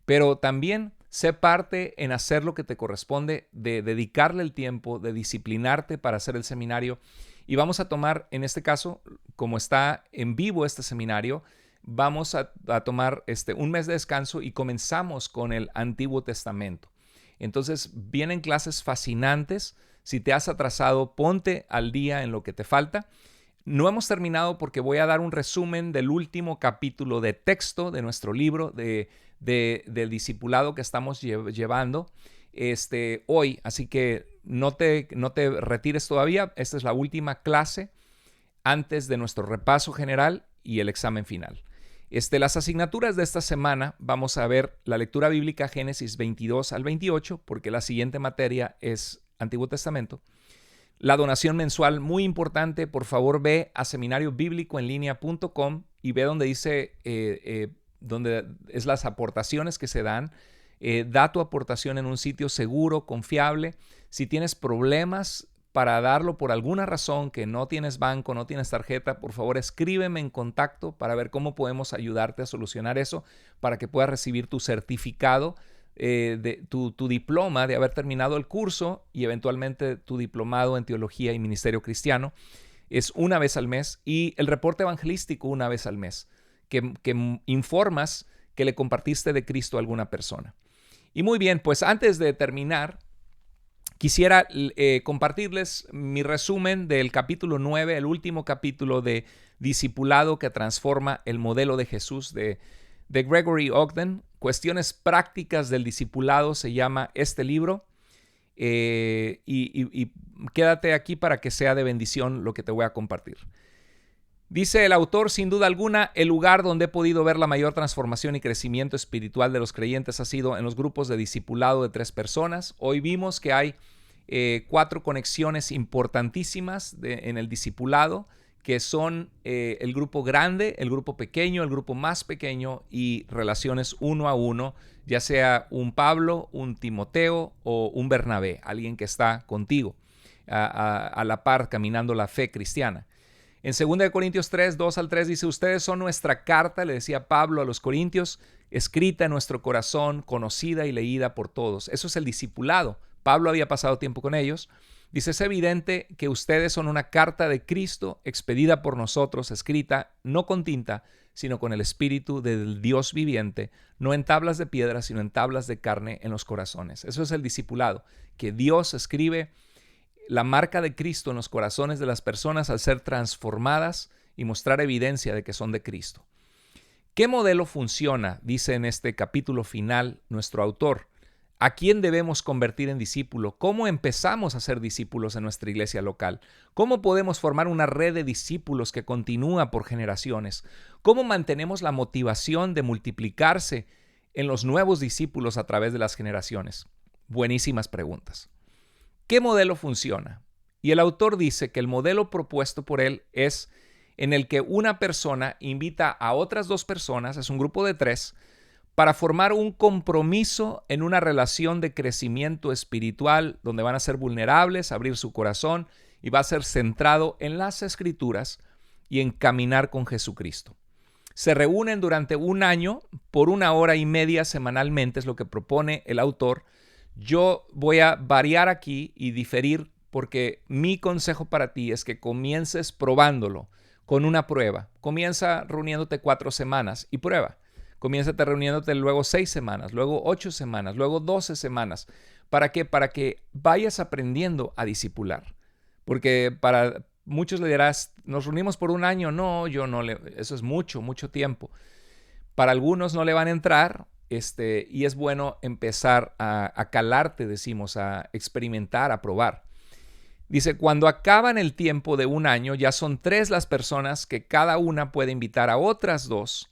Pero también sé parte en hacer lo que te corresponde, de dedicarle el tiempo, de disciplinarte para hacer el seminario. Y vamos a tomar, en este caso, como está en vivo este seminario, vamos a tomar un mes de descanso y comenzamos con el Antiguo Testamento. Entonces vienen clases fascinantes. Si te has atrasado, ponte al día en lo que te falta. No hemos terminado porque voy a dar un resumen del último capítulo de texto de nuestro libro del discipulado que estamos llevando hoy. Así que no te retires todavía. Esta es la última clase antes de nuestro repaso general y el examen final. Las asignaturas de esta semana vamos a ver la lectura bíblica Génesis 22 al 28, porque la siguiente materia es Antiguo Testamento. La donación mensual, muy importante. Por favor, ve a seminariobiblicoenlinea.com y ve donde dice, donde es las aportaciones que se dan. Da tu aportación en un sitio seguro, confiable. Si tienes problemas para darlo por alguna razón, que no tienes banco, no tienes tarjeta, por favor escríbeme en contacto para ver cómo podemos ayudarte a solucionar eso, para que puedas recibir tu certificado, tu diploma de haber terminado el curso y eventualmente tu diplomado en teología y ministerio cristiano. Es una vez al mes, y el reporte evangelístico una vez al mes, que informas que le compartiste de Cristo a alguna persona. Y muy bien, pues antes de terminar, quisiera compartirles mi resumen del capítulo 9, el último capítulo de Discipulado que transforma el modelo de Jesús de Gregory Ogden. Cuestiones prácticas del discipulado se llama este libro. Y quédate aquí para que sea de bendición lo que te voy a compartir. Dice el autor, sin duda alguna, el lugar donde he podido ver la mayor transformación y crecimiento espiritual de los creyentes ha sido en los grupos de discipulado de 3 personas. Hoy vimos que hay 4 conexiones importantísimas en el discipulado que son el grupo grande, el grupo pequeño, el grupo más pequeño y relaciones uno a uno, ya sea un Pablo, un Timoteo o un Bernabé, alguien que está contigo a la par caminando la fe cristiana. En 2 Corintios 3, 2 al 3 dice, ustedes son nuestra carta, le decía Pablo a los corintios, escrita en nuestro corazón, conocida y leída por todos. Eso es el discipulado. Pablo había pasado tiempo con ellos. Dice, es evidente que ustedes son una carta de Cristo expedida por nosotros, escrita no con tinta, sino con el Espíritu del Dios viviente, no en tablas de piedra, sino en tablas de carne en los corazones. Eso es el discipulado, que Dios escribe la marca de Cristo en los corazones de las personas al ser transformadas y mostrar evidencia de que son de Cristo. ¿Qué modelo funciona? Dice en este capítulo final nuestro autor. ¿A quién debemos convertir en discípulo? ¿Cómo empezamos a ser discípulos en nuestra iglesia local? ¿Cómo podemos formar una red de discípulos que continúa por generaciones? ¿Cómo mantenemos la motivación de multiplicarse en los nuevos discípulos a través de las generaciones? Buenísimas preguntas. ¿Qué modelo funciona? Y el autor dice que el modelo propuesto por él es en el que una persona invita a otras 2 personas, es un grupo de 3, para formar un compromiso en una relación de crecimiento espiritual donde van a ser vulnerables, abrir su corazón y va a ser centrado en las Escrituras y en caminar con Jesucristo. Se reúnen durante un año por 1 hora y media semanalmente, es lo que propone el autor. Yo voy a variar aquí y diferir porque mi consejo para ti es que comiences probándolo con una prueba. Comienza reuniéndote 4 semanas y prueba. Comiénzate reuniéndote luego 6 semanas, luego 8 semanas, luego 12 semanas. ¿Para qué? Para que vayas aprendiendo a discipular. Porque para muchos le dirás, nos reunimos por un año. No, eso es mucho tiempo. Para algunos no le van a entrar y es bueno empezar a calarte, decimos, a experimentar, a probar. Dice, cuando acaban el tiempo de un año, ya son 3 las personas que cada una puede invitar a otras 2.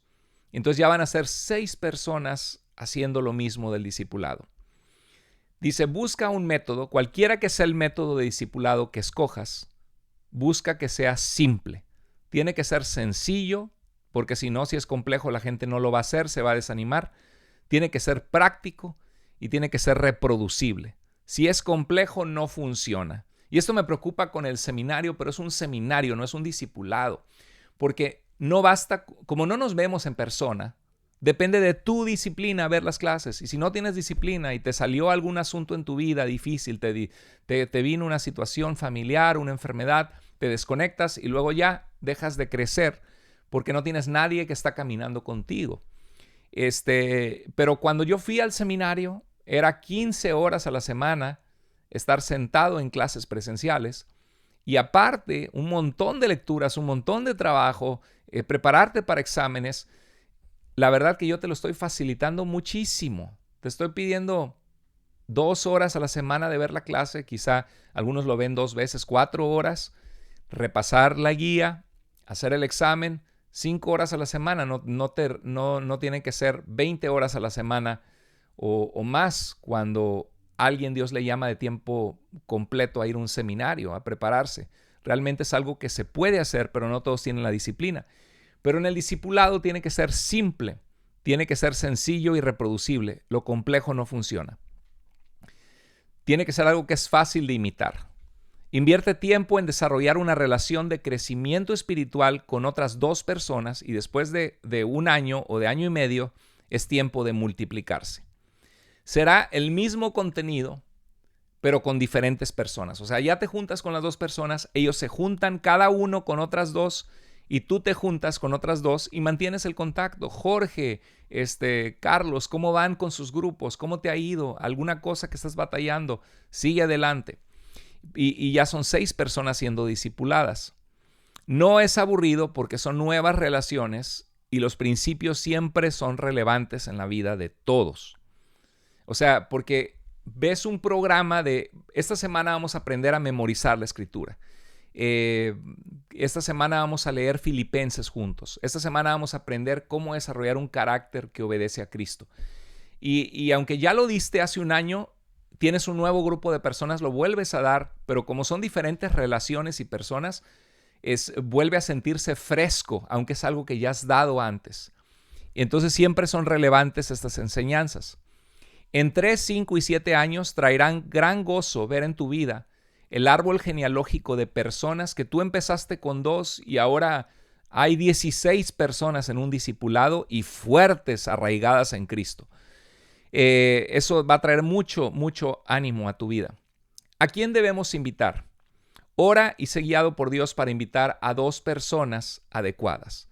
Entonces ya van a ser 6 personas haciendo lo mismo del discipulado. Dice, busca un método, cualquiera que sea el método de discipulado que escojas, busca que sea simple. Tiene que ser sencillo, porque si no, si es complejo, la gente no lo va a hacer, se va a desanimar. Tiene que ser práctico y tiene que ser reproducible. Si es complejo, no funciona. Y esto me preocupa con el seminario, pero es un seminario, no es un discipulado. Porque no basta, como no nos vemos en persona, depende de tu disciplina ver las clases. Y si no tienes disciplina y te salió algún asunto en tu vida difícil, te vino una situación familiar, una enfermedad, te desconectas y luego ya dejas de crecer porque no tienes nadie que está caminando contigo. Pero cuando yo fui al seminario, era 15 horas a la semana estar sentado en clases presenciales y aparte un montón de lecturas, un montón de trabajo, prepararte para exámenes. La verdad que yo te lo estoy facilitando muchísimo. Te estoy pidiendo 2 horas a la semana de ver la clase, quizá algunos lo ven 2 veces, 4 horas, repasar la guía, hacer el examen, 5 horas a la semana, no tienen que ser 20 horas a la semana o más cuando alguien Dios le llama de tiempo completo a ir a un seminario, a prepararse. Realmente es algo que se puede hacer, pero no todos tienen la disciplina. Pero en el discipulado tiene que ser simple, tiene que ser sencillo y reproducible. Lo complejo no funciona. Tiene que ser algo que es fácil de imitar. Invierte tiempo en desarrollar una relación de crecimiento espiritual con otras 2 personas y después de 1 año o de año y medio es tiempo de multiplicarse. Será el mismo contenido, pero con diferentes personas. O sea, ya te juntas con las 2 personas, ellos se juntan cada uno con otras 2 y tú te juntas con otras 2 y mantienes el contacto. Jorge, Carlos, ¿cómo van con sus grupos? ¿Cómo te ha ido? ¿Alguna cosa que estás batallando? Sigue adelante. Y ya son 6 personas siendo discipuladas. No es aburrido porque son nuevas relaciones y los principios siempre son relevantes en la vida de todos. O sea, porque ves un programa de, esta semana vamos a aprender a memorizar la escritura. Esta semana vamos a leer Filipenses juntos. Esta semana vamos a aprender cómo desarrollar un carácter que obedece a Cristo. Y aunque ya lo diste hace un año, tienes un nuevo grupo de personas, lo vuelves a dar, pero como son diferentes relaciones y personas, vuelve a sentirse fresco, aunque es algo que ya has dado antes. Y entonces siempre son relevantes estas enseñanzas. En 3, 5 y 7 años traerán gran gozo ver en tu vida el árbol genealógico de personas que tú empezaste con 2 y ahora hay 16 personas en un discipulado y fuertes, arraigadas en Cristo. Eso va a traer mucho, mucho ánimo a tu vida. ¿A quién debemos invitar? Ora y sé guiado por Dios para invitar a 2 personas adecuadas.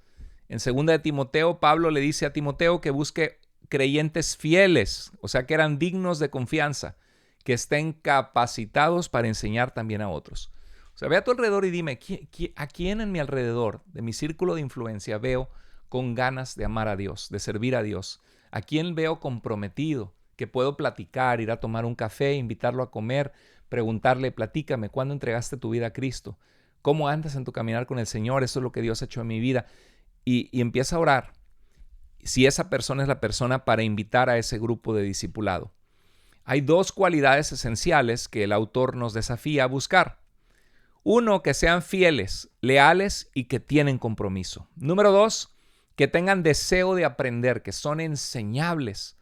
En 2 de Timoteo, Pablo le dice a Timoteo que busque creyentes fieles, o sea, que eran dignos de confianza, que estén capacitados para enseñar también a otros. O sea, ve a tu alrededor y dime, ¿a quién en mi alrededor, de mi círculo de influencia, veo con ganas de amar a Dios, de servir a Dios? ¿A quién veo comprometido, que puedo platicar, ir a tomar un café, invitarlo a comer, preguntarle, platícame, ¿cuándo entregaste tu vida a Cristo? ¿Cómo andas en tu caminar con el Señor? Eso es lo que Dios ha hecho en mi vida. Y empieza a orar si esa persona es la persona para invitar a ese grupo de discipulado. Hay 2 cualidades esenciales que el autor nos desafía a buscar. 1, que sean fieles, leales y que tienen compromiso. Número 2, que tengan deseo de aprender, que son enseñables.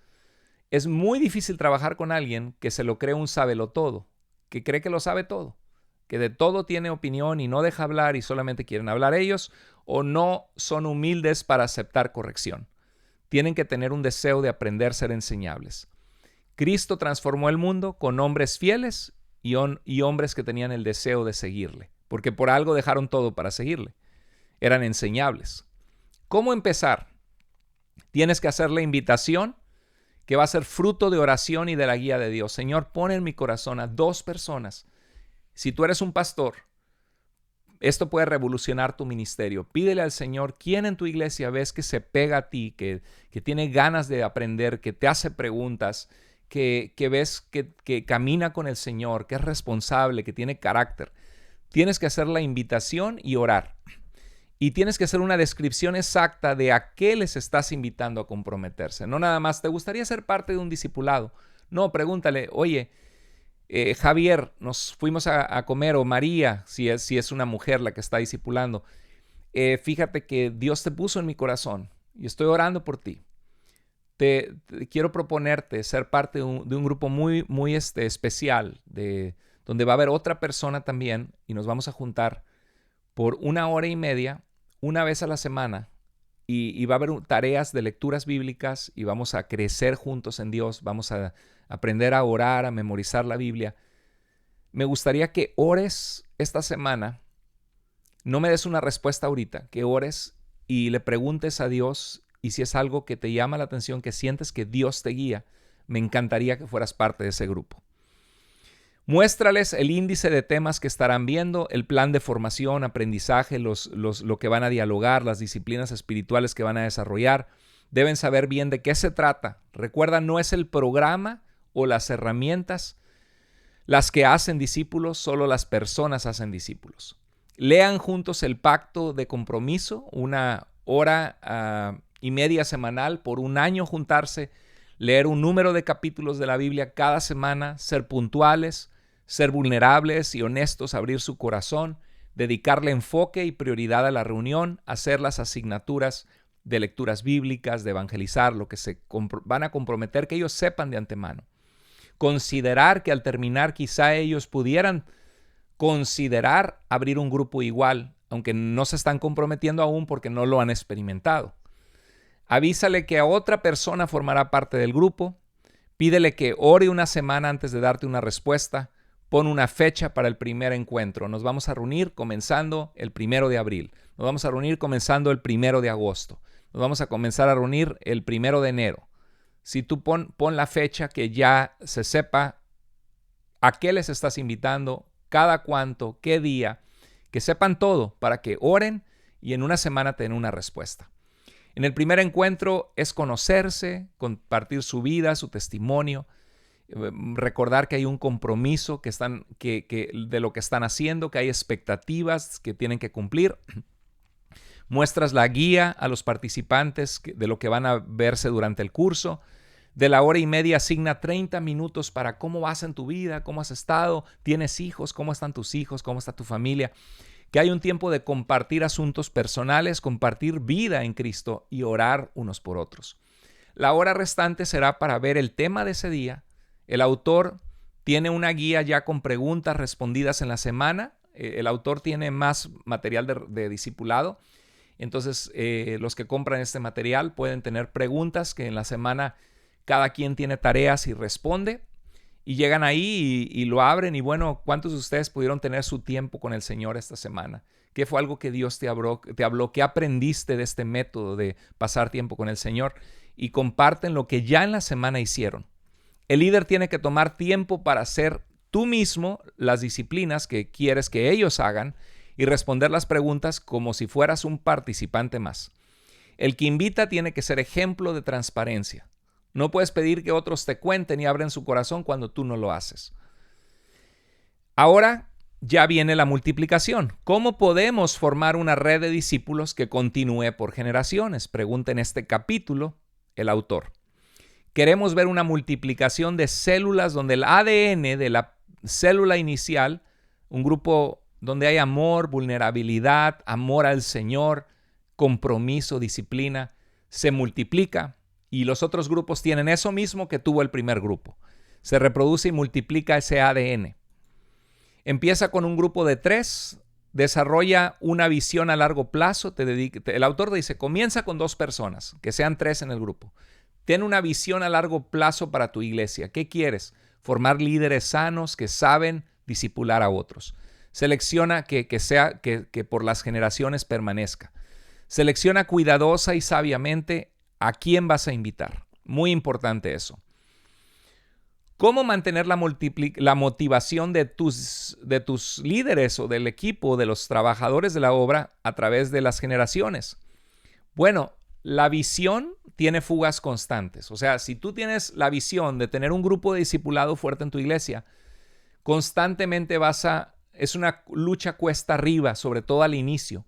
Es muy difícil trabajar con alguien que se lo cree un sabelotodo, que cree que lo sabe todo, que de todo tiene opinión y no deja hablar y solamente quieren hablar ellos, o no son humildes para aceptar corrección. Tienen que tener un deseo de aprender a ser enseñables. Cristo transformó el mundo con hombres fieles y hombres que tenían el deseo de seguirle, porque por algo dejaron todo para seguirle. Eran enseñables. ¿Cómo empezar? Tienes que hacer la invitación que va a ser fruto de oración y de la guía de Dios. Señor, pon en mi corazón a 2 personas. Si tú eres un pastor, esto puede revolucionar tu ministerio. Pídele al Señor quién en tu iglesia ves que se pega a ti, que tiene ganas de aprender, que te hace preguntas, que ves que camina con el Señor, que es responsable, que tiene carácter. Tienes que hacer la invitación y orar. Y tienes que hacer una descripción exacta de a qué les estás invitando a comprometerse. No nada más, ¿te gustaría ser parte de un discipulado? No, pregúntale, oye, Javier, nos fuimos a comer, o María, si es una mujer la que está discipulando. Fíjate que Dios te puso en mi corazón y estoy orando por ti. Te quiero proponerte ser parte de un grupo muy, muy especial, donde va a haber otra persona también y nos vamos a juntar por 1 hora y media, una vez a la semana, y va a haber tareas de lecturas bíblicas y vamos a crecer juntos en Dios, vamos a aprender a orar, a memorizar la Biblia. Me gustaría que ores esta semana, no me des una respuesta ahorita, que ores y le preguntes a Dios, y si es algo que te llama la atención, que sientes que Dios te guía, me encantaría que fueras parte de ese grupo. Muéstrales el índice de temas que estarán viendo, el plan de formación, aprendizaje, lo que van a dialogar, las disciplinas espirituales que van a desarrollar. Deben saber bien de qué se trata. Recuerda, no es el programa o las herramientas las que hacen discípulos, solo las personas hacen discípulos. Lean juntos el pacto de compromiso, 1 hora y media semanal, por 1 año juntarse, leer un número de capítulos de la Biblia cada semana, ser puntuales, ser vulnerables y honestos, abrir su corazón, dedicarle enfoque y prioridad a la reunión, hacer las asignaturas de lecturas bíblicas, de evangelizar, lo que se van a comprometer, que ellos sepan de antemano. Considerar que al terminar quizá ellos pudieran considerar abrir un grupo igual, aunque no se están comprometiendo aún porque no lo han experimentado. Avísale que a otra persona formará parte del grupo. Pídele que ore 1 semana antes de darte una respuesta. Pon una fecha para el primer encuentro. Nos vamos a reunir comenzando el 1 de abril. Nos vamos a reunir comenzando el 1 de agosto. Nos vamos a comenzar a reunir el 1 de enero. Si tú pon la fecha, que ya se sepa a qué les estás invitando, cada cuánto, qué día, que sepan todo para que oren y en 1 semana te den una respuesta. En el primer encuentro es conocerse, compartir su vida, su testimonio, recordar que hay un compromiso de lo que están haciendo, que hay expectativas que tienen que cumplir. Muestras la guía a los participantes de lo que van a verse durante el curso. De la 1 hora y media asigna 30 minutos para cómo vas en tu vida, cómo has estado, tienes hijos, cómo están tus hijos, cómo está tu familia. que hay un tiempo de compartir asuntos personales, compartir vida en Cristo y orar unos por otros. La hora restante será para ver el tema de ese día. El autor tiene una guía ya con preguntas respondidas en la semana. El autor tiene más material de discipulado. Entonces, los que compran este material pueden tener preguntas que en la semana cada quien tiene tareas y responde. Y llegan ahí y lo abren y bueno, ¿cuántos de ustedes pudieron tener su tiempo con el Señor esta semana? ¿Qué fue algo que Dios te habló? ¿Qué aprendiste de este método de pasar tiempo con el Señor? Y comparten lo que ya en la semana hicieron. El líder tiene que tomar tiempo para hacer tú mismo las disciplinas que quieres que ellos hagan y responder las preguntas como si fueras un participante más. El que invita tiene que ser ejemplo de transparencia. No puedes pedir que otros te cuenten y abren su corazón cuando tú no lo haces. Ahora ya viene la multiplicación. ¿Cómo podemos formar una red de discípulos que continúe por generaciones? Pregunta en este capítulo el autor. Queremos ver una multiplicación de células donde el ADN de la célula inicial, un grupo donde hay amor, vulnerabilidad, amor al Señor, compromiso, disciplina, se multiplica. Y los otros grupos tienen eso mismo que tuvo el primer grupo. Se reproduce y multiplica ese ADN. Empieza con un grupo de 3, desarrolla una visión a largo plazo. El autor dice, comienza con 2 personas, que sean 3 en el grupo. Ten una visión a largo plazo para tu iglesia. ¿Qué quieres? Formar líderes sanos que saben discipular a otros. Selecciona que por las generaciones permanezca. Selecciona cuidadosa y sabiamente ¿a quién vas a invitar? Muy importante eso. ¿Cómo mantener la motivación de tus líderes o del equipo, de los trabajadores de la obra a través de las generaciones? Bueno, la visión tiene fugas constantes. O sea, si tú tienes la visión de tener un grupo de discipulado fuerte en tu iglesia, constantemente es una lucha cuesta arriba, sobre todo al inicio.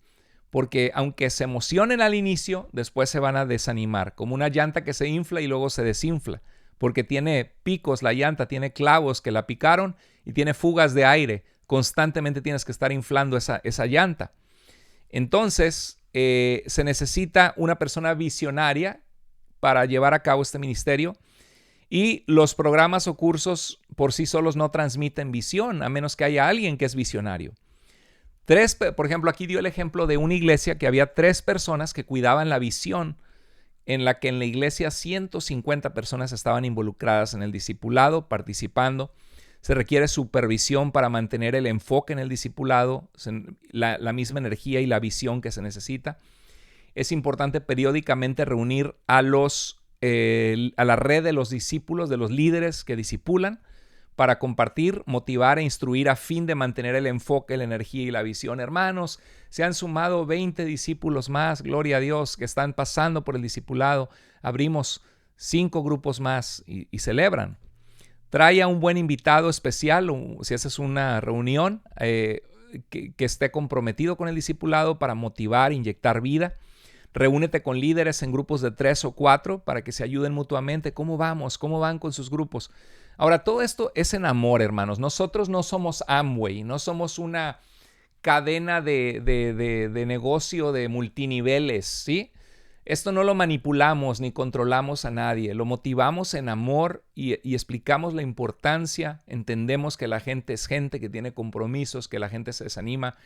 Porque aunque se emocionen al inicio, después se van a desanimar, como una llanta que se infla y luego se desinfla, porque tiene picos la llanta, tiene clavos que la picaron y tiene fugas de aire. Constantemente tienes que estar inflando esa llanta. Entonces, se necesita una persona visionaria para llevar a cabo este ministerio y los programas o cursos por sí solos no transmiten visión, a menos que haya alguien que es visionario. Por ejemplo, aquí dio el ejemplo de una iglesia que había 3 personas que cuidaban la visión, en la que en la iglesia 150 personas estaban involucradas en el discipulado, participando. Se requiere supervisión para mantener el enfoque en el discipulado, la misma energía y la visión que se necesita. Es importante periódicamente reunir a la red de los discípulos, de los líderes que discipulan, para compartir, motivar e instruir a fin de mantener el enfoque, la energía y la visión. Hermanos, se han sumado 20 discípulos más, gloria a Dios, que están pasando por el discipulado. Abrimos 5 grupos más y celebran. Trae a un buen invitado especial, si haces una reunión, que esté comprometido con el discipulado para motivar, inyectar vida. Reúnete con líderes en grupos de 3 o 4 para que se ayuden mutuamente. ¿Cómo vamos? ¿Cómo van con sus grupos? Ahora, todo esto es en amor, hermanos. Nosotros no somos Amway, no somos una cadena de negocio de multiniveles, ¿sí? Esto no lo manipulamos ni controlamos a nadie. Lo motivamos en amor y explicamos la importancia. Entendemos que la gente es gente que tiene compromisos, que la gente se desanima.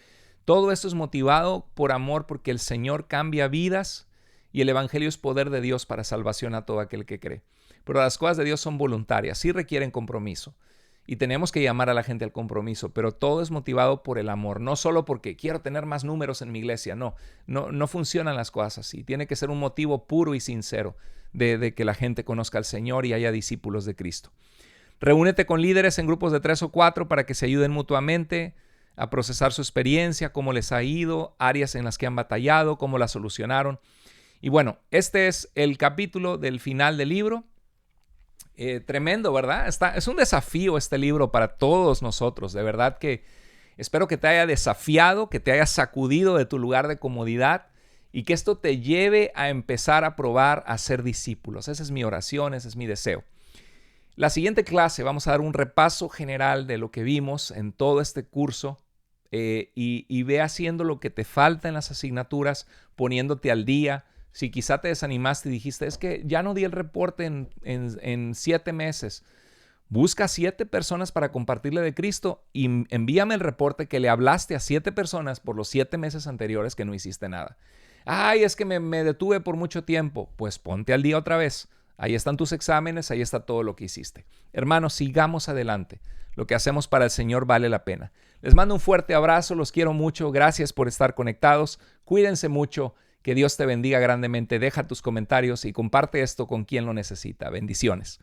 Todo esto es motivado por amor porque el Señor cambia vidas y el Evangelio es poder de Dios para salvación a todo aquel que cree. Pero las cosas de Dios son voluntarias, sí requieren compromiso. Y tenemos que llamar a la gente al compromiso, pero todo es motivado por el amor, no solo porque quiero tener más números en mi iglesia. No funcionan las cosas así. Tiene que ser un motivo puro y sincero de que la gente conozca al Señor y haya discípulos de Cristo. Reúnete con líderes en grupos de 3 o 4 para que se ayuden mutuamente a procesar su experiencia, cómo les ha ido, áreas en las que han batallado, cómo las solucionaron. Y bueno, este es el capítulo del final del libro. Tremendo, ¿verdad? Es un desafío este libro para todos nosotros. De verdad que espero que te haya desafiado, que te haya sacudido de tu lugar de comodidad y que esto te lleve a empezar a probar a ser discípulos. Esa es mi oración, ese es mi deseo. La siguiente clase vamos a dar un repaso general de lo que vimos en todo este curso. y ve haciendo lo que te falta en las asignaturas, poniéndote al día. Si quizá te desanimaste y dijiste, es que ya no di el reporte en 7 meses. Busca 7 personas para compartirle de Cristo y envíame el reporte que le hablaste a 7 personas por los 7 meses anteriores que no hiciste nada. Ay, es que me detuve por mucho tiempo. Pues ponte al día otra vez. Ahí están tus exámenes, ahí está todo lo que hiciste. Hermanos, sigamos adelante. Lo que hacemos para el Señor vale la pena. Les mando un fuerte abrazo, los quiero mucho. Gracias por estar conectados. Cuídense mucho. Que Dios te bendiga grandemente. Deja tus comentarios y comparte esto con quien lo necesita. Bendiciones.